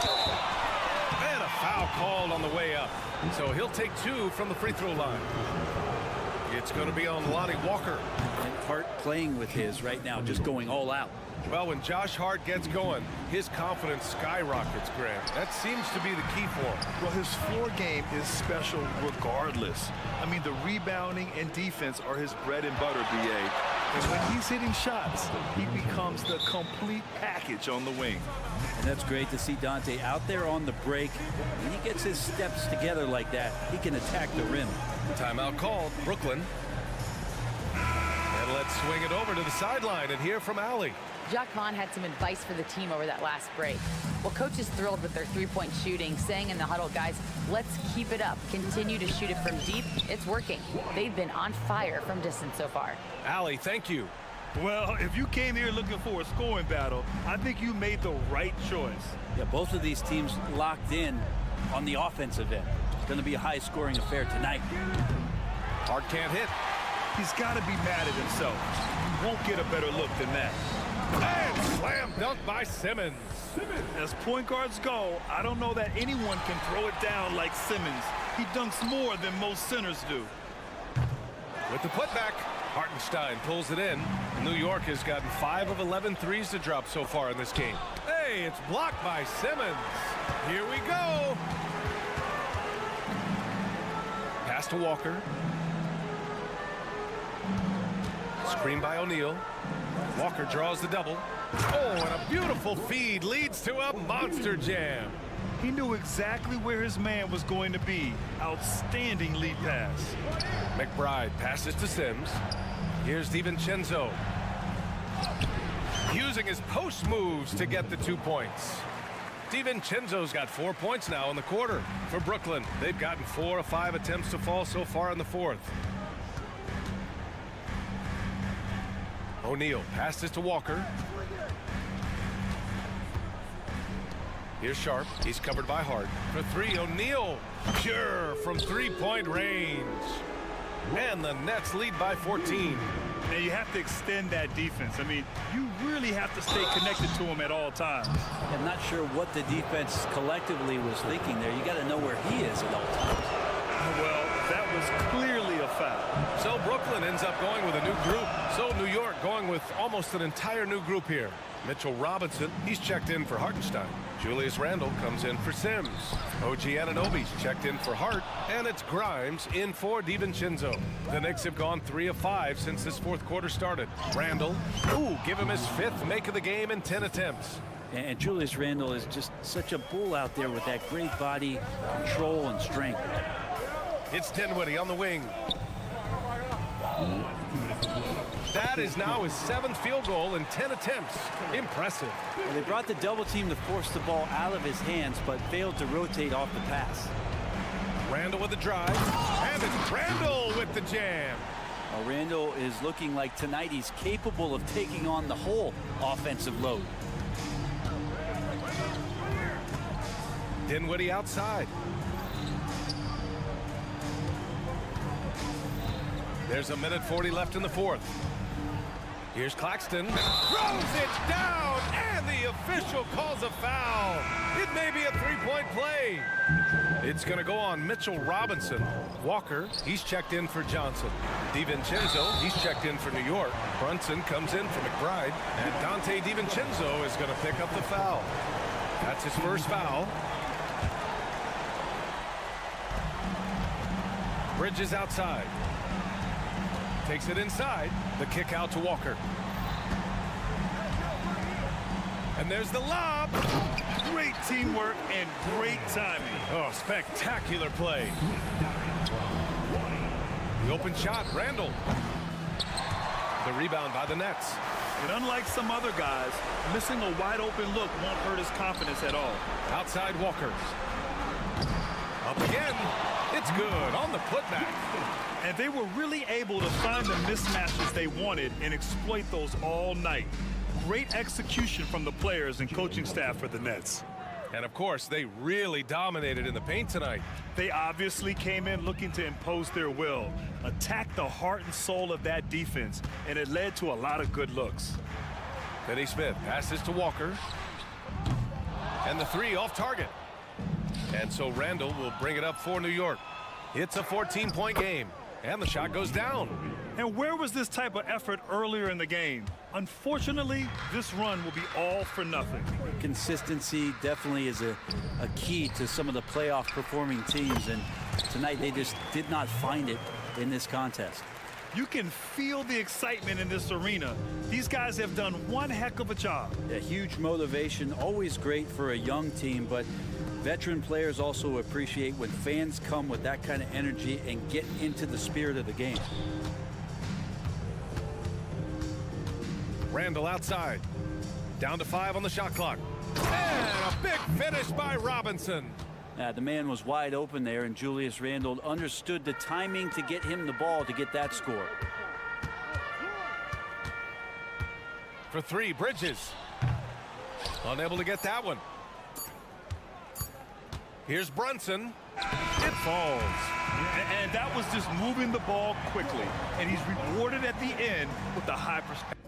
And a foul called on the way up. So he'll take 2 from the free throw line. It's going to be on Lonnie Walker. And Hart playing with his right now, just going all out. Well, when Josh Hart gets going, his confidence skyrockets, Grant. That seems to be the key for him. Well, his floor game is special regardless. I mean, the rebounding and defense are his bread and butter, B.A. And when he's hitting shots, he becomes the complete package on the wing. And that's great to see Dante out there on the break. When he gets his steps together like that, he can attack the rim. Timeout called, Brooklyn. And let's swing it over to the sideline and hear from Allie. Jacques Vaughn had some advice for the team over that last break. Well, coach is thrilled with their 3-point shooting, saying in the huddle, guys, let's keep it up. Continue to shoot it from deep. It's working. They've been on fire from distance so far. Allie, thank you. Well, if you came here looking for a scoring battle, I think you made the right choice. Yeah, both of these teams locked in on the offensive end. It's going to be a high-scoring affair tonight. Hart can't hit. He's got to be mad at himself. He won't get a better look than that. And slam dunk by Simmons. As point guards go, I don't know that anyone can throw it down like Simmons. He dunks more than most centers do. With the putback, Hartenstein pulls it in. New York has gotten 5 of 11 threes to drop so far in this game. Hey, it's blocked by Simmons. Here we go. Pass to Walker. Screen by O'Neal. Walker draws the double. Oh, and a beautiful feed leads to a monster jam. He knew exactly where his man was going to be. Outstanding lead pass. McBride passes to Sims. Here's DiVincenzo. Using his post moves to get the 2 points. DiVincenzo's got 4 points now in the quarter. For Brooklyn, they've gotten 4 of 5 attempts to fall so far in the fourth. O'Neal passes to Walker. Here's Sharp. He's covered by Hart. For 3, O'Neal. Pure from 3-point range. And the Nets lead by 14. Now you have to extend that defense. I mean, you really have to stay connected to him at all times. I'm not sure what the defense collectively was thinking there. You got to know where he is at all times. Well, that was clearly a foul. So Brooklyn ends up going with a new group. So New York going with almost an entire new group here. Mitchell Robinson, he's checked in for Hartenstein. Julius Randle comes in for Sims. OG Anunoby's checked in for Hart. And it's Grimes in for DiVincenzo. The Knicks have gone 3 of 5 since this fourth quarter started. Randle, give him his 5th make of the game in 10 attempts. And Julius Randle is just such a bull out there with that great body control and strength. It's Dinwiddie on the wing. That is now his 7th field goal in 10 attempts. Impressive. Well, they brought the double team to force the ball out of his hands, but failed to rotate off the pass. Randle with the drive. And it's Randle with the jam. Well, Randle is looking like tonight he's capable of taking on the whole offensive load. Dinwiddie outside. There's a minute 40 left in the fourth. Here's Claxton. Throws it down, and the official calls a foul. It may be a three-point play. It's going to go on Mitchell Robinson. Walker, he's checked in for Johnson. DiVincenzo, he's checked in for New York. Brunson comes in for McBride. And Dante DiVincenzo is going to pick up the foul. That's his first foul. Bridges outside. Takes it inside. The kick out to Walker. And there's the lob. Great teamwork and great timing. Oh, spectacular play. The open shot, Randall. The rebound by the Nets. And unlike some other guys, missing a wide open look won't hurt his confidence at all. Outside Walker. Up again. It's good on the putback. And they were really able to find the mismatches they wanted and exploit those all night. Great execution from the players and coaching staff for the Nets. And of course, they really dominated in the paint tonight. They obviously came in looking to impose their will, attack the heart and soul of that defense, and it led to a lot of good looks. Finney Smith passes to Walker. And the three off target. And so Randall will bring it up for New York. It's a 14-point game, and the shot goes down. And where was this type of effort earlier in the game? Unfortunately, this run will be all for nothing. Consistency definitely is a key to some of the playoff performing teams, and tonight they just did not find it in this contest. You can feel the excitement in this arena. These guys have done one heck of a job. A huge motivation, always great for a young team, but veteran players also appreciate when fans come with that kind of energy and get into the spirit of the game. Randall outside. Down to 5 on the shot clock. And a big finish by Robinson. The man was wide open there, and Julius Randle understood the timing to get him the ball to get that score. For 3, Bridges. Unable to get that one. Here's Brunson. It falls. And that was just moving the ball quickly. And he's rewarded at the end with the high perspective.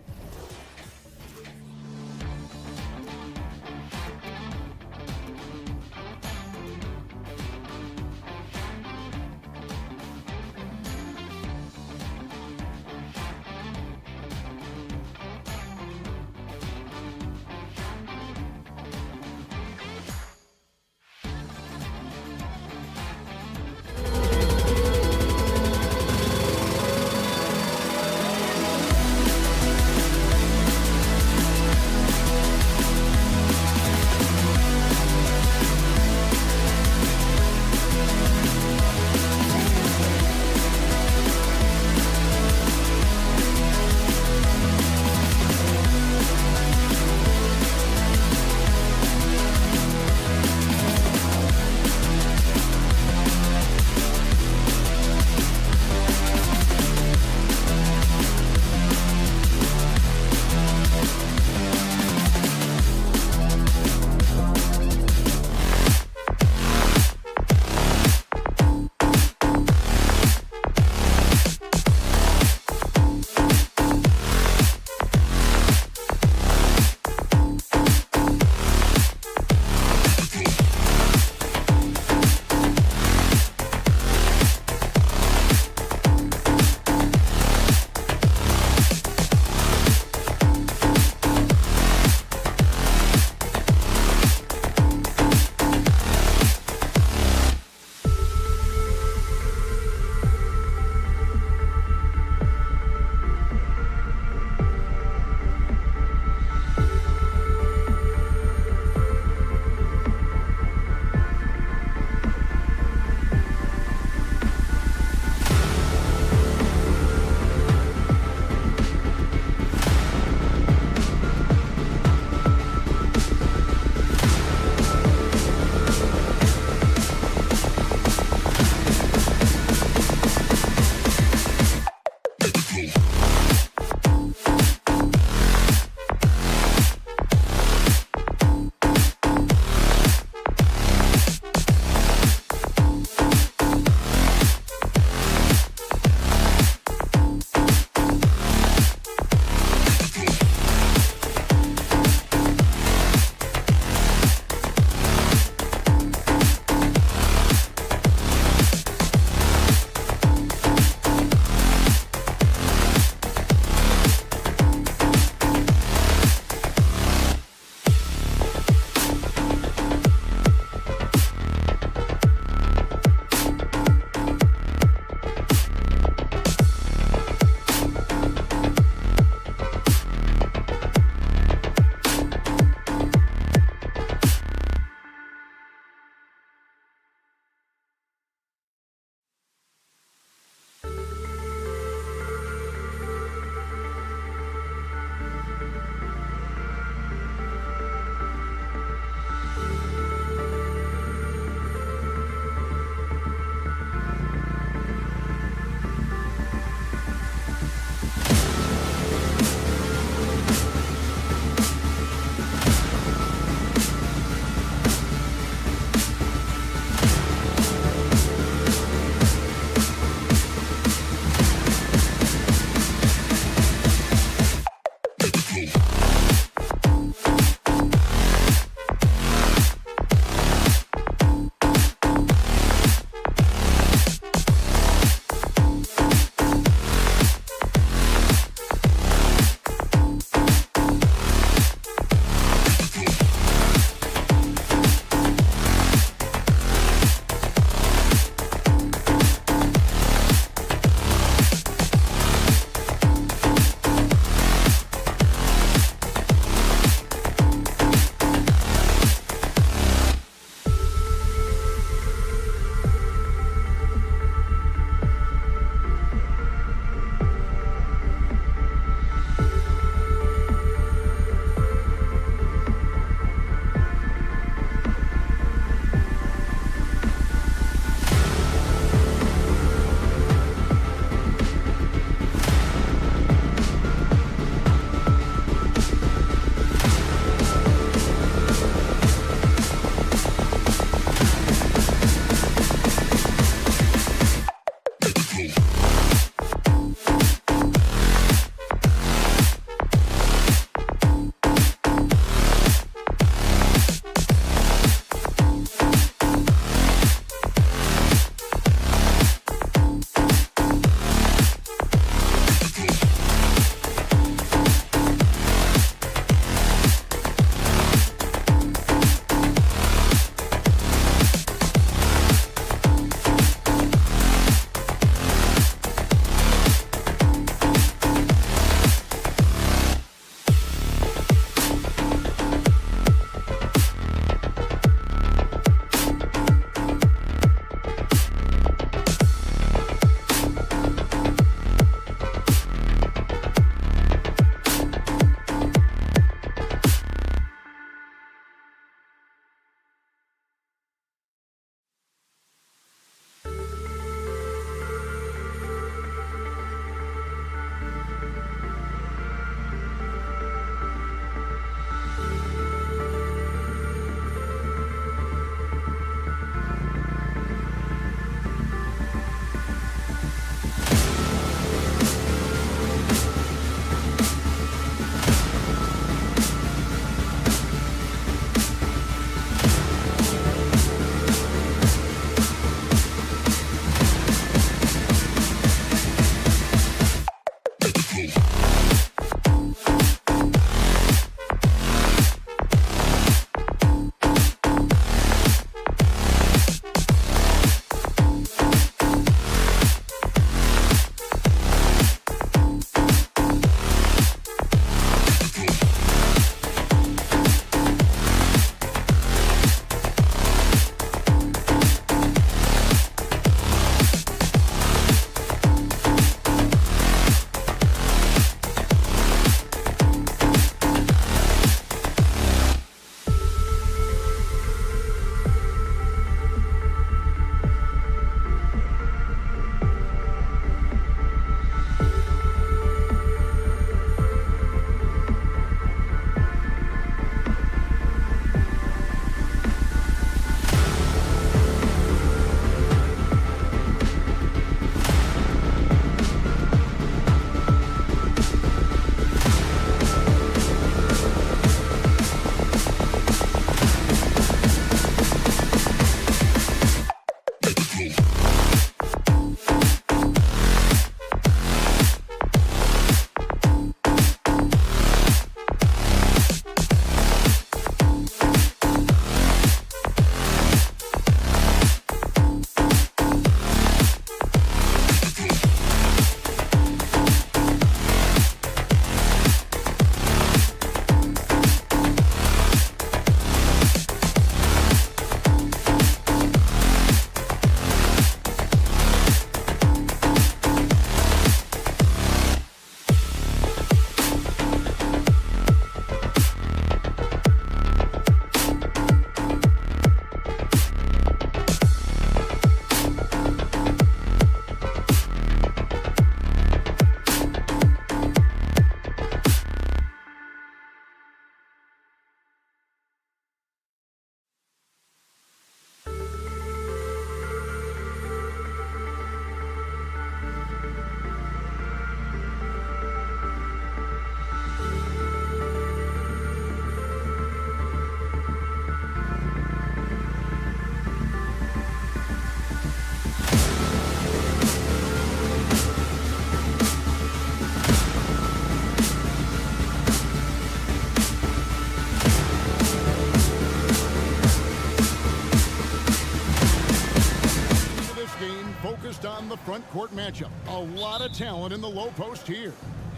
focused on the front court matchup. A lot of talent in the low post here.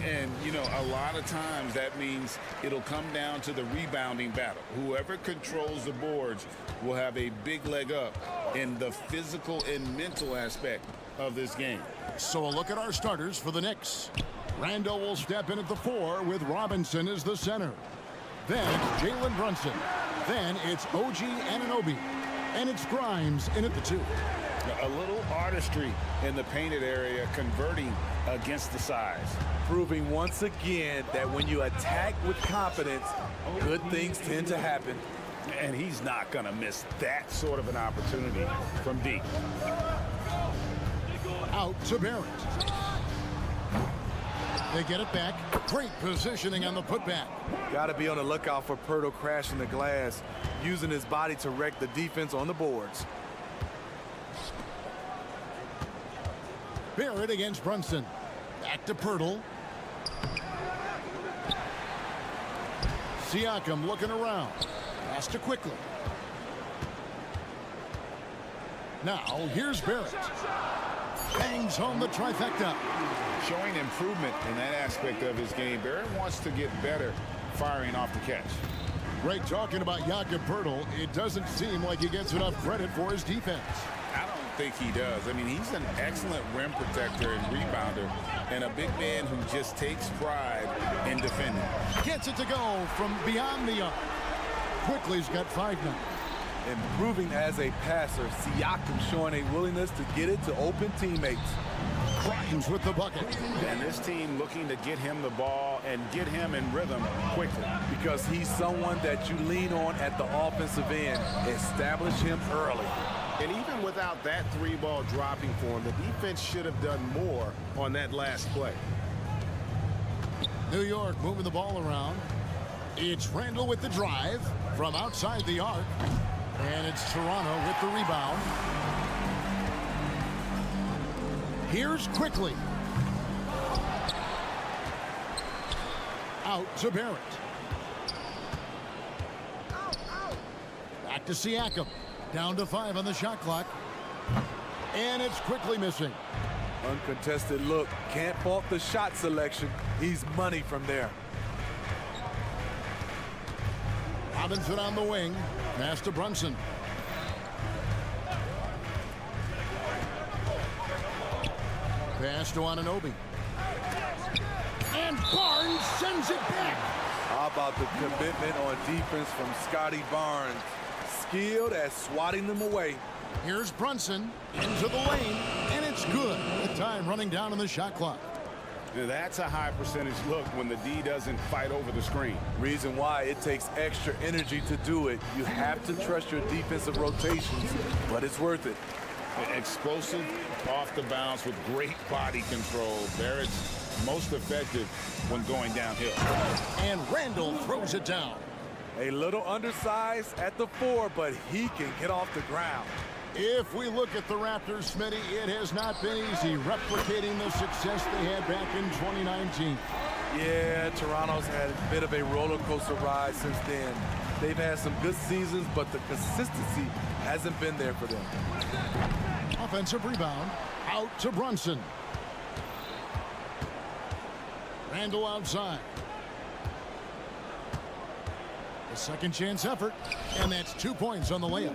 And, you know, a lot of times that means it'll come down to the rebounding battle. Whoever controls the boards will have a big leg up in the physical and mental aspect of this game. So a look at our starters for the Knicks. Randall will step in at the 4 with Robinson as the center. Then it's Jalen Brunson. Then it's OG Anunoby. And it's Grimes in at the 2. A little artistry in the painted area, converting against the size. Proving once again that when you attack with confidence, good things tend to happen. And he's not going to miss that sort of an opportunity from deep. Out to Barrett. They get it back. Great positioning on the putback. Got to be on the lookout for Pirtle crashing the glass, using his body to wreck the defense on the boards. Barrett against Brunson. Back to Pirtle. Siakam looking around. Pass to Quickly. Now here's Barrett. Bangs home the trifecta. Showing improvement in that aspect of his game. Barrett wants to get better firing off the catch. Great talking about Jakob Pirtle. It doesn't seem like he gets enough credit for his defense. I don't think he does. I mean, he's an excellent rim protector and rebounder, and a big man who just takes pride in defending. Gets it to go from beyond the arc. Quickly's got 5 now. Improving as a passer, Siakam showing a willingness to get it to open teammates. Grimes with the bucket. And this team looking to get him the ball and get him in rhythm quickly. Because he's someone that you lean on at the offensive end. Establish him early. And even without that 3-ball dropping for him, the defense should have done more on that last play. New York moving the ball around. It's Randall with the drive from outside the arc. And it's Toronto with the rebound. Here's Quickly. Out to Barrett. Back to Siakam. Down to 5 on the shot clock. And it's Quickly missing. Uncontested look. Can't fault the shot selection. He's money from there. Robinson on the wing. Pass to Brunson. Pass to Anunoby. And Barnes sends it back. How about the commitment on defense from Scotty Barnes? Skilled at swatting them away. Here's Brunson into the lane, and it's good. The time running down on the shot clock. That's a high percentage look when the D doesn't fight over the screen. Reason why it takes extra energy to do it. You have to trust your defensive rotations, but it's worth it. Explosive off the bounce with great body control. Barrett's most effective when going downhill. And Randall throws it down. A little undersized at the 4, but he can get off the ground. If we look at the Raptors, Smitty, it has not been easy replicating the success they had back in 2019. Yeah, Toronto's had a bit of a roller coaster ride since then. They've had some good seasons, but the consistency hasn't been there for them. Offensive rebound. Out to Brunson. Randall outside. A second chance effort, and that's 2 points on the layup.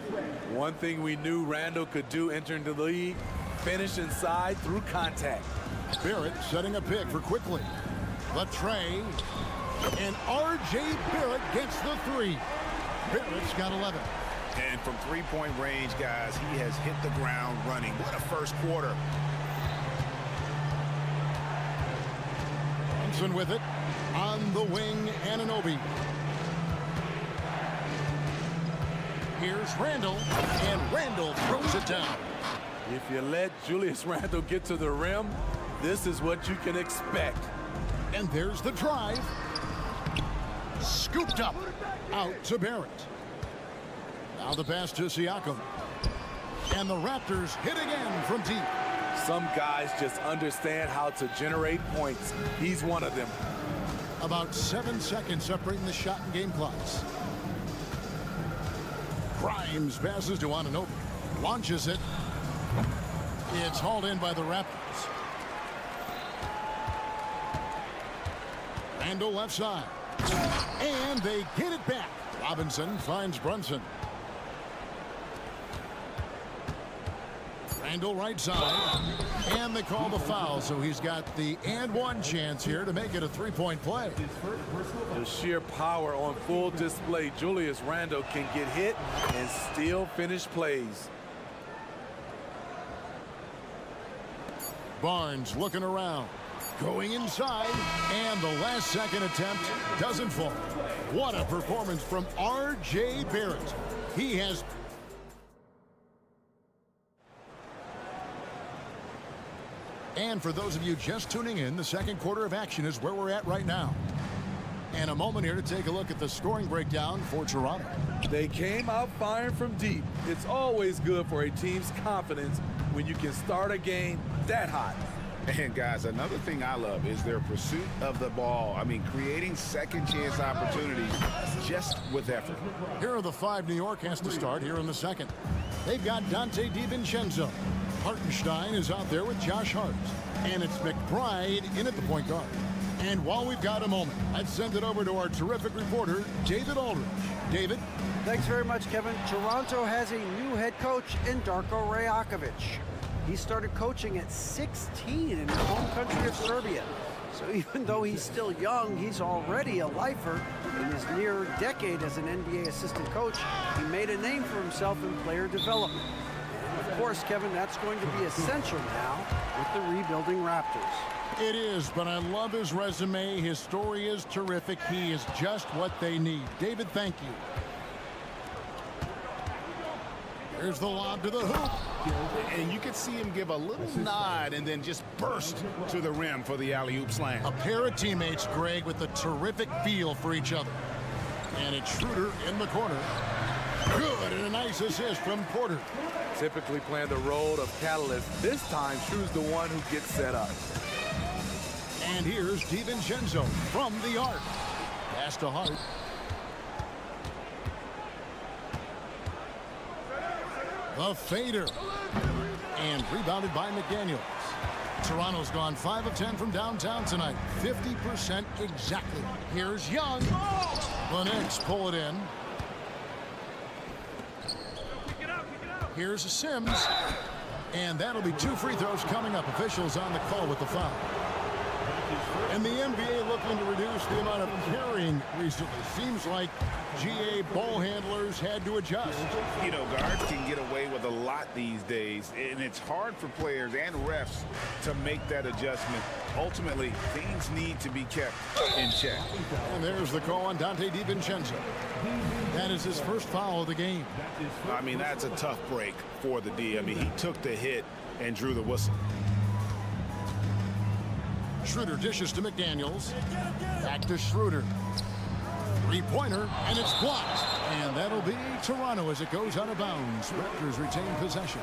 One thing we knew Randall could do entering the league, finish inside through contact. Barrett setting a pick for Quickly. The tray, and R.J. Barrett gets the 3. Barrett's got 11. And from three-point range, guys, he has hit the ground running. What a first quarter. Brunson with it. On the wing, Anunoby. Here's Randall, and Randall throws it down. If you let Julius Randle get to the rim, this is what you can expect. And there's the drive. Scooped up. Out to Barrett. Now the pass to Siakam. And the Raptors hit again from deep. Some guys just understand how to generate points. He's one of them. About 7 seconds separating the shot and game clocks. Grimes passes to Anunoby. Launches it. It's hauled in by the Raptors. Randall left side. And they get it back. Robinson finds Brunson. Randall right side. And they call the foul, so he's got the and one chance here to make it a three-point play. The sheer power on full display. Julius Randle can get hit and still finish plays. Barnes looking around. Going inside, and the last second attempt doesn't fall. What a performance from R.J. Barrett. He has And for those of you just tuning in, the second quarter of action is where we're at right now. And a moment here to take a look at the scoring breakdown for Toronto. They came out firing from deep. It's always good for a team's confidence when you can start a game that hot. And guys, another thing I love is their pursuit of the ball. I mean, creating second chance opportunities just with effort. Here are the 5 New York has to start here in the second. They've got Dante DiVincenzo. Hartenstein is out there with Josh Hart. And it's McBride in at the point guard. And while we've got a moment, let's send it over to our terrific reporter, David Aldridge. David? Thanks very much, Kevin. Toronto has a new head coach in Darko Rajakovic. He started coaching at 16 in his home country of Serbia. So even though he's still young, he's already a lifer. In his near decade as an NBA assistant coach, he made a name for himself in player development. And of course, Kevin, that's going to be essential now with the rebuilding Raptors. It is, but I love his resume. His story is terrific. He is just what they need. David, thank you. Here's the lob to the hoop. And you can see him give a little nod and then just burst to the rim for the alley-oop slam. A pair of teammates, Greg, with a terrific feel for each other. And it's Schroeder in the corner. Good, and a nice assist from Porter. Typically playing the role of catalyst. This time, Schroeder's the one who gets set up. And here's DiVincenzo from the arc. Pass to Hart. The fader. And rebounded by McDaniels. Toronto's gone 5 of 10 from downtown tonight. 50% exactly. Here's Young. The Knicks pull it in. Here's Sims. And that'll be 2 free throws coming up. Officials on the call with the foul. And the NBA looking to reduce the amount of carrying recently. Seems like GA ball handlers had to adjust. You know, guards can get away with a lot these days, and it's hard for players and refs to make that adjustment. Ultimately, things need to be kept in check. And there's the call on Dante DiVincenzo. That is his first foul of the game. I mean, that's a tough break for the D. I mean, he took the hit and drew the whistle. Schroeder dishes to McDaniels. Back to Schroeder. Three-pointer, and it's blocked. And that'll be Toronto as it goes out of bounds. Raptors retain possession.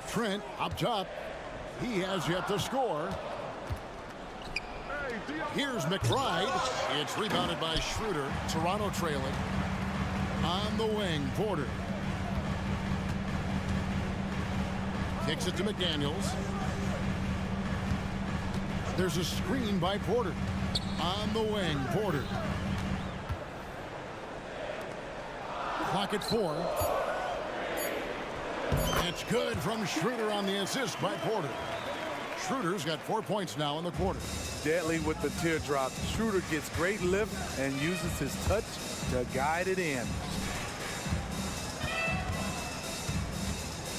Trent up top. He has yet to score. Here's McBride. It's rebounded by Schroeder. Toronto trailing. On the wing, Porter. Kicks it to McDaniels. There's a screen by Porter. On the wing, Porter. Clock at 4. It's good from Schroeder on the assist by Porter. Schroeder's got 4 points now in the quarter. Deadly with the teardrop. Schroeder gets great lift and uses his touch to guide it in.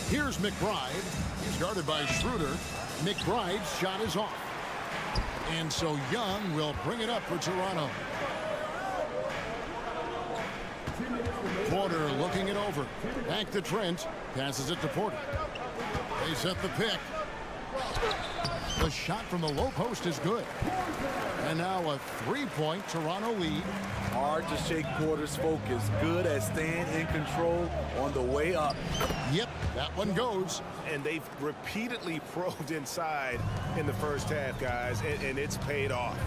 Here's McBride. He's guarded by Schroeder. McBride's shot is off. And so Young will bring it up for Toronto. Porter looking it over. Back to Trent. Passes it to Porter. They set the pick. The shot from the low post is good. And now a 3-point Toronto lead. Hard to shake Porter's focus. Good at staying in control on the way up. Yep, that one goes. And they've repeatedly probed inside in the first half, guys, and it's paid off.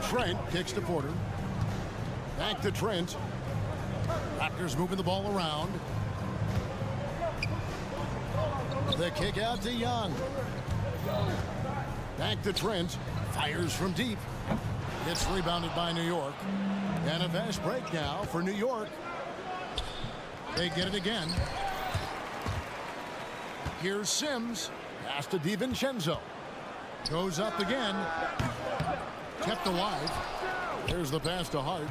Trent kicks to Porter. Back to Trent. Raptors moving the ball around. The kick out to Young. Back to Trent. Fires from deep. Gets rebounded by New York. And a fast break now for New York. They get it again. Here's Sims. Pass to DiVincenzo. Goes up again. Kept alive. There's the pass to Hart.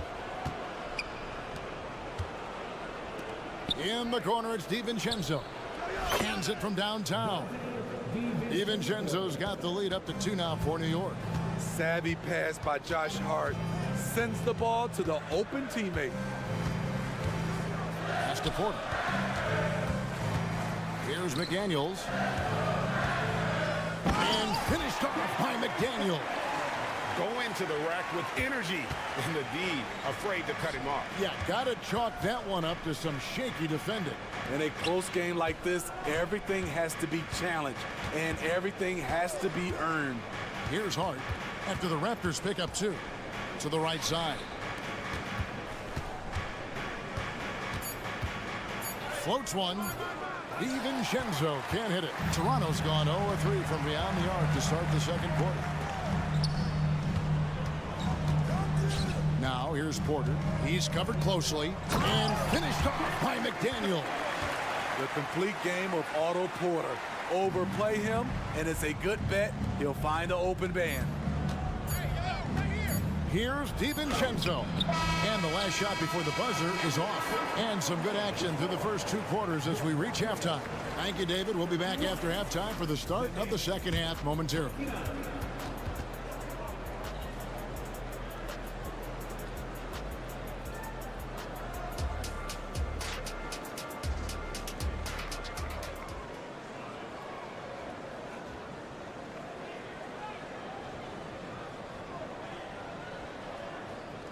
In the corner, it's DiVincenzo. Hands it from downtown. DiVincenzo's got the lead up to 2 now for New York. Savvy pass by Josh Hart. Sends the ball to the open teammate. pass to Porter. Here's McDaniels. And finished off by McDaniel. Go into the rack with energy, and the D afraid to cut him off. Yeah, got to chalk that one up to some shaky defending. In a close game like this, everything has to be challenged, and everything has to be earned. Here's Hart after the Raptors pick up 2 to the right side. Floats one. DiVincenzo can't hit it. Toronto's gone 0-3 from beyond the arc to start the second quarter. Now here's Porter. He's covered closely and finished off by McDaniel. The complete game of Otto Porter. Overplay him, and it's a good bet he'll find an open man. Here's DiVincenzo. And the last shot before the buzzer is off. And some good action through the first 2 quarters as we reach halftime. Thank you, David. We'll be back after halftime for the start of the second half momentarily.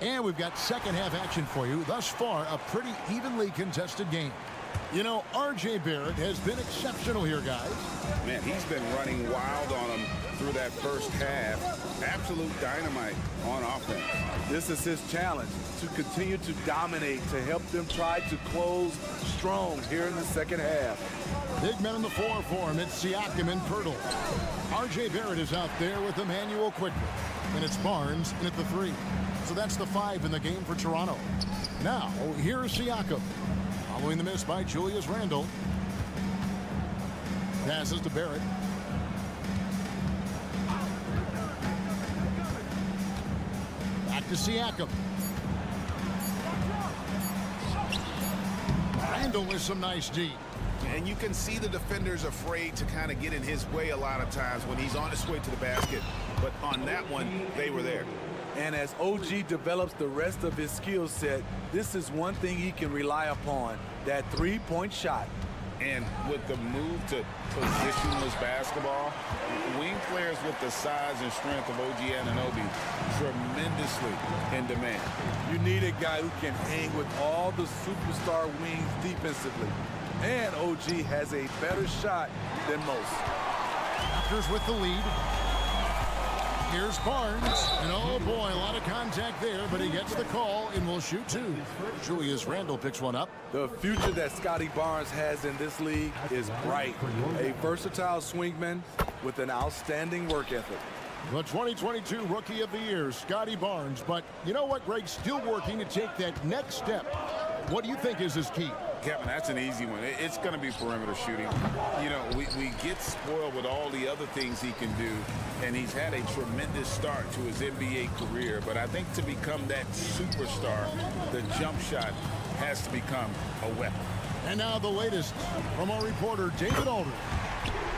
And we've got second half action for you. Thus far, a pretty evenly contested game. You know, R.J. Barrett has been exceptional here, guys. Man, he's been running wild on them through that first half. Absolute dynamite on offense. This is his challenge, to continue to dominate, to help them try to close strong here in the second half. Big men in the 4 for him. It's Siakam and Pirtle. R.J. Barrett is out there with Emmanuel quickly. And it's Barnes in at the 3. So that's the 5 in the game for Toronto. Now, here's Siakam. Following the miss by Julius Randle. Passes to Barrett. Back to Siakam. Randle with some nice D. And you can see the defenders afraid to kind of get in his way a lot of times when he's on his way to the basket. But on that one, they were there. And as OG develops the rest of his skill set, this is one thing he can rely upon, that three-point shot. And with the move to positionless basketball, wing players with the size and strength of OG Anunoby tremendously in demand. You need a guy who can hang with all the superstar wings defensively. And OG has a better shot than most. Raptors with the lead. Here's Barnes. And oh boy, a lot of contact there, but he gets the call and will shoot 2. Julius Randle picks one up. The future that Scotty Barnes has in this league is bright. A versatile swingman with an outstanding work ethic. The 2022 Rookie of the Year, Scotty Barnes. But you know what, Greg? Still working to take that next step. What do you think is his key? Kevin, that's an easy one. It's going to be perimeter shooting. You know, we get spoiled with all the other things he can do, and he's had a tremendous start to his NBA career. But I think to become that superstar, the jump shot has to become a weapon. And now the latest from our reporter, David Aldridge.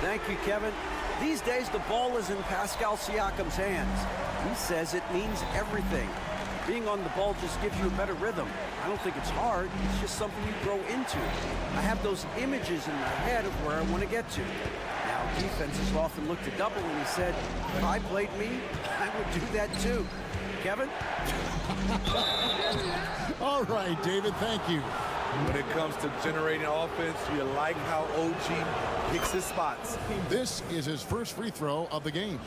Thank you, Kevin. These days, the ball is in Pascal Siakam's hands. He says it means everything. Being on the ball just gives you a better rhythm. I don't think it's hard. It's just something you grow into. I have those images in my head of where I want to get to. Now, defenses often look to double, and he said, if I played me, I would do that too. Kevin? All right, David, thank you. When it comes to generating offense, you like how OG picks his spots. This is his first free throw of the game.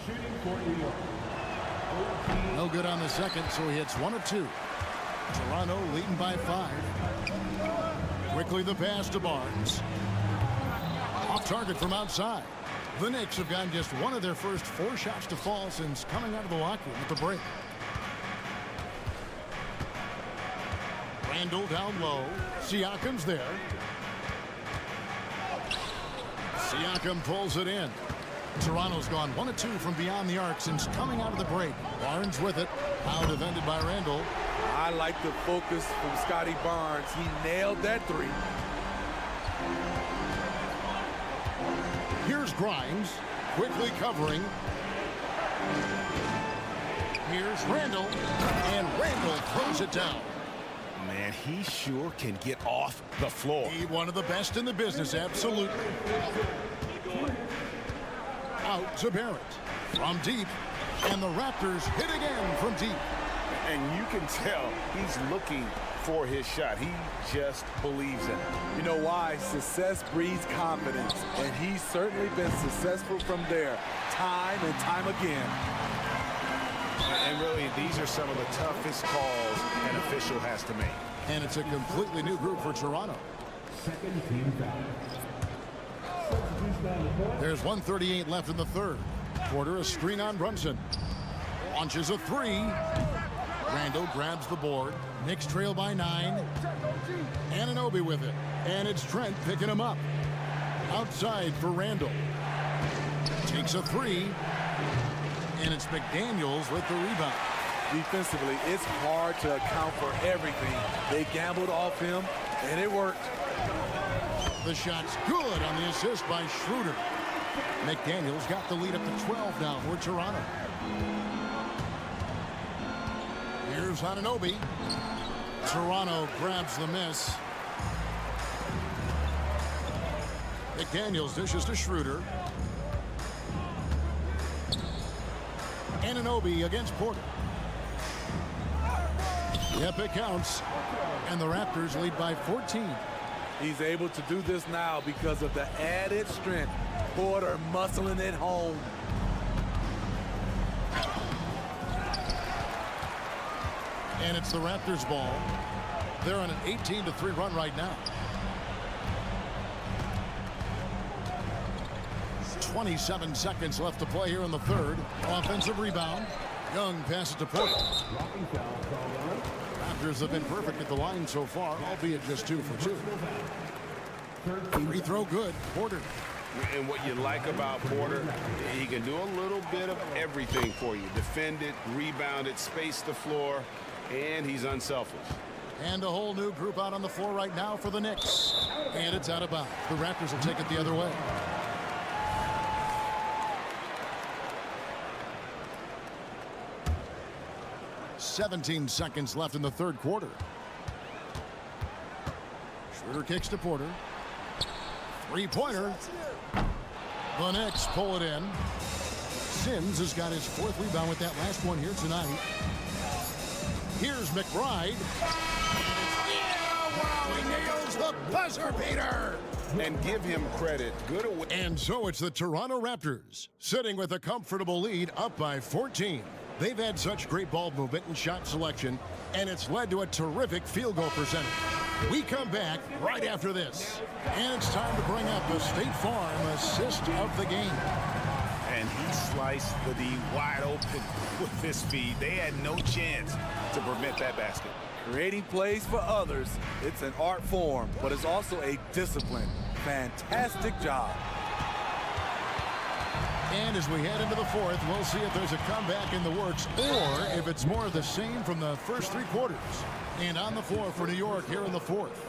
No good on the second, so he hits 1 of 2. Toronto leading by 5. Quickly the pass to Barnes. Off target from outside. The Knicks have gotten just one of their first 4 shots to fall since coming out of the locker room at the break. Randle down low. Siakam's there. Siakam pulls it in. Toronto's gone 1 of 2 from beyond the arc since coming out of the break. Barnes with it. Now defended by Randle. I like the focus from Scotty Barnes. He nailed that 3. Here's Grimes, quickly covering. Here's Randle, and Randle throws it down. Man, he sure can get off the floor. He's one of the best in the business, absolutely. Out to Barrett. From deep. And the Raptors hit again from deep. And you can tell he's looking for his shot. He just believes in it. You know why? Success breeds confidence, and he's certainly been successful from there, time and time again. And really, these are some of the toughest calls an official has to make. And it's a completely new group for Toronto. There's 1:38 left in the third. Porter a screen on Brunson. Launches a three. Randall grabs the board. Knicks trail by 9. Anunoby with it. And it's Trent picking him up. Outside for Randall. Takes a three. And it's McDaniels with the rebound. Defensively, it's hard to account for everything. They gambled off him, and it worked. The shot's good on the assist by Schroeder. McDaniels got the lead up to 12 now for Toronto. Here's Anunoby. Toronto grabs the miss. McDaniels dishes to Schroeder. Anunoby against Porter. Yep, it counts. And the Raptors lead by 14. He's able to do this now because of the added strength. Porter muscling it home. And it's the Raptors ball. They're on an 18-3 run right now. 27 seconds left to play here in the third. Offensive rebound. Young passes to Porter. Raptors have been perfect at the line so far, albeit just 2 for 2. Free throw good. Porter. And what you like about Porter, he can do a little bit of everything for you. Defend it, rebound it, space the floor, and he's unselfish. And a whole new group out on the floor right now for the Knicks. And it's out of bounds. The Raptors will take it the other way. .17 seconds left in the third quarter. Schroeder kicks to Porter. Three-pointer. The Knicks pull it in. Sims has got his 4th rebound with that last one here tonight. Here's McBride. Yeah, wow, he nails the buzzer beater. And give him credit. Good away. And so it's the Toronto Raptors sitting with a comfortable lead up by 14. They've had such great ball movement and shot selection, and it's led to a terrific field goal percentage. We come back right after this. And it's time to bring up the State Farm assist of the game. And he sliced the D wide open with his speed. They had no chance to prevent that basket. Creating plays for others, it's an art form, but it's also a discipline. Fantastic job. And as we head into the fourth, we'll see if there's a comeback in the works or if it's more of the same from the first 3 quarters. And on the floor for New York here in the fourth,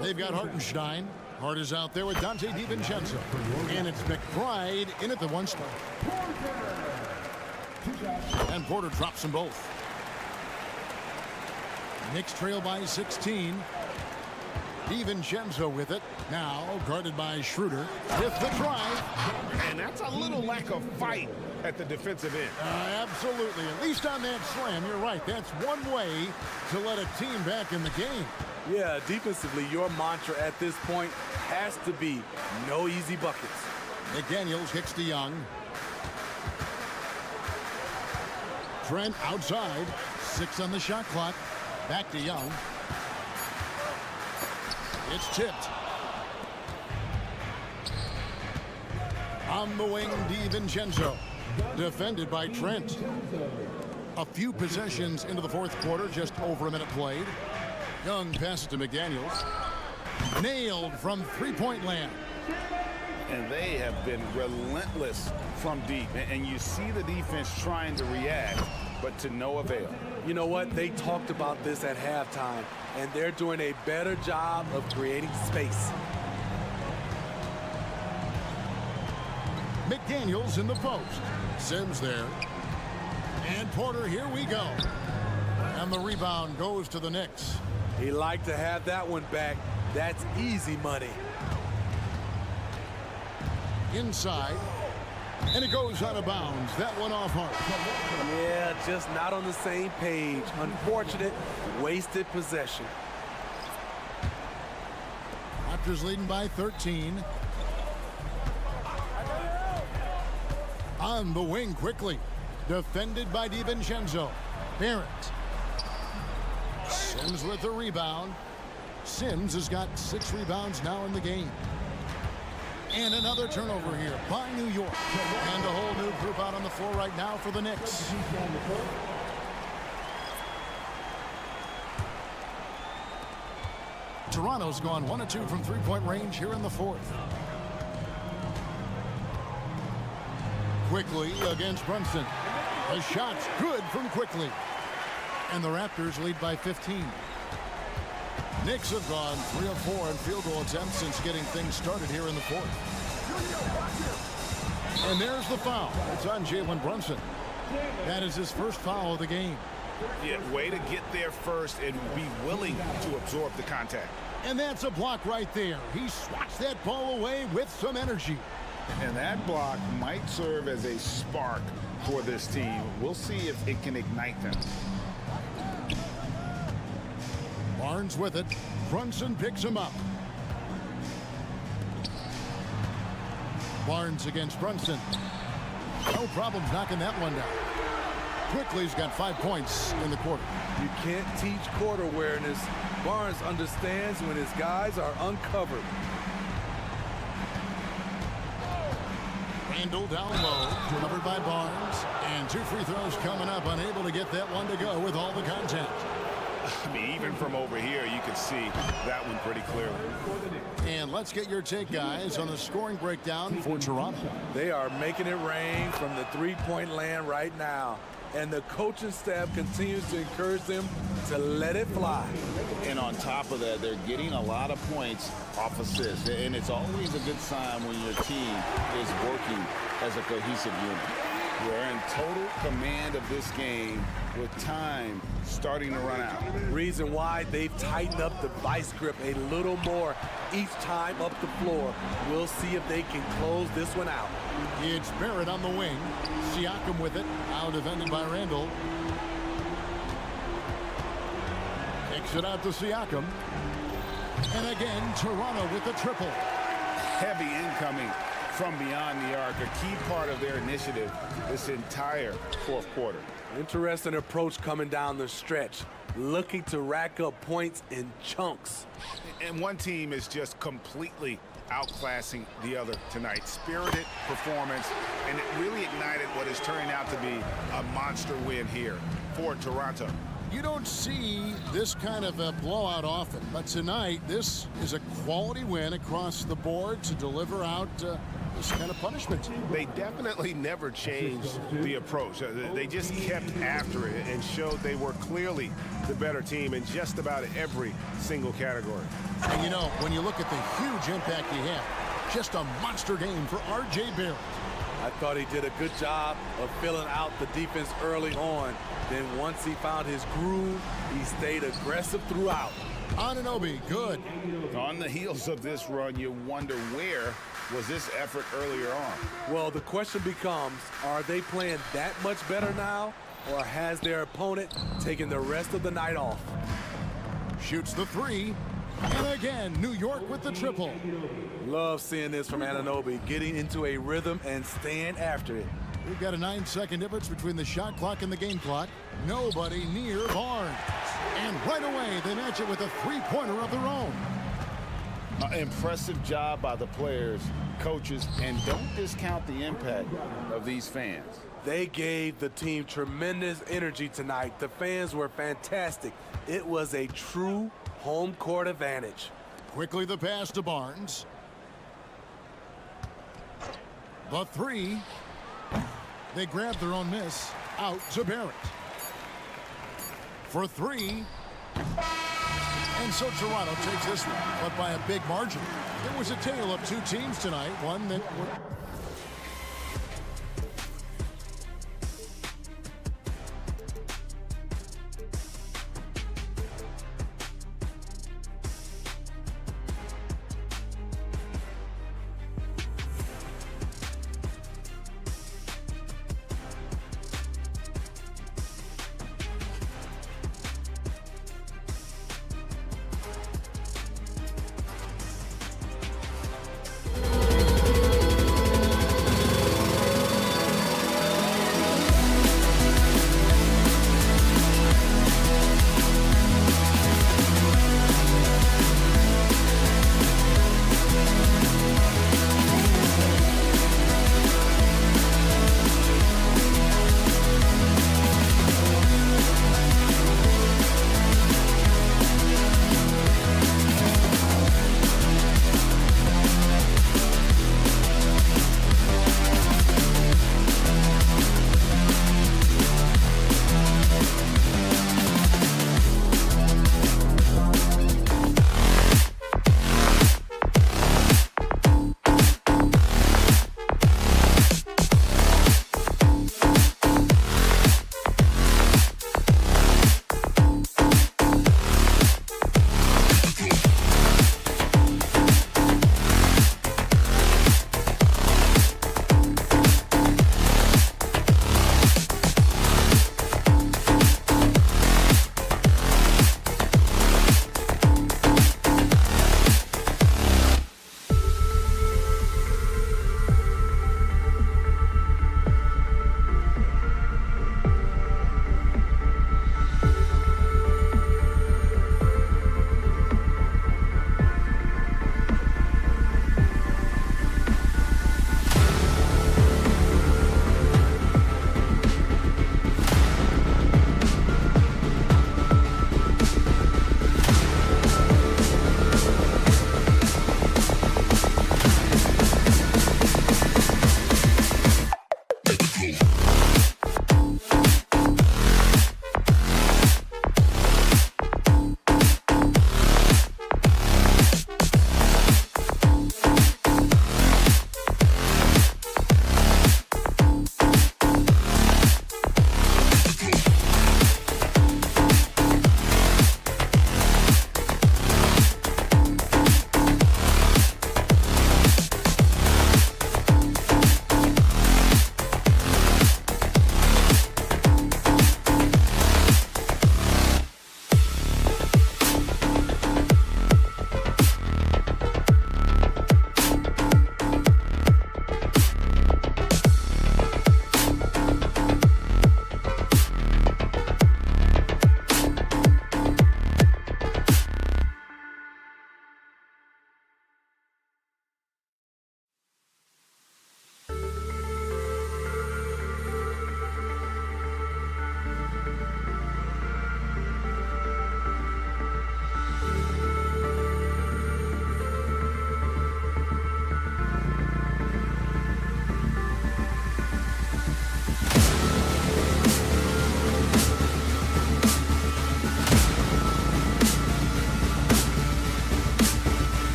they've got Hartenstein. Hart is out there with Dante DiVincenzo. And it's McBride in at the 1 spot. And Porter drops them both. Knicks trail by 16. DiVincenzo with it. Now guarded by Schroeder with the drive. And that's a little lack of fight at the defensive end. Absolutely. At least on that slam, you're right. That's one way to let a team back in the game. Yeah, defensively, your mantra at this point has to be no easy buckets. McDaniels kicks to Young. Trent outside. 6 on the shot clock. Back to Young. It's tipped. On the wing, DiVincenzo. Defended by Trent. A few possessions into the fourth quarter, just over a minute played. Young passes to McDaniels. Nailed from three-point land. And they have been relentless from deep. And you see the defense trying to react, but to no avail. You know what? They talked about this at halftime, and they're doing a better job of creating space. McDaniels in the post. Sims there. And Porter, here we go. And the rebound goes to the Knicks. He liked to have that one back. That's easy money. Inside. And it goes out of bounds. That one off Hart. Yeah, just not on the same page. Unfortunate, wasted possession. Raptors leading by 13. On the wing quickly. Defended by DiVincenzo. Barrett. Sims with the rebound. Sims has got 6 rebounds now in the game. And another turnover here by New York. And a whole new group out on the floor right now for the Knicks. Toronto's gone 1 of 2 from three-point range here in the fourth. Quickly against Brunson. The shot's good from Quickly. And the Raptors lead by 15. Knicks have gone 3 of 4 in field goal attempts since getting things started here in the fourth. And there's the foul. It's on Jalen Brunson. That is his first foul of the game. Yeah, way to get there first and be willing to absorb the contact. And that's a block right there. He swats that ball away with some energy. And that block might serve as a spark for this team. We'll see if it can ignite them. Barnes with it. Brunson picks him up. Barnes against Brunson. No problems knocking that one down. Quickly's got 5 points in the quarter. You can't teach court awareness. Barnes understands when his guys are uncovered. Randall down low, covered by Barnes. And 2 free throws coming up, unable to get that one to go with all the contact. I mean, even from over here, you can see that one pretty clearly. And let's get your take, guys, on the scoring breakdown for Toronto. They are making it rain from the three-point land right now. And the coaching staff continues to encourage them to let it fly. And on top of that, they're getting a lot of points off assists. And it's always a good sign when your team is working as a cohesive unit. We're in total command of this game with time starting to run out. Reason why they've tightened up the vice grip a little more each time up the floor. We'll see if they can close this one out. It's Barrett on the wing. Siakam with it. Now defended by Randall. Kicks it out to Siakam. And again, Toronto with the triple. Heavy incoming from beyond the arc, a key part of their initiative this entire fourth quarter. Interesting approach coming down the stretch, looking to rack up points in chunks. And one team is just completely outclassing the other tonight. Spirited performance, and it really ignited what is turning out to be a monster win here for Toronto. You don't see this kind of a blowout often, but tonight this is a quality win across the board to deliver out this kind of punishment. They definitely never changed the approach. They just kept after it and showed they were clearly the better team in just about every single category. And you know, when you look at the huge impact he had, just a monster game for R.J. Barrett. I thought he did a good job of filling out the defense early on. Then once he found his groove, he stayed aggressive throughout. Anunoby, good. On the heels of this run, you wonder where was this effort earlier on? Well, the question becomes, are they playing that much better now, or has their opponent taken the rest of the night off? Shoots the 3. And again, New York with the triple. Love seeing this from Anunoby, getting into a rhythm and staying after it. We've got a 9-second difference between the shot clock and the game clock. Nobody near Barnes. And right away, they match it with a three-pointer of their own. Impressive job by the players, coaches, and don't discount the impact of these fans. They gave the team tremendous energy tonight. The fans were fantastic. It was a true home court advantage. Quickly the pass to Barnes. The 3. They grabbed their own miss. Out to Barrett. For 3. And so Toronto takes this one, but by a big margin. It was a tale of two teams tonight, one that were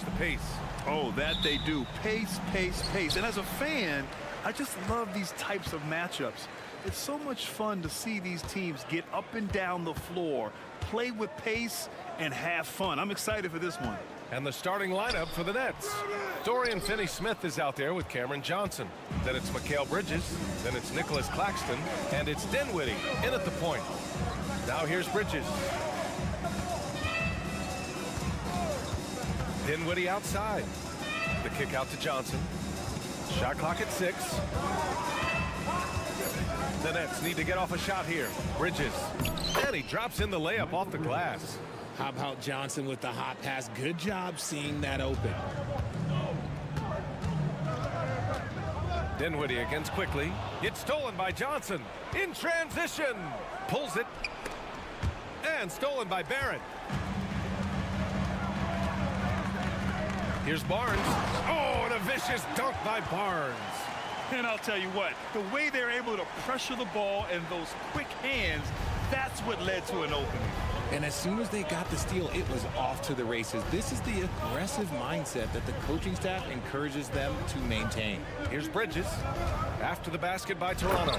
the pace. Oh, that they do. Pace, pace, pace. And as a fan, I just love these types of matchups. It's so much fun to see these teams get up and down the floor, play with pace, and have fun. I'm excited for this one. And the starting lineup for the Nets. Dorian Finney-Smith is out there with Cameron Johnson. Then it's Mikal Bridges. Then it's Nicholas Claxton. And it's Dinwiddie in at the point. Now here's Bridges. Dinwiddie outside. The kick out to Johnson. Shot clock at 6. The Nets need to get off a shot here. Bridges. And he drops in the layup off the glass. How about Johnson with the hot pass? Good job seeing that open. Dinwiddie against quickly. It's stolen by Johnson. In transition. Pulls it. And stolen by Barrett. Here's Barnes. Oh, and a vicious dunk by Barnes. And I'll tell you what, the way they're able to pressure the ball and those quick hands, that's what led to an opening. And as soon as they got the steal, it was off to the races. This is the aggressive mindset that the coaching staff encourages them to maintain. Here's Bridges. After the basket by Toronto.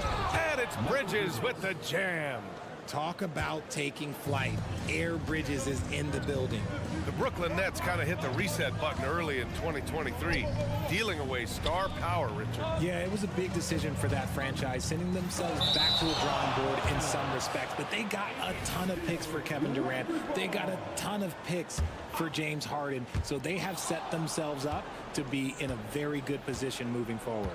And it's Bridges with the jam. Talk about taking flight. Air Bridges is in the building. The Brooklyn Nets kind of hit the reset button early in 2023, dealing away star power, Richard. Yeah, it was a big decision for that franchise, sending themselves back to the drawing board in some respects. But they got a ton of picks for Kevin Durant. They got a ton of picks for James Harden. So they have set themselves up to be in a very good position moving forward.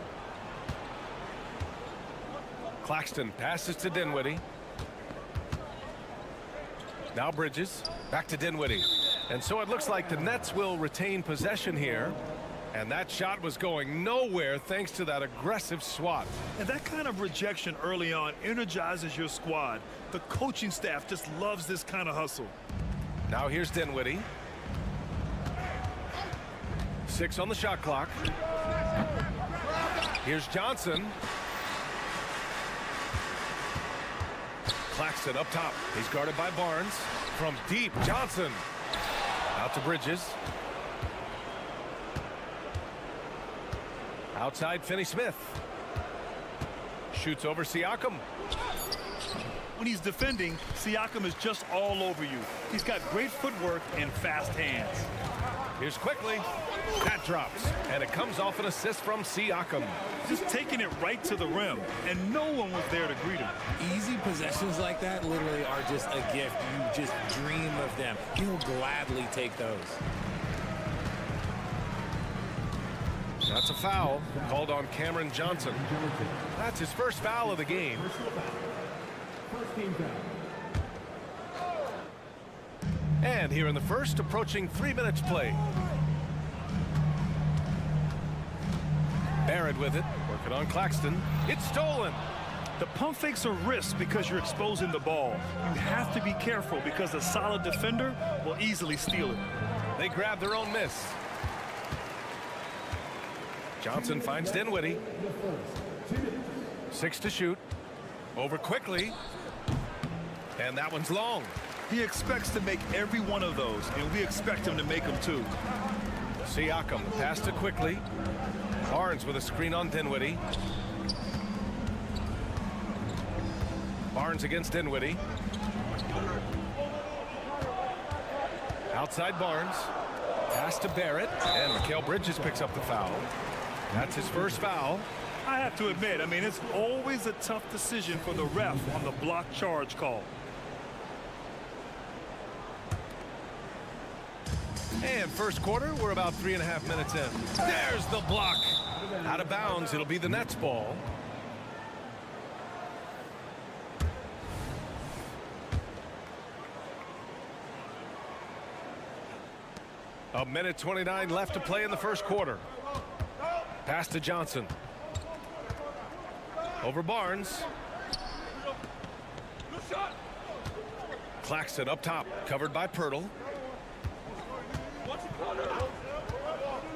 Claxton passes to Dinwiddie. Now Bridges, back to Dinwiddie. And so it looks like the Nets will retain possession here. And that shot was going nowhere thanks to that aggressive swat. And that kind of rejection early on energizes your squad. The coaching staff just loves this kind of hustle. Now here's Dinwiddie. 6 on the shot clock. Here's Johnson. Claxton up top. He's guarded by Barnes. From deep, Johnson. Out to Bridges. Outside, Finney-Smith. Shoots over Siakam. When he's defending, Siakam is just all over you. He's got great footwork and fast hands. Here's quickly. That drops. And it comes off an assist from Siakam. Just taking it right to the rim. And no one was there to greet him. Easy possessions like that literally are just a gift. You just dream of them. He'll gladly take those. That's a foul called on Cameron Johnson. That's his first foul of the game. And here in the first, approaching 3 minutes play. Barrett with it, working on Claxton. It's stolen. The pump fakes are risks because you're exposing the ball. You have to be careful because a solid defender will easily steal it. They grab their own miss. Johnson finds Dinwiddie. 6 to shoot. Over quickly. And that one's long. He expects to make every one of those, and we expect him to make them too. Siakam pass to quickly. Barnes with a screen on Dinwiddie. Barnes against Dinwiddie. Outside Barnes. Pass to Barrett. And Mikal Bridges picks up the foul. That's his first foul. I have to admit, it's always a tough decision for the ref on the block charge call. And first quarter, we're about 3.5 minutes in. There's the block. Out of bounds, it'll be the Nets ball. A minute 29 left to play in the first quarter. Pass to Johnson. Over Barnes. Claxton up top, covered by Pirtle.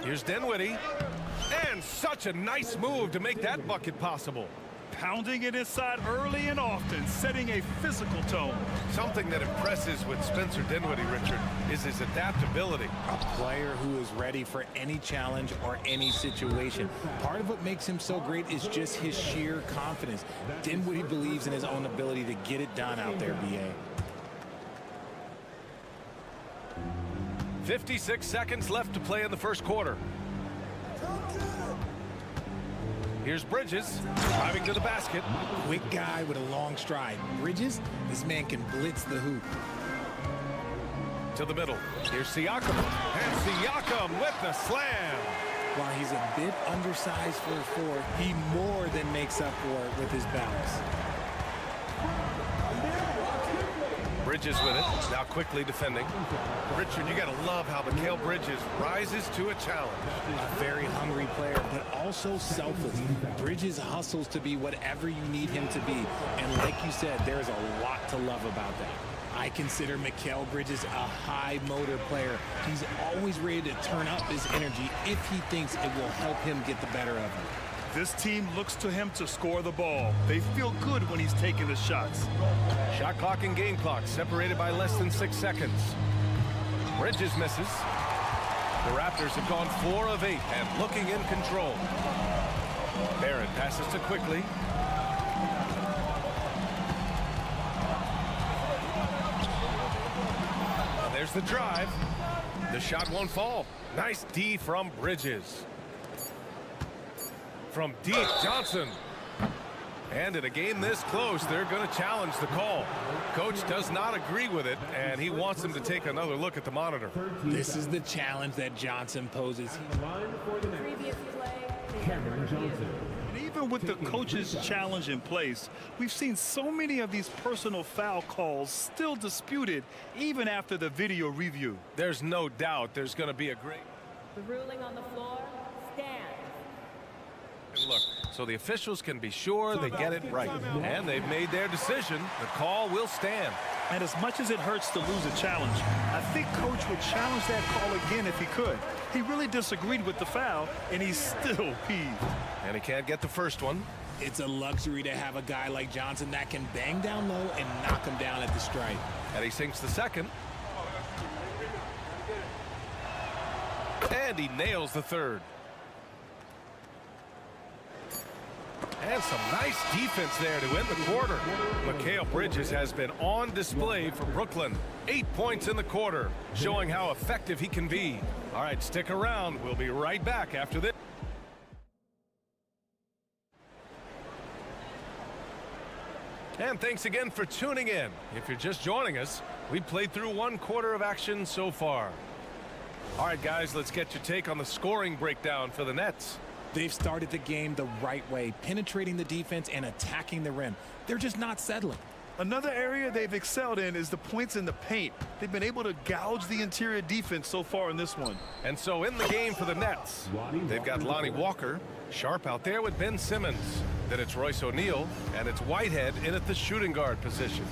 Here's Dinwiddie. And such a nice move to make that bucket possible. pounding it inside early and often, setting a physical tone. Something that impresses with Spencer Dinwiddie, Richard, is his adaptability. A player who is ready for any challenge or any situation. Part of what makes him so great is just his sheer confidence. Dinwiddie believes in his own ability to get it done out there, BA. 56 seconds left to play in the first quarter. Here's Bridges, driving to the basket. Quick guy with a long stride. Bridges, this man can blitz the hoop. To the middle. Here's Siakam. And Siakam with the slam. While he's a bit undersized for a four, he more than makes up for it with his bounce. Bridges with it, now quickly defending. Richard, you gotta love how Mikal Bridges rises to a challenge. A very hungry player, but also selfless. Bridges hustles to be whatever you need him to be. And like you said, there's a lot to love about that. I consider Mikal Bridges a high motor player. He's always ready to turn up his energy if he thinks it will help him get the better of him. This team looks to him to score the ball. They feel good when he's taking the shots. Shot clock and game clock separated by less than 6 seconds. Bridges misses. The Raptors have gone 4 of 8 and looking in control. Barrett passes to Quickly. And there's the drive. The shot won't fall. Nice D from Bridges. From deep, Johnson. And in a game this close, they're going to challenge the call. Coach does not agree with it, and he wants him to take another look at the monitor. This is the challenge that Johnson poses. And even with the coach's challenge in place, we've seen so many of these personal foul calls still disputed even after the video review. There's no doubt there's going to be a great... The ruling on the floor stands. Look, so the officials can be sure they get it right. And they've made their decision. The call will stand. And as much as it hurts to lose a challenge, I think Coach would challenge that call again if he could. He really disagreed with the foul, and he's still peeved. And he can't get the first one. It's a luxury to have a guy like Johnson that can bang down low and knock him down at the stripe. And he sinks the second. And he nails the third. And some nice defense there to end the quarter. Mikal Bridges has been on display for Brooklyn. 8 points in the quarter, showing how effective he can be. All right, stick around. We'll be right back after this. And thanks again for tuning in. If you're just joining us, we played through 1 quarter of action so far. All right, guys, let's get your take on the scoring breakdown for the Nets. They've started the game the right way, penetrating the defense and attacking the rim. They're just not settling. Another area they've excelled in is the points in the paint. They've been able to gouge the interior defense so far in this one. And so in the game for the Nets, they've got Lonnie Walker, Sharp out there with Ben Simmons. Then it's Royce O'Neal, and it's Whitehead in at the shooting guard position.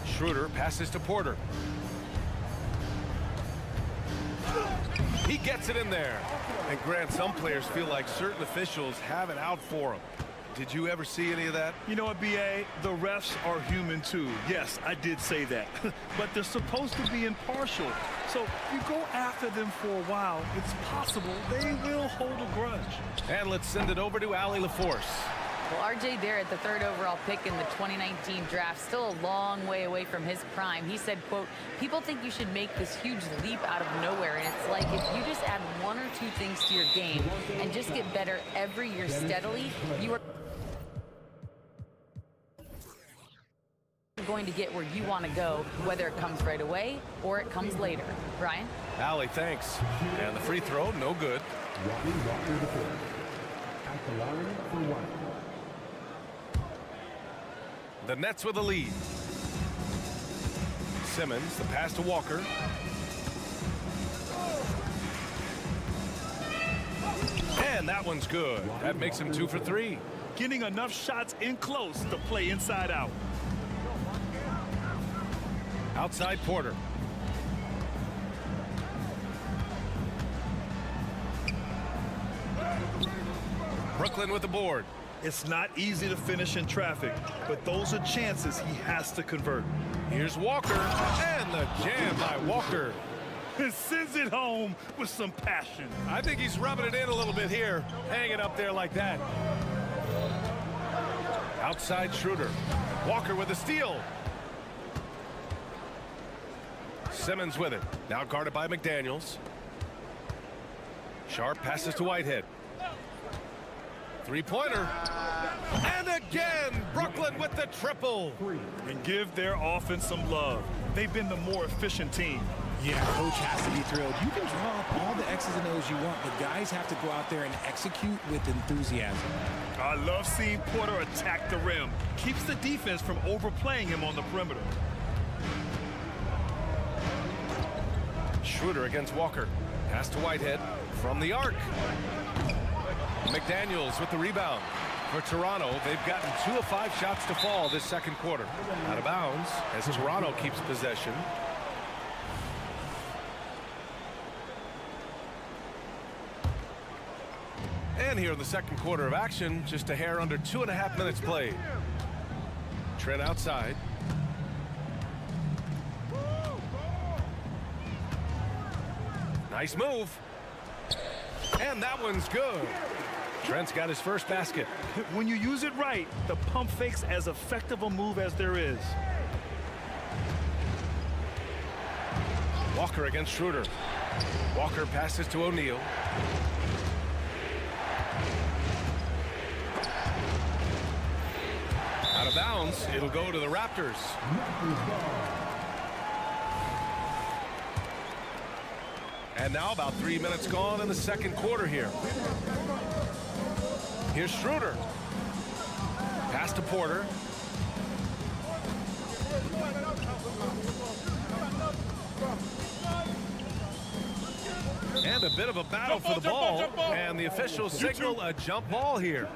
Schroeder passes to Porter. He gets it in there. And Grant, some players feel like certain officials have it out for them. Did you ever see any of that? You know what, B.A.? The refs are human too. Yes, I did say that. But they're supposed to be impartial. So you go after them for a while, it's possible they will hold a grudge. And let's send it over to Allie LaForce. Well, R.J. Barrett, the third overall pick in the 2019 draft, still a long way away from his prime. He said, quote, people think you should make this huge leap out of nowhere, and it's like if you just add 1 or 2 things to your game and just get better every year steadily, you are going to get where you want to go, whether it comes right away or it comes later. Brian? Allie, thanks. And the free throw, no good. At the line for 1. The Nets with a lead. Simmons, the pass to Walker. And that one's good. That makes him 2 for 3. Getting enough shots in close to play inside out. Outside Porter. Brooklyn with the board. It's not easy to finish in traffic, but those are chances he has to convert. Here's Walker, and the jam by Walker. And sends it home with some passion. I think he's rubbing it in a little bit here, hanging up there like that. Outside Schroeder. Walker with a steal. Simmons with it. Now guarded by McDaniels. Sharp passes to Whitehead. Three-pointer. And again, Brooklyn with the triple. And give their offense some love. They've been the more efficient team. Yeah, coach has to be thrilled. You can draw up all the X's and O's you want, but guys have to go out there and execute with enthusiasm. I love seeing Porter attack the rim. Keeps the defense from overplaying him on the perimeter. Schroeder against Walker. Pass to Whitehead from the arc. McDaniels with the rebound. For Toronto, they've gotten 2 of 5 shots to fall this second quarter. Out of bounds as Toronto keeps possession. And here in the second quarter of action, just a hair under 2.5 minutes played. Trent outside. Nice move. And that one's good. Trent's got his first basket. When you use it right, the pump fake's as effective a move as there is. Walker against Schroeder. Walker passes to O'Neal. Out of bounds, it'll go to the Raptors. And now about 3 minutes gone in the second quarter here. Here's Schroeder. Pass to Porter. And a bit of a battle for the ball. And the officials signal a jump ball here.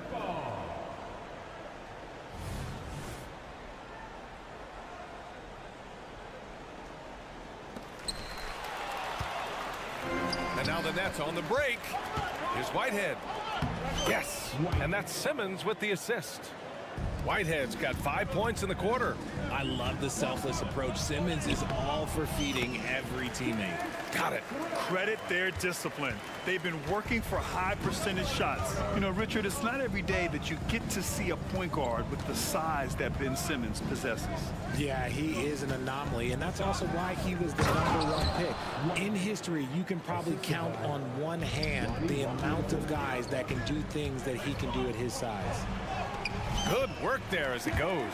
And now the Nets on the break. Here's Whitehead. Yes, and that's Simmons with the assist. Whitehead's got 5 points in the quarter. I love the selfless approach. Simmons is all for feeding every teammate. Got it. Credit their discipline. They've been working for high percentage shots. You know, Richard, it's not every day that you get to see a point guard with the size that Ben Simmons possesses. Yeah, he is an anomaly, and that's also why he was the #1 pick. In history, you can probably count on one hand the amount of guys that can do things that he can do at his size. Good work there as it goes.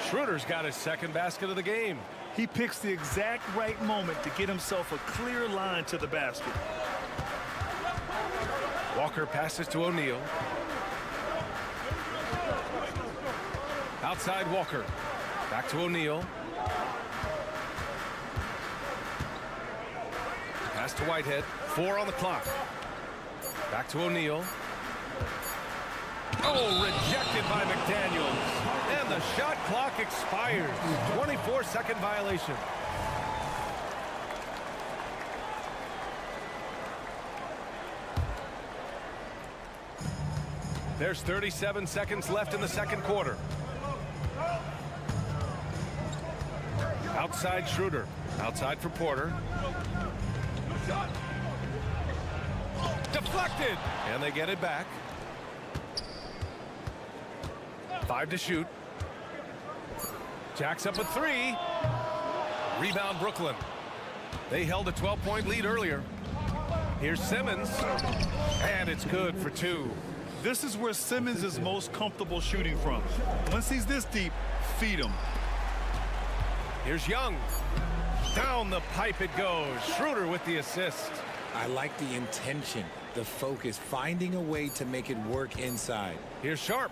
Schroeder's got his second basket of the game. He picks the exact right moment to get himself a clear line to the basket. Walker passes to O'Neal. Outside Walker. Back to O'Neal. Pass to Whitehead. 4 on the clock. Back to O'Neal. Oh, rejected by McDaniels. And the shot clock expires. 24-second violation. There's 37 seconds left in the second quarter. Outside Schroeder. Outside for Porter. Deflected. And they get it back. 5 to shoot. Jacks up a 3. Rebound Brooklyn. They held a 12-point lead earlier. Here's Simmons. And it's good for 2. This is where Simmons is most comfortable shooting from. Once he's this deep, feed him. Here's Young. Down the pipe it goes. Schroeder with the assist. I like the intention, the focus, finding a way to make it work inside. Here's Sharp.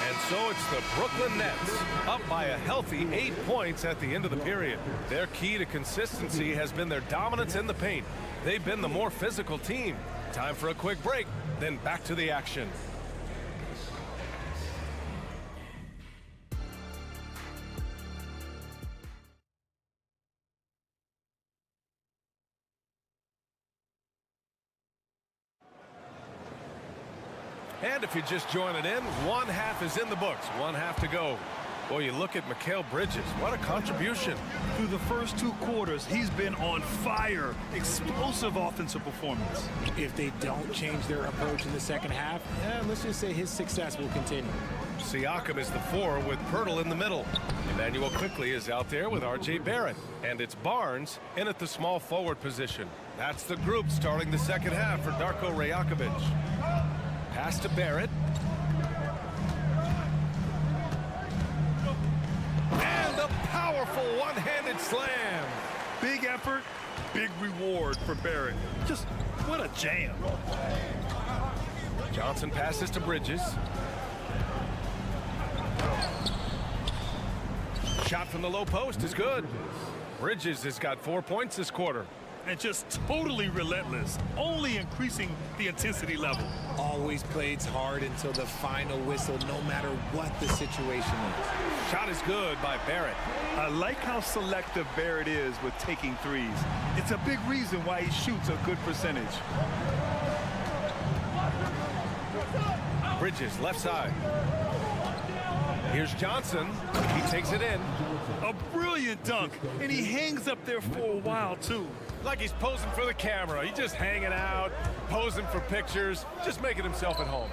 And so it's the Brooklyn Nets up by a healthy 8 points at the end of the period. Their key to consistency has been their dominance in the paint. They've been the more physical team. Time for a quick break, then back to the action. And if you're just joining in, one half is in the books. One half to go. Boy, you look at Mikal Bridges. What a contribution. Through the first 2 quarters, he's been on fire. Explosive offensive performance. If they don't change their approach in the second half, let's just say his success will continue. Siakam is the 4 with Pirtle in the middle. Emmanuel quickly is out there with R.J. Barrett. And it's Barnes in at the small forward position. That's the group starting the second half for Darko Rajakovic. Pass to Barrett. And a powerful one-handed slam. Big effort, big reward for Barrett. Just what a jam. Johnson passes to Bridges. Shot from the low post is good. Bridges has got 4 points this quarter. And just totally relentless, only increasing the intensity level. Always plays hard until the final whistle, no matter what the situation is. Shot is good by Barrett. I like how selective Barrett is with taking threes. It's a big reason why he shoots a good percentage. Bridges left side. Here's Johnson. He takes it in. A brilliant dunk, and he hangs up there for a while, too. Like he's posing for the camera. He's just hanging out, posing for pictures, just making himself at home.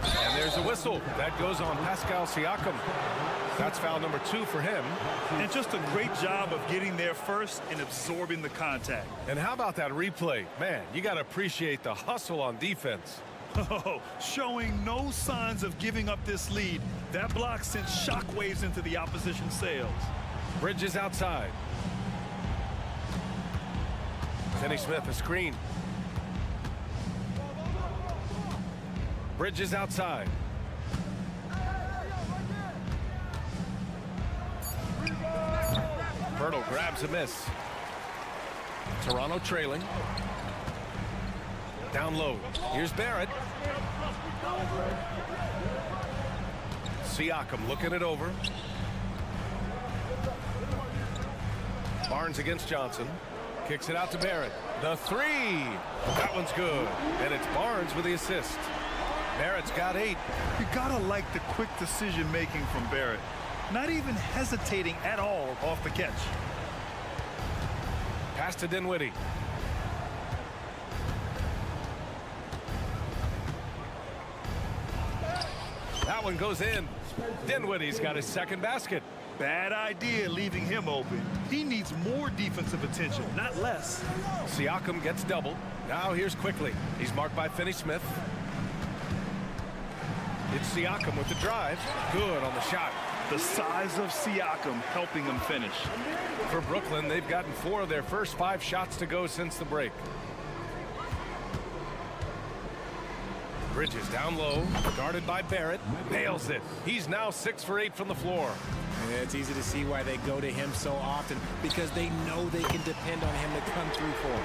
And there's a whistle. That goes on Pascal Siakam. That's foul number 2 for him. And just a great job of getting there first and absorbing the contact. And how about that replay? Man, you got to appreciate the hustle on defense. Oh, showing no signs of giving up this lead. That block sent shockwaves into the opposition sails. Bridges outside. Finney Smith, a screen. Bridges outside. Pirtle grabs a miss. Toronto trailing. Down low. Here's Barrett. Siakam looking it over. Barnes against Johnson. Kicks it out to Barrett. The 3. That one's good. And it's Barnes with the assist. Barrett's got 8. You gotta like the quick decision making from Barrett. Not even hesitating at all off the catch. Pass to Dinwiddie. That one goes in. Dinwiddie's got his second basket. Bad idea leaving him open. He needs more defensive attention, not less. Siakam gets doubled. Now here's quickly. He's marked by Finney Smith. It's Siakam with the drive. Good on the shot. The size of Siakam helping him finish. For Brooklyn, they've gotten 4 of their first 5 shots to go since the break. Bridges down low, guarded by Barrett, nails it. He's now 6 for 8 from the floor. Yeah, it's easy to see why they go to him so often, because they know they can depend on him to come through for them.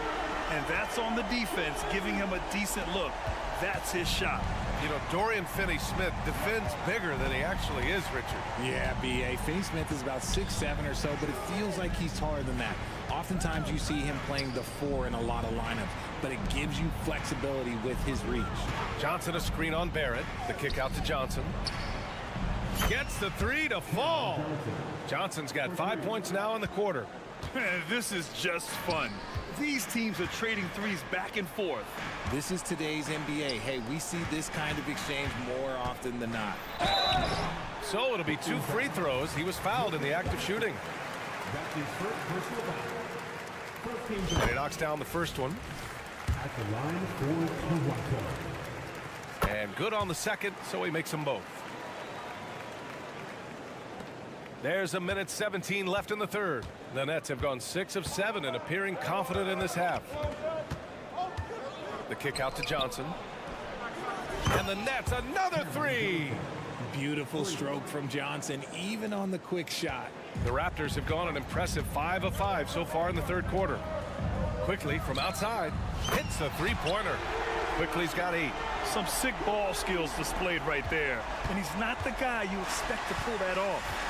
And that's on the defense, giving him a decent look. That's his shot. You know, Dorian Finney-Smith defends bigger than he actually is, Richard. Yeah, B.A. Finney-Smith is about 6'7" or so, but it feels like he's taller than that. Oftentimes you see him playing the 4 in a lot of lineups, but it gives you flexibility with his reach. Johnson a screen on Barrett. The kick out to Johnson. Gets the 3 to fall. Johnson's got 5 points now in the quarter. This is just fun. These teams are trading threes back and forth. This is today's NBA. Hey, we see this kind of exchange more often than not. So it'll be 2 free throws. He was fouled in the act of shooting. And he knocks down the first one. At the line for Toronto. And good on the second, so he makes them both. There's 1:17 left in the third. The Nets have gone 6 of 7 and appearing confident in this half. The kick out to Johnson. And the Nets, another 3. Beautiful stroke from Johnson, even on the quick shot. The Raptors have gone an impressive 5 of 5 so far in the third quarter. Quickly from outside, hits the 3-pointer. Quickly's got 8. Some sick ball skills displayed right there. And he's not the guy you expect to pull that off.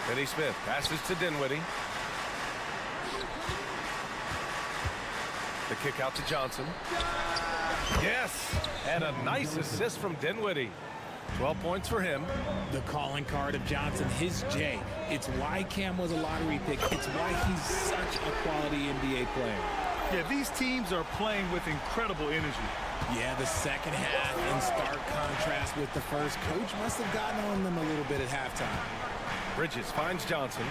Finney Smith passes to Dinwiddie. The kick out to Johnson. Yes, and a nice assist from Dinwiddie. 12 points for him. The calling card of Johnson, his J. It's why Cam was a lottery pick. It's why he's such a quality NBA player. Yeah, these teams are playing with incredible energy. Yeah, the second half in stark contrast with the first. Coach must have gotten on them a little bit at halftime. Bridges finds Johnson.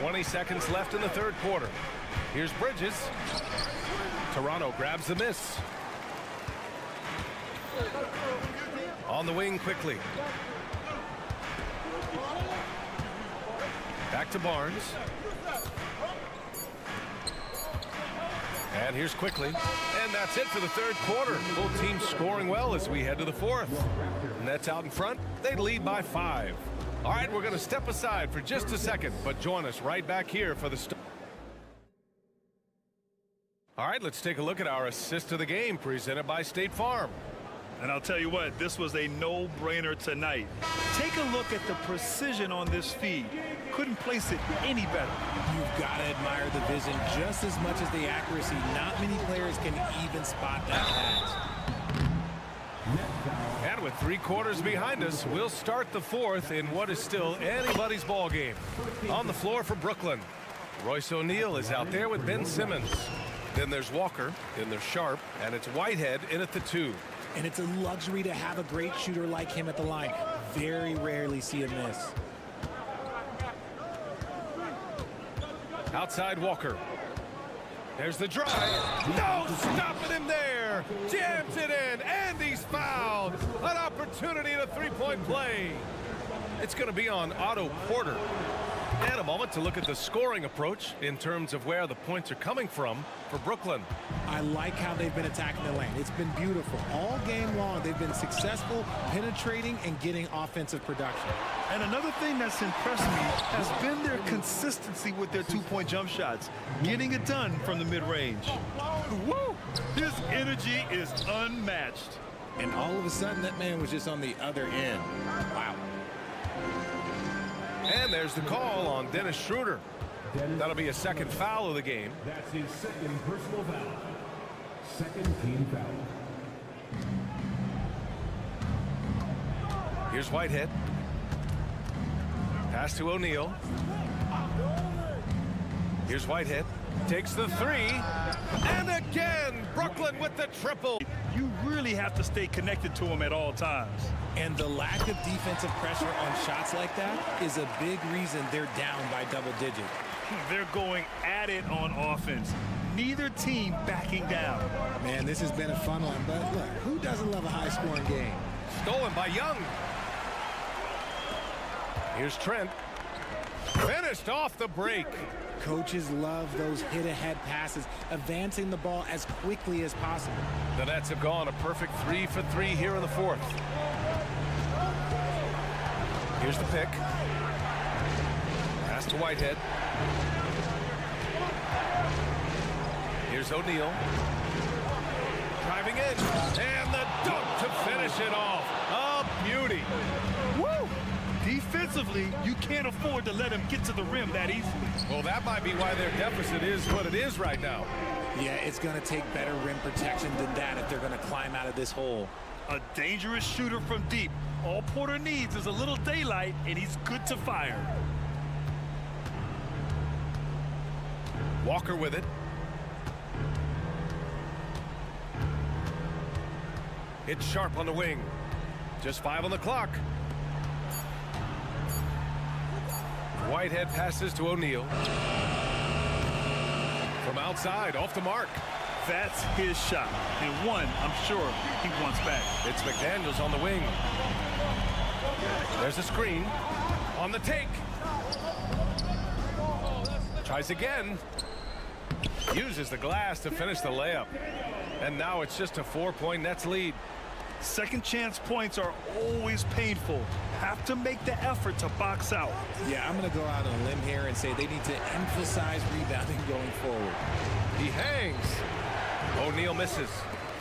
20 seconds left in the third quarter. Here's Bridges. Toronto grabs the miss. On the wing quickly. Back to Barnes. And here's quickly. And that's it for the third quarter. Both teams scoring well as we head to the fourth. Nets out in front. They lead by 5. All right, we're going to step aside for just a second, but join us right back here for the start. All right, let's take a look at our assist of the game presented by State Farm. And I'll tell you what, this was a no-brainer tonight. Take a look at the precision on this feed. Couldn't place it any better. You've got to admire the vision just as much as the accuracy. Not many players can even spot that pass. And with 3 quarters behind us, we'll start the fourth in what is still anybody's ball game. On the floor for Brooklyn, Royce O'Neal is out there with Ben Simmons. Then there's Walker, then there's Sharp, and it's Whitehead in at the 2. And it's a luxury to have a great shooter like him at the line. Very rarely see him miss. Outside Walker. There's the drive. No, stopping him there. Jams it in, and he's fouled. An opportunity at a three-point play. It's going to be on Otto Porter. And a moment to look at the scoring approach in terms of where the points are coming from for Brooklyn. I like how they've been attacking the lane. It's been beautiful. All game long, they've been successful penetrating and getting offensive production. And another thing that's impressed me has been their consistency with their two-point jump shots, getting it done from the mid-range. Woo! His energy is unmatched. And all of a sudden, that man was just on the other end. Wow. And there's the call on Dennis Schroeder. That'll be a second foul of the game. That's his second personal foul. Second team foul. Here's Whitehead. Pass to O'Neal. Here's Whitehead. Takes the 3. And again, Brooklyn with the triple. You really have to stay connected to him at all times. And the lack of defensive pressure on shots like that is a big reason they're down by double digit. They're going at it on offense. Neither team backing down. Man, this has been a fun one, but look, who doesn't love a high-scoring game? Stolen by Young. Here's Trent. Finished off the break. Coaches love those hit-ahead passes, advancing the ball as quickly as possible. The Nets have gone a perfect 3 for 3 here in the fourth. Here's the pick. Pass to Whitehead. Here's O'Neal. Driving in. And the dunk to finish it off. A beauty. Woo! Defensively, you can't afford to let him get to the rim that easily. Well, that might be why their deficit is what it is right now. Yeah, it's going to take better rim protection than that if they're going to climb out of this hole. A dangerous shooter from deep. All Porter needs is a little daylight, and he's good to fire. Walker with it. It's Sharp on the wing. Just 5 on the clock. Whitehead passes to O'Neal. From outside, off the mark. That's his shot. And one, I'm sure he wants back. It's McDaniels on the wing. There's a screen. On the take. Tries again. Uses the glass to finish the layup. And now it's just a 4-point Nets lead. Second chance points are always painful. Have to make the effort to box out. Yeah, I'm going to go out on a limb here and say they need to emphasize rebounding going forward. He hangs. O'Neal misses.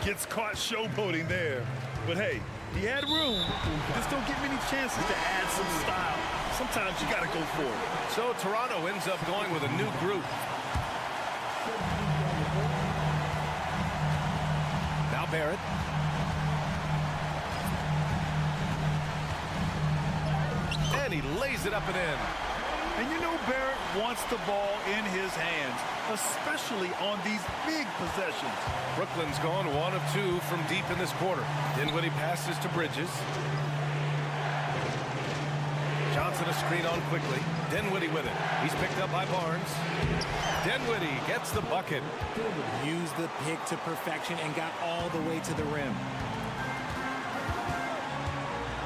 Gets caught showboating there. But hey, he had room. Just don't get many chances to add some style. Sometimes you got to go for it. So Toronto ends up going with a new group. Now Barrett. And he lays it up and in. And you know Barrett wants the ball in his hands, especially on these big possessions. Brooklyn's gone 1 of 2 from deep in this quarter. Dinwiddie passes to Bridges. Johnson a screen on quickly. Dinwiddie with it. He's picked up by Barnes. Dinwiddie gets the bucket. Used the pick to perfection and got all the way to the rim.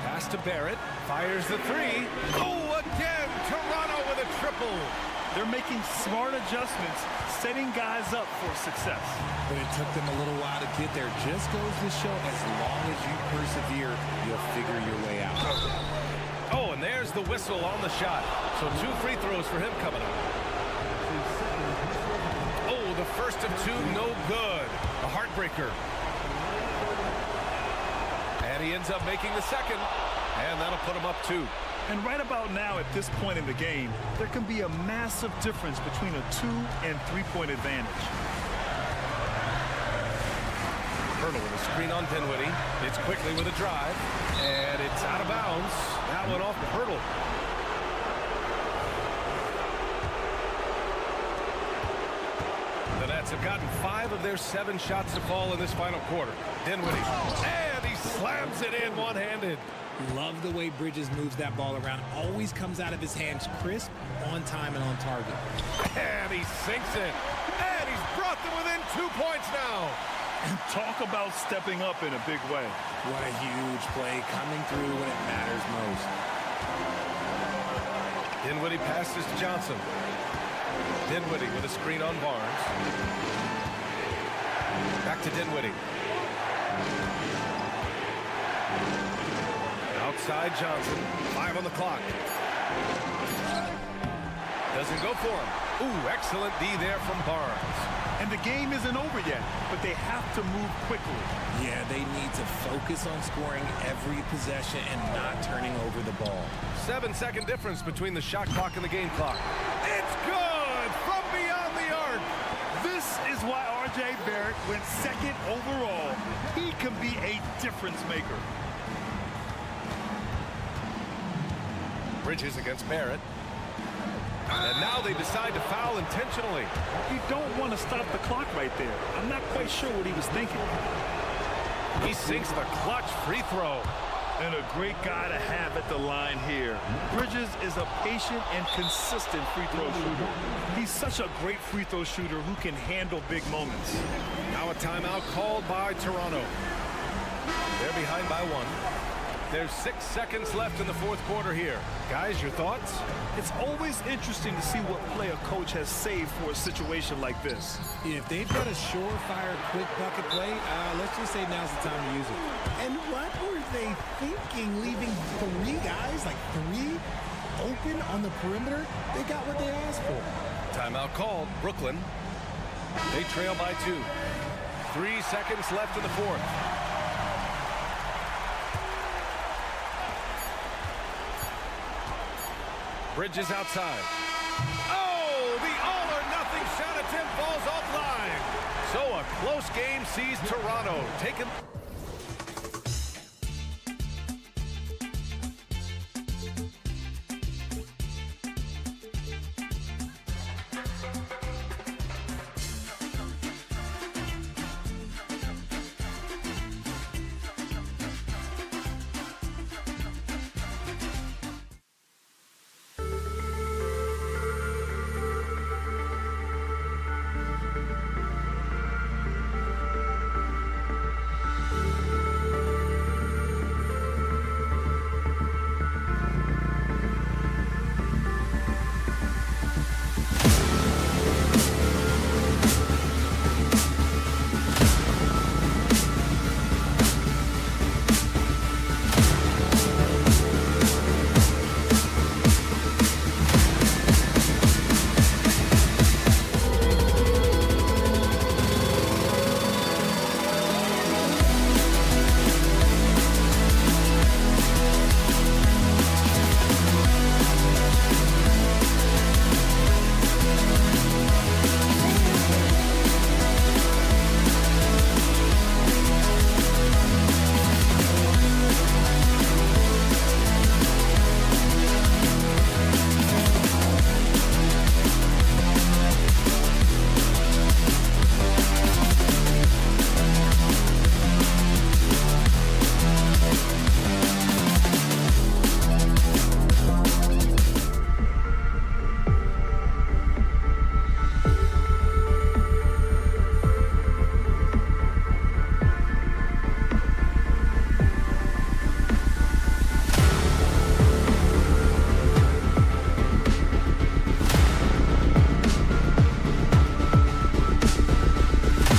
Pass to Barrett. Fires the 3. Oh, again! Toronto with a triple. They're making smart adjustments, setting guys up for success. But it took them a little while to get there. Just goes to show, as long as you persevere, you'll figure your way out. Oh, and there's the whistle on the shot. So 2 free throws for him coming up. Oh, the first of 2, no good. A heartbreaker. And he ends up making the second. And that'll put him up 2. And right about now, at this point in the game, there can be a massive difference between a 2- and 3-point advantage. Hurdle with a screen on Dinwiddie. It's quickly with a drive. And it's out of bounds. That one off the Hurdle. The Nets have gotten 5 of their 7 shots to fall in this final quarter. Dinwiddie. And he slams it in one-handed. Love the way Bridges moves that ball around. Always comes out of his hands crisp, on time, and on target. And he sinks it. And he's brought them within 2 points now. And talk about stepping up in a big way. What a huge play, coming through when it matters most. Dinwiddie passes to Johnson. Dinwiddie with a screen on Barnes. Back to Dinwiddie. Outside Johnson. 5 on the clock. Doesn't go for him. Ooh, excellent D there from Barnes. And the game isn't over yet, but they have to move quickly. Yeah, they need to focus on scoring every possession and not turning over the ball. 7-second difference between the shot clock and the game clock. It's good from beyond the arc. This is why R.J. Barrett went 2nd overall. He can be a difference maker. Bridges against Barrett. And now they decide to foul intentionally. You don't want to stop the clock right there. I'm not quite sure what he was thinking. He sinks the clutch free throw. And a great guy to have at the line here. Bridges is a patient and consistent free throw shooter. He's such a great free throw shooter who can handle big moments. Now a timeout called by Toronto. They're behind by 1. There's 6 seconds left in the 4th quarter here. Guys, your thoughts? It's always interesting to see what play a coach has saved for a situation like this. If they've got a surefire quick bucket play, let's just say now's the time to use it. And what were they thinking, leaving 3 guys, like 3 open on the perimeter? They got what they asked for. Timeout called. Brooklyn. They trail by 2. 3 seconds left in the 4th. Bridges outside. Oh, the all-or-nothing shot attempt falls offline. So a close game sees Toronto taking